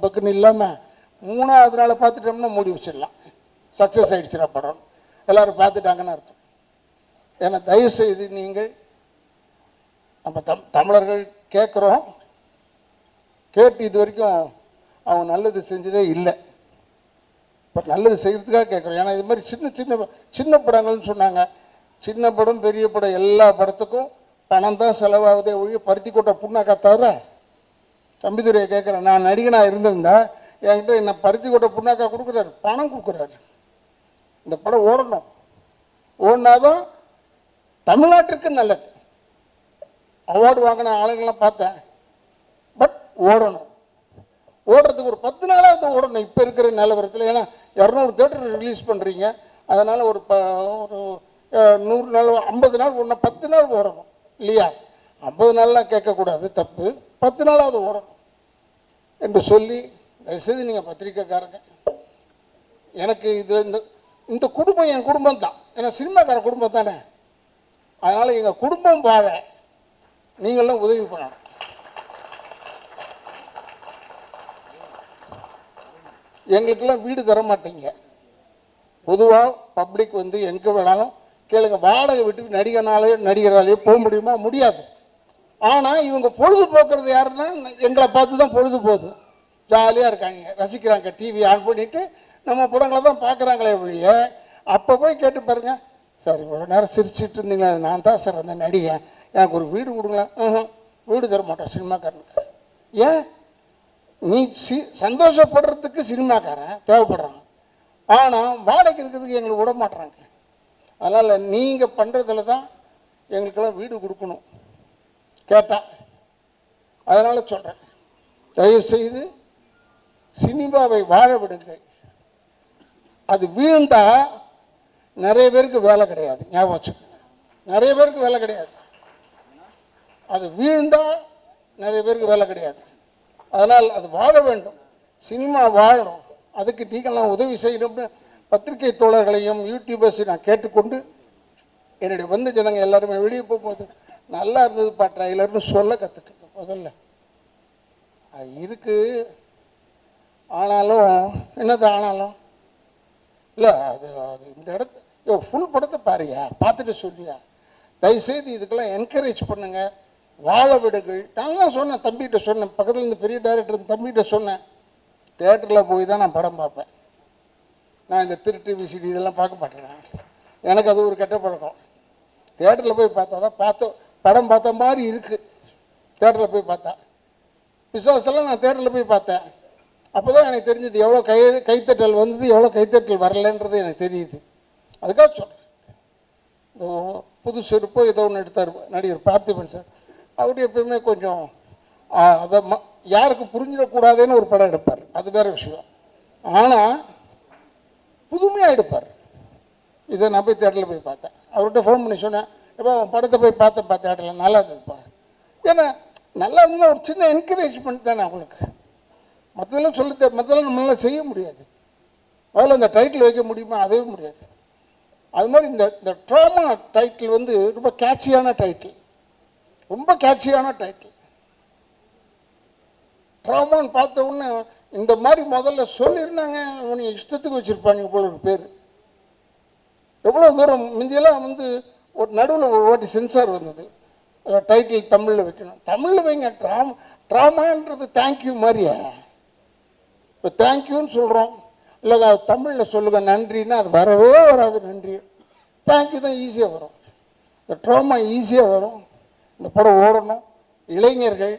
பக்குன்னு இல்லாமல் 3வது நாளை பார்த்துட்டோம்னா மூடி வச்சிடலாம், சக்ஸஸ் ஆகிடுச்சுடா படம், எல்லோரும் பார்த்துட்டாங்கன்னு அர்த்தம். ஏன்னா தயவுசெய்து நீங்கள், நம்ம தமிழர்கள் கேட்குறோம், கேட்டு இது வரைக்கும் அவங்க நல்லது செஞ்சதே இல்லை. இப்போ நல்லது செய்கிறதுக்காக கேட்குறோம். ஏன்னா இது மாதிரி சின்ன படங்கள்னு சொன்னாங்க. சின்ன படம் பெரிய படம் எல்லா படத்துக்கும் பணம் தான் செலவாகுதே ஒழிய பருத்தி கொட்டை புண்ணாக்கா தவிர. தம்பிதுரையை கேட்குறேன், நான் நடிகனாக இருந்திருந்தா என்கிட்ட என்ன பருத்தி கொட்டை புண்ணாக்கா கொடுக்குறாரு, பணம் கொடுக்குறாரு. இந்த படம் ஓடணும், ஓடினாதான் தமிழ்நாட்டுக்கு நல்லது. அவார்டு வாங்கின ஆளுங்கள்லாம் பார்த்தேன், பட் ஓடணும். ஓடுறதுக்கு ஒரு 10 நாளாவது ஓடணும் இப்போ இருக்கிற நிலவரத்தில். ஏன்னா 200 தேட்டர் ரிலீஸ் பண்ணுறீங்க, அதனால் ஒரு 100 நாள் 50 நாள் ஒன்று 10 நாள் ஓடணும் இல்லையா? 50 நாள்லாம் கேட்கக்கூடாது, தப்பு. 10 நாளாவது ஓடணும் என்று சொல்லி, தயவுசெய்து நீங்கள் பத்திரிக்கைக்காரங்க, எனக்கு இது இந்த குடும்பம் என் குடும்பம் தான். ஏன்னா சினிமாக்கார குடும்பம் தானே, அதனால் எங்கள் குடும்பம் வாழ நீங்களும் உதவி பண்ணணும். எங்களுக்கெல்லாம் வீடு தர மாட்டீங்க. பொதுவாக பப்ளிக் வந்து எங்கே வேணாலும் கேளுங்க, வாடகை வீட்டுக்கு நடிகராலேயோ போக முடியுமா? முடியாது. ஆனால் இவங்க பொழுது போக்குறது யாருன்னா எங்களை பார்த்து தான் பொழுது போகுது. ஜாலியாக இருக்காங்க, ரசிக்கிறாங்க, டிவி ஆன் பண்ணிவிட்டு நம்ம படங்களை தான் பார்க்குறாங்களே ஒழிய. அப்போ போய் கேட்டு பாருங்க, சார் இவ்வளோ நேரம் சிரிச்சிட்டு இருந்தீங்க, நான் தான் சார் அந்த நடிகன், எனக்கு ஒரு வீடு கொடுங்களேன். வீடு தர மாட்டோம் சினிமாக்காரனுக்கு. ஏன்? நீ சந்தோஷப்படுறதுக்கு சினிமாக்காரன் தேவைப்படுறாங்க, ஆனால் வாடகை இருக்கிறதுக்கு எங்களுக்கு விட மாட்டுறாங்க. அதனால் நீங்கள் பண்ணுறதுல தான் எங்களுக்கெல்லாம் வீடு கொடுக்கணும் கேட்டால். அதனால் சொல்கிறேன், தயவுசெய்து சினிமாவை வாழ விடுங்கள். அது வீழ்ந்தா நிறைய பேருக்கு வேலை கிடையாது, ஞாபகம் வச்சுக்கோங்க. நிறைய பேருக்கு வேலை கிடையாது. அது வீழ்ந்தா நிறைய பேருக்கு வேலை கிடையாது. அதனால் அது வாழ வேண்டும், சினிமா வாழணும். அதுக்கு நீங்கள்லாம் உதவி செய்யணும்னு பத்திரிகை தோழர்களையும் யூடியூபர்ஸையும் நான் கேட்டுக்கொண்டு, என்னுடைய வந்து ஜனங்க எல்லாருமே வெளியே போகும்போது நல்லா இருந்ததுப்பா ட்ரைலர்னு சொல்ல கற்றுக்குங்க. முதல்ல அது இருக்குது, ஆனாலும் என்னது ஆனாலும் இல்லை, அது இந்த இடத்து ஃபுல் படத்தை பாரியா, பார்த்துட்டு சொல்லியா. தயவுசெய்து இதுக்கெல்லாம் என்கரேஜ் பண்ணுங்க, வாழ விடுங்கள். நான் சொன்னேன், தம்பிகிட்ட சொன்னேன், பக்கத்தில் இருந்து பெரிய டைரக்டர் தம்பிகிட்ட சொன்னேன், தேட்டரில் போய் தான் நான் படம் பார்ப்பேன். நான் இந்த திருட்டு விசிடி இதெல்லாம் பார்க்க மாட்டேன், எனக்கு அது ஒரு கெட்ட பழக்கம். தேட்டரில் போய் பார்த்தா தான் படம் பார்த்த மாதிரி இருக்குது. தேட்டரில் போய் பார்த்தா பிசாசெல்லாம் நான் தேட்டரில் போய் பார்த்தேன். அப்போ தான் எனக்கு தெரிஞ்சது எவ்வளோ கைத்தட்டல் வந்தது, எவ்வளோ கைத்தட்டல் வரலன்றது எனக்கு தெரியுது. அதுக்காக சொல்கிறேன், இந்த புது செருப்போ ஏதோ ஒன்று எடுத்தார் நடிகர் பார்த்திபன் சார். அவர் எப்பயுமே கொஞ்சம் அதை யாருக்கு புரிஞ்சிடக்கூடாதுன்னு ஒரு படம் எடுப்பார், அது வேற விஷயம். ஆனால் புதுமையாக எடுப்பார். இதை நான் போய் தேட்டரில் போய் பார்த்தேன். அவர்கிட்ட ஃபோன் பண்ணி சொன்னேன், எப்போ படத்தை போய் பார்த்தேன் தேட்டரில் நல்லா இருந்ததுப்பா. ஏன்னா நல்லா இருந்தால் ஒரு சின்ன என்கரேஜ்மெண்ட் தானே அவங்களுக்கு. மற்றதெல்லாம் மற்றதெல்லாம் நம்மளால் செய்ய முடியாது. முதல்ல இந்த டைட்டில் வைக்க முடியுமா? அதே முடியாது. அது மாதிரி இந்த ட்ராமா டைட்டில் வந்து ரொம்ப கேட்சியான டைட்டில், ரொம்ப கேட்சியான டைட்டில். ட்ராமான்னு பார்த்த உடனே இந்த மாதிரி முதல்ல சொல்லியிருந்தாங்க, இவங்க இஷ்டத்துக்கு வச்சுருப்பாங்க போல ஒரு பேர். எவ்வளோ தூரம் முந்தியெல்லாம் வந்து ஒரு நடுவில் ஒரு வாட்டி சென்சார் வந்தது, டைட்டில் தமிழில் வைக்கணும். தமிழில் வைங்க, ட்ராமான்றது தேங்க்யூ மாதிரியா? இப்போ தேங்க்யூன்னு சொல்கிறோம், இல்லை தமிழில் சொல்லுங்கள் நன்றின்னா அது வரவே வராது. நன்றி தேங்க்யூ தான் ஈஸியாக வரும். இந்த ட்ராமா ஈஸியாக வரும். இந்த படம் ஓடணும். இளைஞர்கள்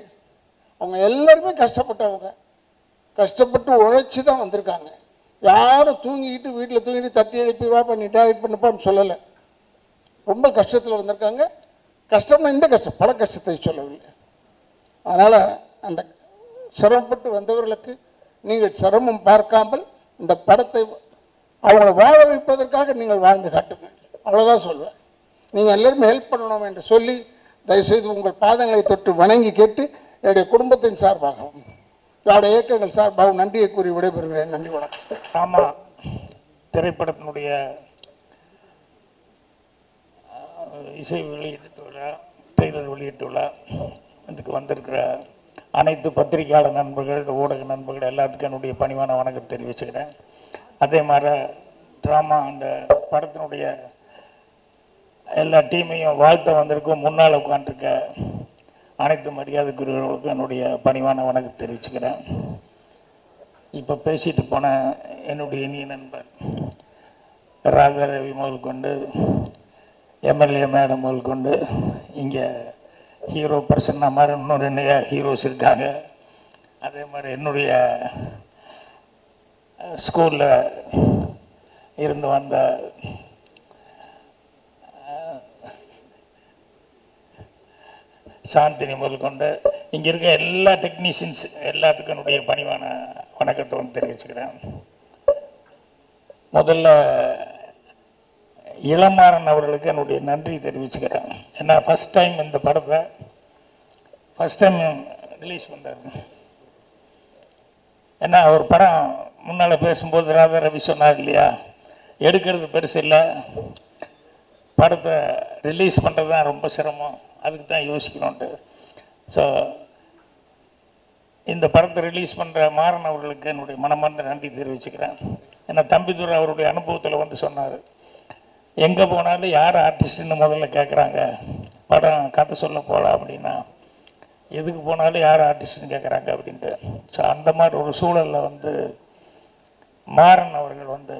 அவங்க எல்லாருமே கஷ்டப்பட்டவங்க, கஷ்டப்பட்டு உழைச்சி தான் வந்திருக்காங்க. யாரும் தூங்கிக்கிட்டு வீட்டில் தூங்கிட்டு தட்டி எழுப்பி வா பண்ணி டைரக்ட் பண்ணப்பான்னு சொல்லலை. ரொம்ப கஷ்டத்தில் வந்திருக்காங்க. கஷ்டம்னா இந்த கஷ்டம், பல கஷ்டத்தை சொல்லவில்லை. அதனால் அந்த சிரமப்பட்டு வந்தவர்களுக்கு நீங்கள் சிரமம் பார்க்காமல் இந்த படத்தை அவங்கள வாழ வைப்பதற்காக நீங்கள் வாழ்ந்து காட்டுங்க, அவ்வளோதான் சொல்லுவேன். நீங்கள் எல்லாருமே ஹெல்ப் பண்ணணும் என்று சொல்லி தயவுசெய்து உங்கள் பாதங்களை தொட்டு வணங்கி கேட்டு என்னுடைய குடும்பத்தின் சார்பாகவும் என்னுடைய இயக்கங்கள் சார்பாகவும் நன்றியை கூறி விடைபெறுகிறேன். நன்றி, வணக்கம். ஆமாம், திரைப்படத்தினுடைய இசை வெளியீட்டு விழா, ட்ரெய்லர் வெளியீட்டு விழா, இதுக்கு வந்திருக்கிற அனைத்து பத்திரிகையாளர் நண்பர்கள், ஊடக நண்பர்கள் எல்லாத்துக்கும் என்னுடைய பணிவான வணக்கம் தெரிவிச்சுக்கிறேன். அதே மாதிரி ட்ராமா அந்த படத்தினுடைய எல்லா டீமையும் வாழ்த்த வந்திருக்கும் முன்னால் உட்காந்துருக்க அனைத்து மரியாதைக்குரியவர்களுக்கும் என்னுடைய பணிவான வணக்கம் தெரிவிச்சுக்கிறேன். இப்போ பேசிட்டு போன என்னுடைய இனிய நண்பர் ராதாரவி முதல் கொண்டு எம்எல்ஏ மேடம் முதல் கொண்டு இங்கே ஹீரோ பர்சன் மாதிரி இன்னும் 2 ஹீரோஸ் இருக்காங்க. அதே மாதிரி என்னுடைய ஸ்கூலில் இருந்து வந்த சாந்தினி முதல் கொண்டு இங்கே இருக்க எல்லா டெக்னீஷியன்ஸ் எல்லாத்துக்கும் என்னுடைய பணிவான வணக்கத்தை வந்து தெரிவிச்சுக்கிறேன். முதல்ல இளமாறன் அவர்களுக்கு என்னுடைய நன்றி தெரிவிச்சுக்கிறேன். ஏன்னா ஃபஸ்ட் டைம் இந்த படத்தை ஃபஸ்ட் டைம் ரிலீஸ் பண்ணுறாரு. ஏன்னா ஒரு படம் முன்னால் பேசும்போது ராதா ரவி சொன்னார் இல்லையா, எடுக்கிறது பெருசு இல்லை, படத்தை ரிலீஸ் பண்ணுறது தான் ரொம்ப சிரமம், அதுக்கு தான் யோசிக்கணுன்ட்டு. ஸோ இந்த படத்தை ரிலீஸ் பண்ணுற மாறன் அவர்களுக்கு என்னுடைய மனமார்ந்த நன்றி தெரிவிச்சுக்கிறேன். ஏன்னா தம்பிதுரை அவருடைய அனுபவத்தில் வந்து சொன்னார், எங்கே போனாலும் யார் ஆர்டிஸ்ட்னு முதல்ல கேட்குறாங்க, படம் கதை சொல்ல போகலாம் அப்படின்னா எதுக்கு போனாலும் யார் ஆர்டிஸ்ட்னு கேட்குறாங்க அப்படின்ட்டு. ஸோ அந்த மாதிரி ஒரு சூழலில் வந்து மாறன் அவர்கள் வந்து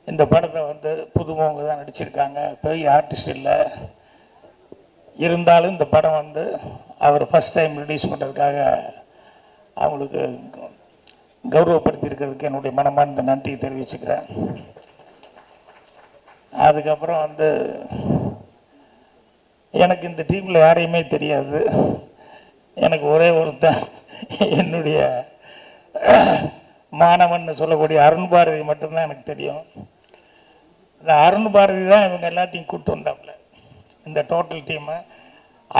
இந்த படத்தை வந்து புதுமுகங்க தான் நடிச்சிருக்காங்க, பெரிய ஆர்டிஸ்ட் இல்லை. இருந்தாலும் இந்த படம் வந்து அவர் ஃபஸ்ட் டைம் ரிலீஸ் பண்ணுறதுக்காக அவங்களுக்கு கௌரவப்படுத்தியிருக்கிறதுக்கு என்னுடைய மனமார்ந்த நன்றி தெரிவிச்சுக்கிறேன். அதுக்கப்புறம் வந்து எனக்கு இந்த டீமில் யாரையுமே தெரியாது. எனக்கு ஒரே ஒருத்தன் என்னுடைய மாணவன் சொல்லக்கூடிய அருண் பாரதி மட்டும்தான் எனக்கு தெரியும். இந்த அருண் பாரதி தான் இவங்க எல்லாத்தையும் கூப்பிட்டு வந்தாப்புல இந்த டோட்டல் டீமை.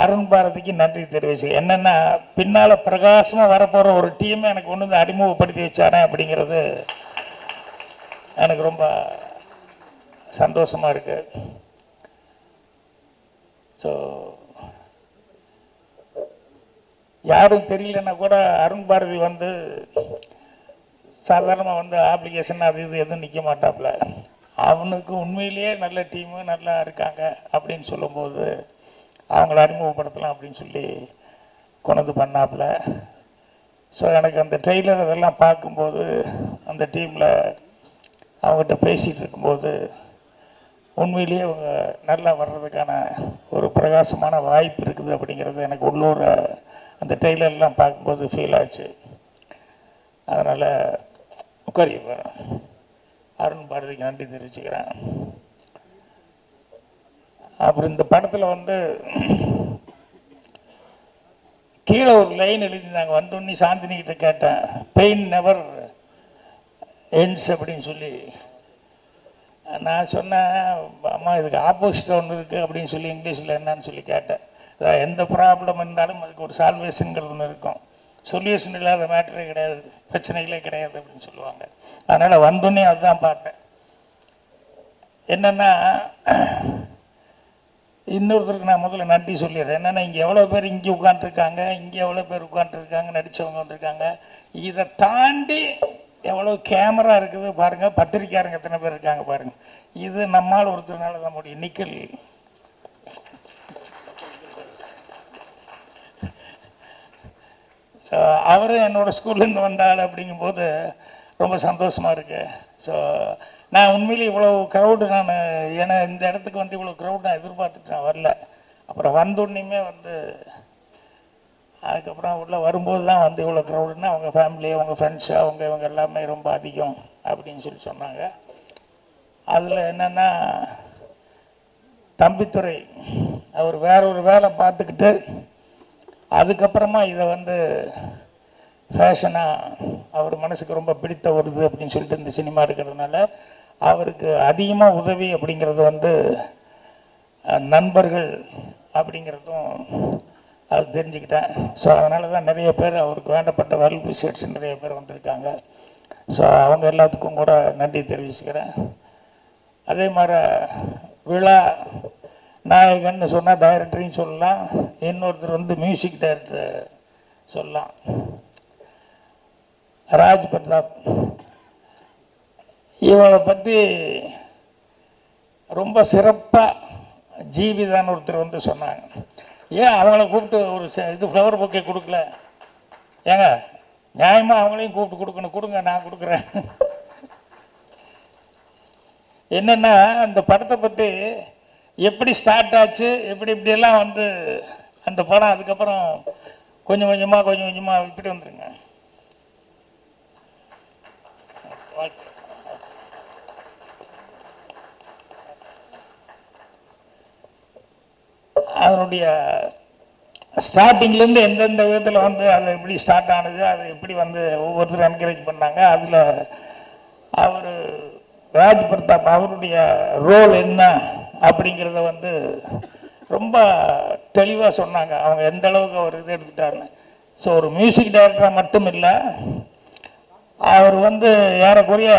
அருண் பாரதிக்கு நன்றி தெரிவிச்சு. என்னென்னா பின்னால் பிரகாசமாக வரப்போகிற ஒரு டீமை எனக்கு ஒன்று வந்து அறிமுகப்படுத்தி வச்சாரேன் அப்படிங்கிறது எனக்கு ரொம்ப சந்தோஷமாக இருக்குது. ஸோ யாரும் தெரியலன்னா கூட அருண் பாரதி வந்து சாதாரணமாக வந்து ஆப்ளிகேஷன் அது இது எதுவும் நிற்க மாட்டாப்புல. அவனுக்கு உண்மையிலேயே நல்ல டீமு நல்லா இருக்காங்க அப்படின்னு சொல்லும்போது அவங்கள அறிமுகப்படுத்தலாம் அப்படின்னு சொல்லி கொண்டு வந்து பண்ணாப்புல. ஸோ எனக்கு அந்த ட்ரெய்லர் அதெல்லாம் பார்க்கும்போது அந்த டீமில் அவங்ககிட்ட பேசிகிட்டு இருக்கும்போது உண்மையிலேயே அவங்க நல்லா வர்றதுக்கான ஒரு பிரகாசமான வாய்ப்பு இருக்குது அப்படிங்கிறது எனக்கு உள்ளூர் அந்த ட்ரெய்லர்லாம் பார்க்கும்போது ஃபீல் ஆச்சு. அதனால் உட்காரி அருண் பாரதிக்கு நன்றி தெரிவிச்சுக்கிறேன். அப்புறம் இந்த படத்தில் வந்து கீழே ஒரு லைன் எழுதியிருந்தாங்க. வந்தோடனே சாந்தினிக்கிட்ட கேட்டேன், பெயின் நெவர் எண்ட்ஸ் அப்படின்னு சொல்லி. நான் சொன்னேன், அம்மா இதுக்கு ஆப்போசிட்டாக ஒன்று இருக்குது அப்படின்னு சொல்லி இங்கிலீஷில் என்னன்னு சொல்லி கேட்டேன். அதாவது எந்த ப்ராப்ளம் இருந்தாலும் அதுக்கு ஒரு சால்வேஷனுங்கிறது ஒன்று இருக்கும். சொல்யூஷன் இல்லாத மேட்டரே கிடையாது, பிரச்சனைகளே கிடையாது அப்படின்னு சொல்லுவாங்க. அதனால் வந்தோடனே அதுதான் பார்த்தேன். என்னென்னா, இன்னொருத்தருக்கு நான் முதல்ல நன்றி சொல்லிடுறேன். என்னென்னா, இங்கே எவ்வளோ பேர் இங்கே உட்காந்துருக்காங்க, இங்கே எவ்வளோ பேர் உட்காந்துருக்காங்க, நடித்தவங்க வந்திருக்காங்க. இதை தாண்டி எவ்வளோ கேமரா இருக்குது பாருங்கள், பத்திரிக்கையாருங்க எத்தனை பேர் இருக்காங்க பாருங்கள். இது நம்மால் ஒருத்தர்னால தான் முடியும். நிக்கல் ஸோ அவரும் என்னோடய ஸ்கூல்லேருந்து வந்தாள் அப்படிங்கும்போது ரொம்ப சந்தோஷமாக இருக்குது. ஸோ நான் உண்மையிலே இவ்வளோ க்ரௌடு ஏன்னா இந்த இடத்துக்கு வந்து இவ்வளோ க்ரௌட் நான் எதிர்பார்த்துட்டு நான் வரல. அப்புறம் வந்தோடனேயுமே வந்து அதுக்கப்புறம் உள்ளே வரும்போது தான் வந்து இவ்வளோ க்ரௌடுன்னா அவங்க ஃபேமிலி, அவங்க ஃப்ரெண்ட்ஸு, இவங்க எல்லாமே ரொம்ப அதிகம் அப்படின்னு சொல்லி சொன்னாங்க. அதில் என்னென்னா, தம்பித்துறை அவர் வேற ஒரு வேலை பார்த்துக்கிட்டு அதுக்கப்புறமா இதை வந்து ஃபேஷனாக அவர் மனசுக்கு ரொம்ப பிடித்த வருது அப்படின்னு சொல்லிட்டு இந்த சினிமா இருக்கிறதுனால அவருக்கு அதிகமாக உதவி அப்படிங்கிறது வந்து நண்பர்கள் அப்படிங்கிறதும் அது தெரிஞ்சுக்கிட்டேன். ஸோ அதனால தான் நிறைய பேர் அவருக்கு வேண்டப்பட்ட வெல் விஷர்ஸ் நிறைய பேர் வந்திருக்காங்க. ஸோ அவங்க எல்லாத்துக்கும் கூட நன்றி தெரிவிச்சுக்கிறேன். அதே மாதிரி விழா நாயகன்னு சொன்னால் டைரக்டரையும் சொல்லலாம், இன்னொருத்தர் வந்து மியூசிக் டைரக்டர் சொல்லலாம். ராஜ் பிரதாப் இவளை பற்றி ரொம்ப சிறப்பாக ஜீவிதான்னு ஒருத்தர் வந்து சொன்னாங்க. ஏன் அவங்கள கூப்பிட்டு ஒரு இது ஃப்ளவர் பொக்கே கொடுக்கல? ஏங்க நியாயமாக அவங்களையும் கூப்பிட்டு கொடுக்கணும். கொடுங்க, நான் கொடுக்குறேன். என்னென்னா, அந்த படத்தை பற்றி எப்படி ஸ்டார்ட் ஆச்சு, இப்படியெல்லாம் வந்து அந்த படம் அதுக்கப்புறம் கொஞ்சம் கொஞ்சமாக இப்படி வந்துருங்க. அதனுடைய ஸ்டார்டிங்லேருந்து எந்தெந்த விதத்தில் வந்து அது எப்படி ஸ்டார்ட் ஆனது, அது எப்படி வந்து ஒவ்வொருத்தரும் என்கரேஜ் பண்ணாங்க, அதில் அவர் ராஜ் பிரதாப் அவருடைய ரோல் என்ன அப்படிங்கிறத வந்து ரொம்ப தெளிவாக சொன்னாங்க. அவங்க எந்த அளவுக்கு அவர் இது எடுத்துட்டாருன்னு. ஸோ ஒரு மியூசிக் டைரக்டராக மட்டும் இல்லை, அவர் வந்து ஏறக்குறைய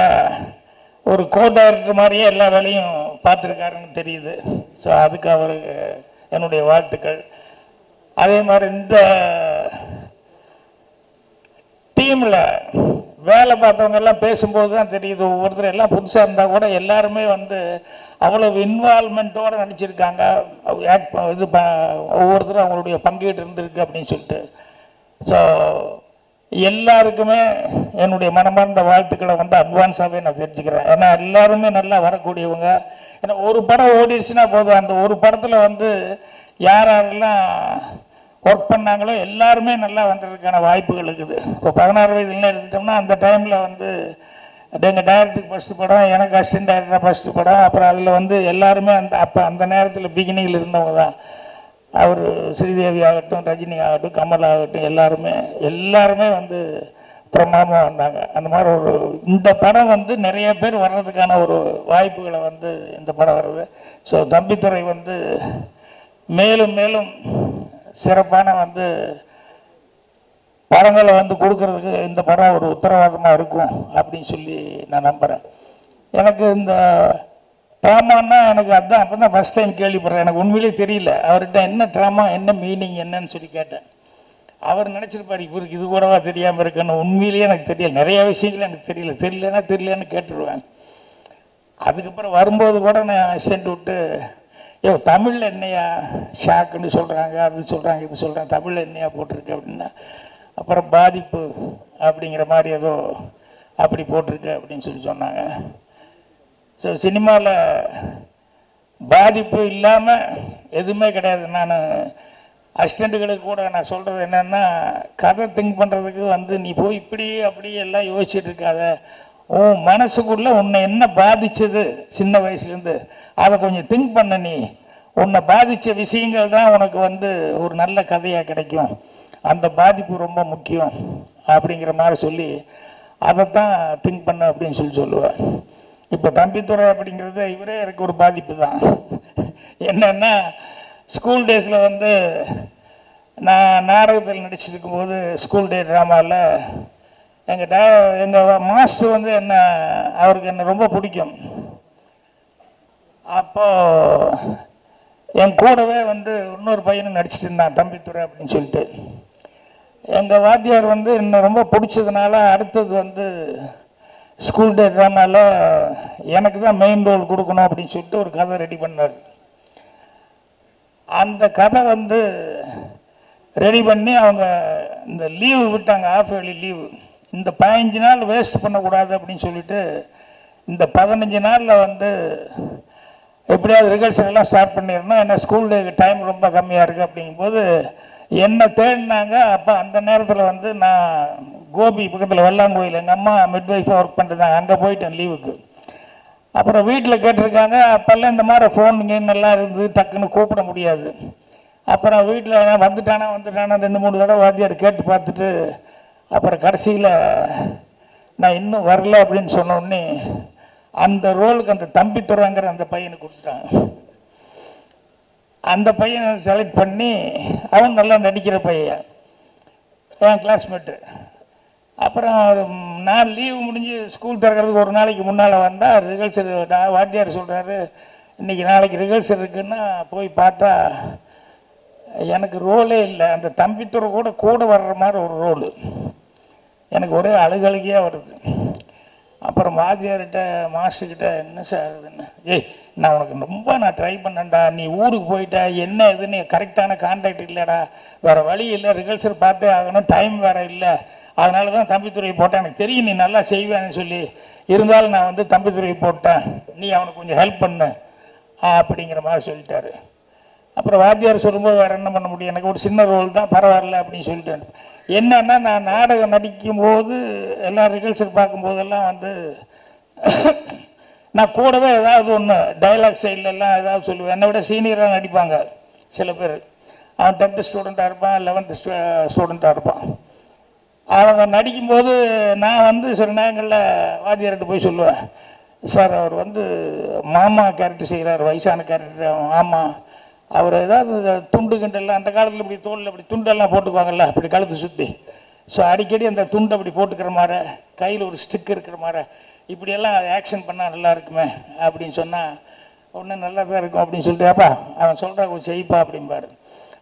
ஒரு கோ டைரக்டர் மாதிரியே எல்லா வேலையும் பார்த்துருக்காருன்னு தெரியுது. ஸோ அதுக்கு அவருக்கு என்னுடைய வாழ்த்துக்கள். அதே மாதிரி இந்த டீமில் வேலை பார்த்தவங்க எல்லாம் பேசும்போது தான் தெரியுது, ஒவ்வொருத்தர் எல்லாம் புதுசாக இருந்தால் கூட எல்லாருமே வந்து அவ்வளவு இன்வால்மெண்ட்டோடு நடிச்சிருக்காங்க. இது ஒவ்வொருத்தரும் அவங்களுடைய பங்கீடு இருந்திருக்கு அப்படின்னு சொல்லிட்டு. ஸோ எல்லாருக்குமே என்னுடைய மனமார்ந்த வாழ்த்துக்களை வந்து அட்வான்ஸாகவே நான் தெரிஞ்சுக்கிறேன். ஏன்னா எல்லாருமே நல்லா வரக்கூடியவங்க. ஏன்னா ஒரு படம் ஓடிடுச்சுன்னா போதும், அந்த ஒரு படத்தில் வந்து யாரெல்லாம் ஒர்க் பண்ணாங்களோ எல்லாருமே நல்லா வந்ததுக்கான வாய்ப்புகள் இருக்குது. இப்போ 16 வயதுலாம் எடுத்துட்டோம்னா அந்த டைமில் வந்து எங்கள் டைரக்டருக்கு ஃபஸ்ட்டு படம், எனக்கு அசிஸ்டன்ட் டைரக்டராக ஃபஸ்ட்டு படம். அப்புறம் அதில் வந்து எல்லாருமே அந்த நேரத்தில் பிகினிங்கில் இருந்தவங்க தான். அவர் ஸ்ரீதேவி ஆகட்டும், ரஜினி ஆகட்டும், கமல் ஆகட்டும், எல்லாருமே வந்து பிரமாதமாக வந்தாங்க. அந்த மாதிரி இந்த படம் வந்து நிறைய பேர் வர்றதுக்கான ஒரு வாய்ப்புகளை வந்து இந்த படம் வருது. ஸோ தம்பித்துறை வந்து மேலும் மேலும் சிறப்பான வந்து படங்களை வந்து கொடுக்கறதுக்கு இந்த படம் ஒரு உத்தரவாதமாக இருக்கும் அப்படின்னு சொல்லி நான் நம்புகிறேன். எனக்கு இந்த ட்ராமான்னா எனக்கு அதுதான் அப்போ தான் ஃபஸ்ட் டைம் கேள்விப்படுறேன். எனக்கு உண்மையிலே தெரியல அவர்கிட்ட என்ன ட்ராமா, என்ன மீனிங் என்னன்னு சொல்லி கேட்டேன். அவர் நினச்சிருப்பார் இவருக்கு இது கூடவா தெரியாமல் இருக்குன்னு. உண்மையிலேயே எனக்கு தெரியல, நிறைய விஷயங்கள் எனக்கு தெரியலன்னு கேட்டுருவேன். அதுக்கப்புறம் வரும்போது கூட நான் சென்று விட்டு, தமிழில் என்னையா ஷாக்குன்னு சொல்கிறாங்க, அது சொல்கிறாங்க, இது சொல்கிறாங்க, தமிழில் என்னையா போட்டிருக்கு அப்படின்னா, அப்புறம் பாதிப்பு அப்படிங்கிற மாதிரி ஏதோ அப்படி போட்டிருக்கு அப்படின்னு சொல்லி சொன்னாங்க. ஸோ சினிமாவில் பாதிப்பு இல்லாமல் எதுவுமே கிடையாது. நான் அசிஸ்டண்ட்டுகளுக்கு கூட நான் சொல்கிறது என்னென்னா, கதை திங்க் பண்ணுறதுக்கு வந்து நீ போய் இப்படி அப்படி எல்லாம் யோசிச்சுட்டு இருக்காத. உன் மனசுக்குள்ளே உன்னை என்ன பாதிச்சது சின்ன வயசுலேருந்து அதை கொஞ்சம் திங்க் பண்ண. நீ உன்னை பாதித்த விஷயங்கள் தான் உனக்கு வந்து ஒரு நல்ல கதையாக கிடைக்கும், அந்த பாதிப்பு ரொம்ப முக்கியம் அப்படிங்கிற மாதிரி சொல்லி அதைத்தான் திங்க் பண்ண அப்படின்னு சொல்லுவேன். இப்போ தம்பித்துறை அப்படிங்கிறது இவரே எனக்கு ஒரு பாதிப்பு தான். என்னென்னா ஸ்கூல் டேஸில் வந்து நான் நாடகத்தில் நடிச்சிருக்கும் போது ஸ்கூல் டே ட்ராமாவில் எங்கள் மாஸ்டர் வந்து அவருக்கு என்ன ரொம்ப பிடிக்கும். அப்போது என் கூடவே வந்து இன்னொரு பையனும் நடிச்சிட்டு இருந்தான் தம்பித்துறை அப்படின்னு சொல்லிட்டு. எங்கள் வாத்தியார் வந்து என்னை ரொம்ப பிடிச்சதுனால அடுத்தது வந்து ஸ்கூல் டே ட்ராமாவில் எனக்கு தான் மெயின் ரோல் கொடுக்கணும் அப்படின்னு சொல்லிட்டு ஒரு கதை ரெடி பண்ணார். அந்த கதை வந்து ரெடி பண்ணி அவங்க இந்த லீவு விட்டாங்க, ஆஃப் இயர்லி லீவு. இந்த 15 நாள் வேஸ்ட் பண்ணக்கூடாது அப்படின்னு சொல்லிட்டு இந்த 15 நாளில் வந்து எப்படியாவது ரிஹர்சல் எல்லாம் ஸ்டார்ட் பண்ணிடணும், ஏன்னா ஸ்கூல் டேக்கு டைம் ரொம்ப கம்மியாக இருக்குது அப்படிங்கும்போது என்னை தேடினாங்க. அப்போ அந்த நேரத்தில் வந்து நான் கோபி பக்கத்தில் வெள்ளாங்கோயில் எங்கள் அம்மா மிட்வைஃபாக ஒர்க் பண்ணிருந்தாங்க, அங்கே போயிட்டேன் லீவுக்கு. அப்புறம் வீட்டில் கேட்டிருக்காங்க. அப்போல்லாம் இந்த மாதிரி ஃபோன் நல்லா இருந்து டக்குன்னு கூப்பிட முடியாது. அப்புறம் வீட்டில் வந்துட்டானா 2-3 தடவை வாத்தியார் கேட்டு பார்த்துட்டு அப்புறம் கடைசியில் நான் இன்னும் வரல அப்படின்னு சொன்னோடனே அந்த ரோலுக்கு அந்த தம்பித்துறைங்கிற அந்த பையனுக்கு கொடுத்துட்டாங்க. அந்த பையனை செலக்ட் பண்ணி அவன் நல்லா நடிக்கிற பையன், என் கிளாஸ்மேட்டு. அப்புறம் நான் லீவு முடிஞ்சு ஸ்கூல் திறக்கிறதுக்கு ஒரு நாளைக்கு முன்னால் வந்தால் ரிஹர்சல் வாத்தியார் சொல்கிறாரு, இன்றைக்கி நாளைக்கு ரிஹர்சல் இருக்குன்னா போய் பார்த்தா எனக்கு ரோலே இல்லை. அந்த தம்பித்துறை கூட வர்ற மாதிரி ஒரு ரோலு. எனக்கு ஒரே அழுகழுகியாக வருது. அப்புறம் வாத்தியார்கிட்ட மாஸ்டர்கிட்ட என்ன சார் இதுன்னு, நான் உனக்கு நான் ட்ரை பண்ணேன்டா, நீ ஊருக்கு போயிட்டா என்ன இதுன்னு கரெக்டான கான்டாக்ட் இல்லைடா, வேறு வழி இல்லை, ரிஹர்சல் பார்த்தே ஆகணும், டைம் வேறு இல்லை, அதனால தான் தம்பித்துறையை போட்டேன், எனக்கு தெரியும் நீ நல்லா செய்வேன்னு சொல்லி, இருந்தாலும் நான் வந்து தம்பித்துறையை போட்டேன், நீ அவனுக்கு கொஞ்சம் ஹெல்ப் பண்ணு அப்படிங்கிற மாதிரி சொல்லிட்டாரு. அப்புறம் வாத்தியார் சொல்லும்போது வேறு என்ன பண்ண முடியும், எனக்கு ஒரு சின்ன ரோல் தான் பரவாயில்ல அப்படின்னு சொல்லிட்டேன். என்னன்னா நான் நாடகம் நடிக்கும்போது எல்லா ரிஹர்சல் பார்க்கும்போதெல்லாம் வந்து நான் கூடவே ஏதாவது ஒன்று டைலாக் சைட்லெல்லாம் ஏதாவது சொல்லுவேன். என்னை விட சீனியராக நடிப்பாங்க சில பேர். அவன் 10th ஸ்டூடெண்ட்டாக இருப்பான், 11th ஸ்டூடெண்ட்டாக இருப்பான். அவங்க நடிக்கும்போது நான் வந்து சில நேரங்களில் வாத்தியார்கிட்ட போய் சொல்லுவேன், சார் அவர் வந்து மாமா கேரக்டர் செய்கிறார், வயசான கேரக்டர் மாமா, அவர் ஏதாவது துண்டு கிண்டெல்லாம் அந்த காலத்தில் இப்படி தோளில் இப்படி துண்டெல்லாம் போட்டுக்குவாங்கல்ல அப்படி கழுத்து சுற்றி, ஸோ அடிக்கடி அந்த துண்டை அப்படி போட்டுக்கிற மாதிரி, கையில் ஒரு ஸ்டிக் இருக்கிற மாதிரி, இப்படியெல்லாம் ஆக்ஷன் பண்ணால் நல்லா இருக்குமே அப்படின்னு சொன்னால் ஒன்றும் நல்லா தான் இருக்கும் அப்படின்னு சொல்லிட்டு, அப்பா அவன் சொல்கிறா கொஞ்சம் செய்ப்பா அப்படிம்பாரு.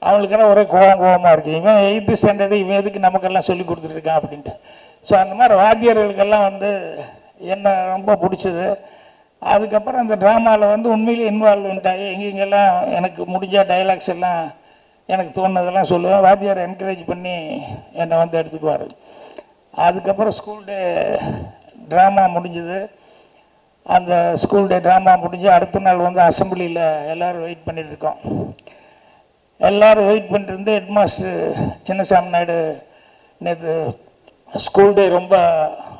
அவங்களுக்கெல்லாம் ஒரே கோபமாக இருக்குது, இவன் 8th ஸ்டாண்டர்டு இவன் எதுக்கு நமக்கெல்லாம் சொல்லி கொடுத்துட்ருக்கான் அப்படின்ட்டு. ஸோ அந்த மாதிரி வாத்தியார்களுக்கெல்லாம் வந்து என்ன ரொம்ப பிடிச்சது. அதுக்கப்புறம் அந்த ட்ராமாவில் வந்து உண்மையிலே இன்வால்வ்மெண்ட் ஆகி எங்கெங்கெல்லாம் எனக்கு முடிஞ்ச டைலாக்ஸ் எல்லாம் எனக்கு தோணுனதெல்லாம் சொல்லுவேன். வாத்தியார் என்கரேஜ் பண்ணி என்னை வந்து எடுத்துக்குவார். அதுக்கப்புறம் ஸ்கூல் டே ட்ராமா முடிஞ்சது. அந்த ஸ்கூல் டே ட்ராமா முடிஞ்சு அடுத்த நாள் வந்து அசம்பிளியில் எல்லோரும் வெயிட் பண்ணிகிட்ருக்கோம். எல்லோரும் வெயிட் பண்ணிட்டு ஹெட் மாஸ்டர் சின்னசாமி நாயுடு, நேற்று ஸ்கூல் டே ரொம்ப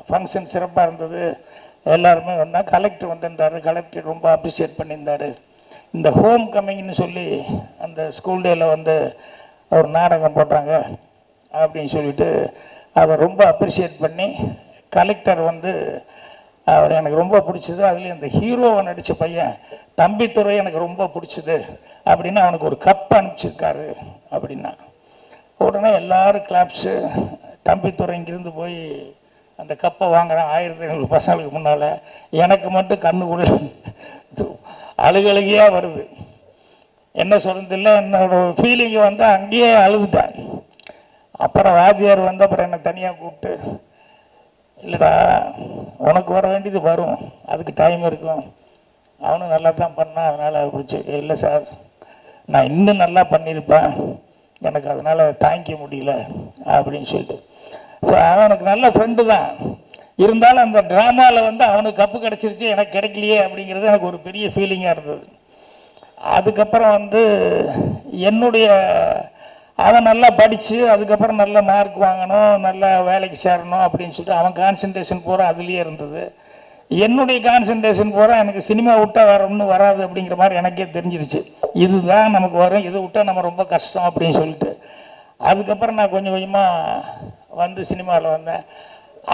ஃபங்க்ஷன் சிறப்பாக இருந்தது, எல்லாருமே வந்தால் கலெக்டர் வந்திருந்தார், கலெக்டர் ரொம்ப அப்ரிஷியேட் பண்ணியிருந்தார். இந்த ஹோம் கம்மிங்னு சொல்லி அந்த ஸ்கூல் டேயில் வந்து ஒரு நாடகம் போட்டாங்க அப்படின்னு சொல்லிட்டு அதை ரொம்ப அப்ரிஷியேட் பண்ணி கலெக்டர் வந்து அவர் எனக்கு ரொம்ப பிடிச்சது, அதுலேயும் இந்த ஹீரோவை நடித்த பையன் தம்பித்துறை எனக்கு ரொம்ப பிடிச்சது அப்படின்னு அவனுக்கு ஒரு கப் அனுப்பிச்சிருக்காரு அப்படின்னா உடனே எல்லாரும் கிளாப்ஸு. தம்பித்துறை இங்கிருந்து போய் அந்த கப்பை வாங்குறேன் 1500 பசங்களுக்கு முன்னால். எனக்கு மட்டும் கண்ணுக்குள்ள அழுகழுகியாக வருது. என்ன சொல்கிறதில்ல, என்னோட ஃபீலிங்கை வந்து அங்கேயே அழுதுட்டேன். அப்புறம் வாத்தியார் வந்து அப்புறம் என்னை தனியாக கூப்பிட்டு, இல்லைடா உனக்கு வர வேண்டியது வரும், அதுக்கு டைம் இருக்கும், அவனும் நல்லா தான் பண்ணான், அதனால் பிடிச்சி. இல்லை சார் நான் இன்னும் நல்லா பண்ணியிருப்பேன், எனக்கு அதனால் தாங்கிக்க முடியல அப்படின்னு சொல்லிட்டு. ஸோ அவனுக்கு நல்ல ஃப்ரெண்டு தான், இருந்தாலும் அந்த ட்ராமாவில் வந்து அவனுக்கு கப்பு கிடச்சிருச்சு, எனக்கு கிடைக்கலையே அப்படிங்கிறது எனக்கு ஒரு பெரிய ஃபீலிங்காக இருந்தது. அதுக்கப்புறம் வந்து என்னுடைய அவன் நல்லா படித்து அதுக்கப்புறம் நல்ல மார்க் வாங்கணும், நல்ல வேலைக்கு சேரணும் அப்படின்னு சொல்லிட்டு அவன் கான்சன்ட்ரேஷன் பூரா அதுலேயே இருந்தது. என்னுடைய கான்சன்ட்ரேஷன் பூரா எனக்கு சினிமா விட்டா வேற ஒன்றும் வராது அப்படிங்கிற மாதிரி எனக்கே தெரிஞ்சிருச்சு. இதுதான் நமக்கு வரும், இது விட்டா நம்ம ரொம்ப கஷ்டம் அப்படின்னு சொல்லிட்டு அதுக்கப்புறம் நான் கொஞ்சம் கொஞ்சமாக வந்து சினிமாவில் வந்தேன்.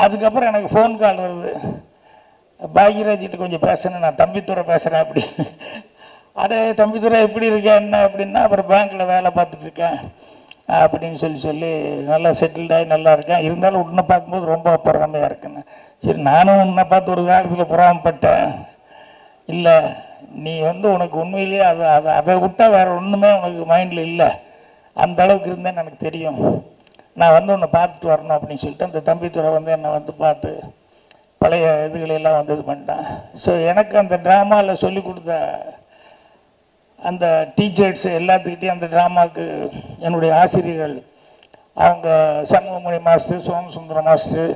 அதுக்கப்புறம் எனக்கு ஃபோன் கால் வருது, பாக்யராஜ்கிட்ட கொஞ்சம் பேசணும், நான் தம்பித்துறை பேசுகிறேன் அப்படின்னு. அடே தம்பித்துறை எப்படி இருக்கேன் என்ன அப்படின்னா, அப்புறம் பேங்க்கில் வேலை பார்த்துட்டு இருக்கேன் அப்படின்னு சொல்லி நல்லா செட்டில்டாகி நல்லா இருக்கேன். இருந்தாலும் உன்னை பார்க்கும்போது ரொம்ப பொறாமையாக இருக்குன்னு. சரி நானும் உன்னை பார்த்து ஒரு காலத்தில் பொறாமப்பட்டேன். இல்லை நீ வந்து உனக்கு உண்மையிலேயே அதை விட்டால் வேறு ஒன்றுமே உனக்கு மைண்டில் இல்லை, அந்த அளவுக்கு இருந்தேன்னு எனக்கு தெரியும். நான் வந்து உன்னை பார்த்துட்டு வரணும் அப்படின்னு சொல்லிட்டு அந்த தம்பித்துறை வந்து என்னை வந்து பார்த்து பழைய இதுகளெல்லாம் வந்து இது பண்ணிட்டேன். ஸோ எனக்கு அந்த ட்ராமாவில் சொல்லி கொடுத்த அந்த டீச்சர்ஸ் எல்லாத்துக்கிட்டையும் அந்த ட்ராமாவுக்கு என்னுடைய ஆசிரியர்கள், அவங்க சண்முகமணி மாஸ்டர், சோமசுந்தரம் மாஸ்டர்,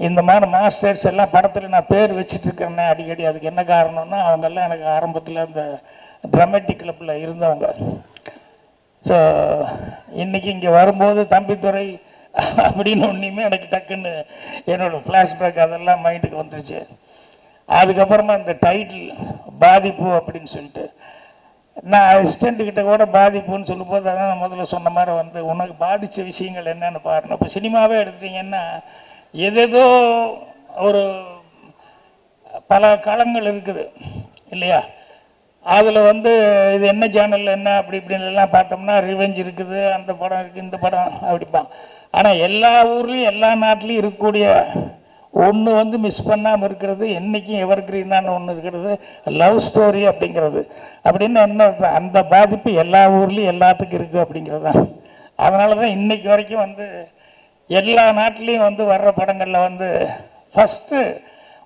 இந்த மாதிரி மாஸ்டர்ஸ் எல்லாம் படத்தில் நான் பேர் வச்சுட்ருக்கேன்னே அடிக்கடி. அதுக்கு என்ன காரணம்னா அவங்கெல்லாம் எனக்கு ஆரம்பத்தில் அந்த ட்ராமேட்டிக் கிளப்பில் இருந்தவங்க. ஸோ இன்றைக்கி இங்கே வரும்போது தம்பித்துறை அப்படின்னு ஒன்றையுமே எனக்கு டக்குன்னு என்னோடய ஃப்ளாஷ்பேக் அதெல்லாம் மைண்டுக்கு வந்துருச்சு. அதுக்கப்புறமா இந்த டைட்டில் பாதிப்பு அப்படின்னு சொல்லிட்டு நான் அசிஸ்டண்ட்டுக்கிட்ட கூட பாதிப்புன்னு சொல்லும்போது அதான் நான் முதல்ல சொன்ன மாதிரி வந்து உனக்கு பாதித்த விஷயங்கள் என்னென்னு பாருங்கள். இப்போ சினிமாவே எடுத்துட்டிங்கன்னா எதேதோ ஒரு பல களங்கள் இருக்குது இல்லையா? அதில் வந்து இது என்ன சேனலில் என்ன அப்படி இப்படின்லாம் பார்த்தோம்னா ரிவெஞ்ச் இருக்குது, அந்த படம் இருக்குது, இந்த படம் அப்படிப்பான். ஆனால் எல்லா ஊர்லேயும் எல்லா நாட்டிலையும் இருக்கக்கூடிய ஒன்று வந்து மிஸ் பண்ணாமல் இருக்கிறது, என்றைக்கும் எவர் கிரீனான ஒன்று இருக்கிறது, லவ் ஸ்டோரி அப்படிங்கிறது. அப்படின்னு என்ன அந்த பாதிப்பு எல்லா ஊர்லேயும் எல்லாத்துக்கும் இருக்குது அப்படிங்கிறது தான். அதனால தான் இன்றைக்கு வரைக்கும் வந்து எல்லா நாட்டிலையும் வந்து வர்ற படங்களில் வந்து ஃபஸ்ட்டு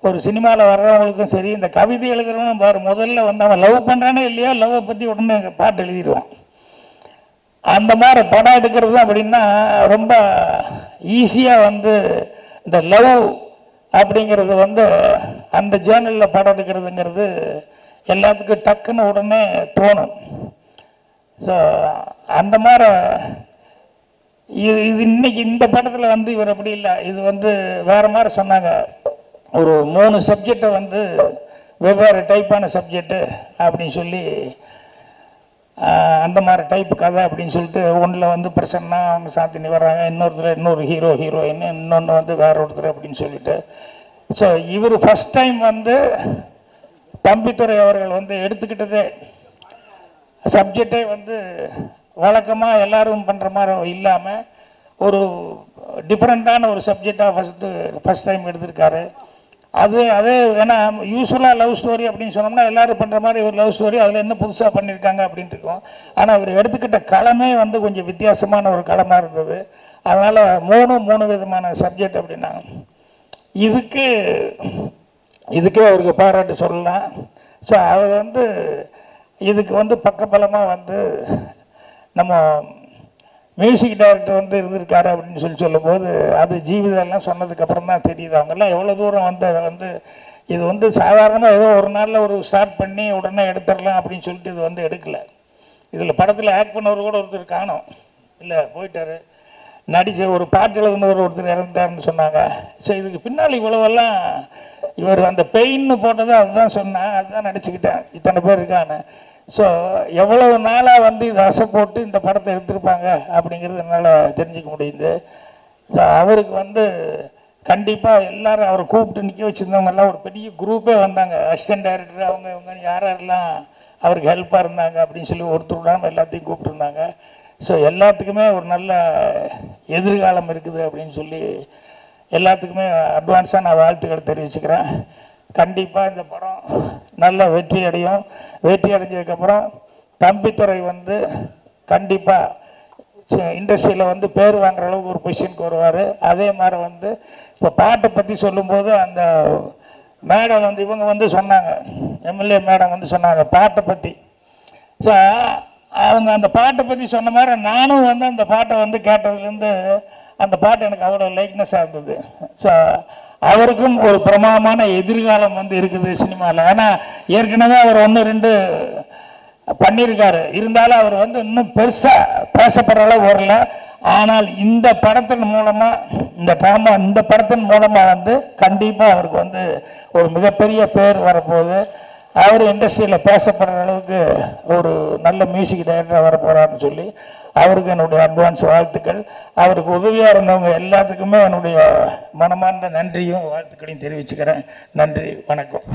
ஒரு சினிமாவில் வர்றவங்களுக்கும் சரி, இந்த கவிதை எழுதுறவனும் பாரு, முதல்ல வந்து அவன் லவ் பண்ணுறானே இல்லையோ லவ்வை பற்றி உடனே பாட்டு எழுதிடுவான். அந்த மாதிரி படம் எடுக்கிறது அப்படின்னா ரொம்ப ஈஸியாக வந்து இந்த லவ் அப்படிங்கிறது வந்து அந்த ஜேர்னலில் படம் எடுக்கிறதுங்கிறது எல்லாத்துக்கும் டக்குன்னு உடனே தோணும். ஸோ அந்த மாதிரி இது இன்னைக்கு இந்த படத்தில் வந்து இவர் அப்படி இல்லை, இது வந்து வேறு மாதிரி சொன்னாங்க. ஒரு 3 சப்ஜெக்டை வந்து வெவ்வேறு டைப்பான சப்ஜெக்டு அப்படின்னு சொல்லி அந்த மாதிரி டைப்பு கதை அப்படின்னு சொல்லிட்டு ஒன்றில் வந்து பிரசன்னா அவங்க சாந்தினி வர்றாங்க, இன்னொரு ஹீரோ ஹீரோயின், இன்னொன்று வந்து வேற ஒருத்தர் அப்படின்னு சொல்லிட்டு. ஸோ இவர் ஃபஸ்ட் டைம் வந்து தம்பித்துறை அவர்கள் வந்து எடுத்துக்கிட்டதே சப்ஜெக்டே வந்து வழக்கமாக எல்லாரும் பண்ணுற மாதிரி இல்லாமல் ஒரு டிஃப்ரெண்ட்டான ஒரு சப்ஜெக்டாக ஃபஸ்ட் டைம் எடுத்திருக்காரு. அதே ஏன்னா யூஸ்வலாக லவ் ஸ்டோரி அப்படின்னு சொன்னோம்னா எல்லோரும் பண்ணுற மாதிரி ஒரு லவ் ஸ்டோரி, அதில் என்ன புதுசாக பண்ணியிருக்காங்க அப்படின்ட்டு இருக்கும். ஆனால் அவர் எடுத்துக்கிட்ட களமே வந்து கொஞ்சம் வித்தியாசமான ஒரு களமாக இருந்தது. அதனால் 3 விதமான சப்ஜெக்ட் அப்படின்னாங்க. இதுக்கே அவருக்கு பாராட்டு சொல்லலாம். ஸோ அவர் வந்து இதுக்கு வந்து பக்கபலமாக வந்து நம்ம மியூசிக் டைரக்டர் வந்து இருந்திருக்காரு அப்படின்னு சொல்லும்போது அது ஜீவிதெல்லாம் சொன்னதுக்கப்புறம் தான் தெரியுது அவங்கெல்லாம் எவ்வளோ தூரம் வந்து அதை வந்து இது வந்து சாதாரணமாக ஏதோ ஒரு நாளில் ஒரு ஸ்டார்ட் பண்ணி உடனே எடுத்துடலாம் அப்படின்னு சொல்லிட்டு இது வந்து எடுக்கலை. இதில் படத்தில் ஆக்ட் பண்ணவர் கூட ஒருத்தர் காணோம், இல்லை போயிட்டார். நடித்த ஒரு பாட்டு எழுதுனவர் ஒருத்தர் இறந்துட்டாருன்னு சொன்னாங்க. ஸோ இதுக்கு பின்னால் இவ்வளவெல்லாம் இவர் அந்த பெயின்னு போட்டதை அதுதான் சொன்னேன், அதுதான் நடிச்சுக்கிட்டேன், இத்தனை பேர் இருக்கான்னு. ஸோ எவ்வளவு நாளாக வந்து இது அசை போட்டு இந்த படத்தை எடுத்திருப்பாங்க அப்படிங்கிறது என்னால் தெரிஞ்சுக்க முடியுது. ஸோ அவருக்கு வந்து கண்டிப்பாக எல்லாரும் அவரை கூப்பிட்டு நிற்க வச்சுருந்தவங்கெல்லாம் ஒரு பெரிய குரூப்பே வந்தாங்க. அசிஸ்டன்ட் டைரக்டர் அவங்க இவங்க யாரெல்லாம் அவருக்கு ஹெல்ப்பாக இருந்தாங்க அப்படின்னு சொல்லி ஒருத்தர் விடாமல் எல்லாத்தையும் கூப்பிட்டுருந்தாங்க. ஸோ எல்லாத்துக்குமே ஒரு நல்ல எதிர்காலம் இருக்குது அப்படின்னு சொல்லி எல்லாத்துக்குமே அட்வான்ஸாக நான் வாழ்த்துக்கள் தெரிவிச்சுக்கிறேன். கண்டிப்பாக இந்த படம் நல்ல வெற்றி அடையும். வெற்றி அடைஞ்சதுக்கப்புறம் தம்பித்துறை வந்து கண்டிப்பாக இண்டஸ்ட்ரியில் வந்து பேர் வாங்குற அளவுக்கு ஒரு பொசிஷனுக்கு வருவார். அதே மாதிரி வந்து இப்போ பாட்டை பற்றி சொல்லும்போது அந்த மேடம் வந்து இவங்க வந்து சொன்னாங்க, எம்எல்ஏ மேடம் வந்து சொன்னாங்க பாட்டை பற்றி. ஸோ அவங்க அந்த பாட்டை பற்றி சொன்ன மாதிரி நானும் வந்து அந்த பாட்டை வந்து கேட்டதுலேருந்து அந்த பாட்டு எனக்கு அவ்வளோ லைக்னஸாக இருந்தது. ஸோ அவருக்கும் ஒரு பிரமாதமான எதிர்காலம் வந்து இருக்குது சினிமாவில். ஏன்னா ஏற்கனவே அவர் 1-2 பண்ணியிருக்காரு, இருந்தாலும் அவர் வந்து இன்னும் பெருசாக பேசப்படுற அளவு வரல. ஆனால் இந்த படத்தின் மூலமாக இந்த படத்தின் மூலமாக வந்து கண்டிப்பாக அவருக்கு வந்து ஒரு மிகப்பெரிய பேர் வரப்போகுது. அவர் இண்டஸ்ட்ரியில் பேசப்படுற அளவுக்கு ஒரு நல்ல மியூசிக் டைரக்டராக வர போகிறாருன்னு சொல்லி அவருக்கு என்னுடைய அட்வான்ஸ் வாழ்த்துக்கள். அவருக்கு உதவியாக இருந்தவங்க எல்லாத்துக்குமே என்னுடைய மனமார்ந்த நன்றியும் வாழ்த்துக்களையும் தெரிவிச்சுக்கிறேன். நன்றி, வணக்கம்.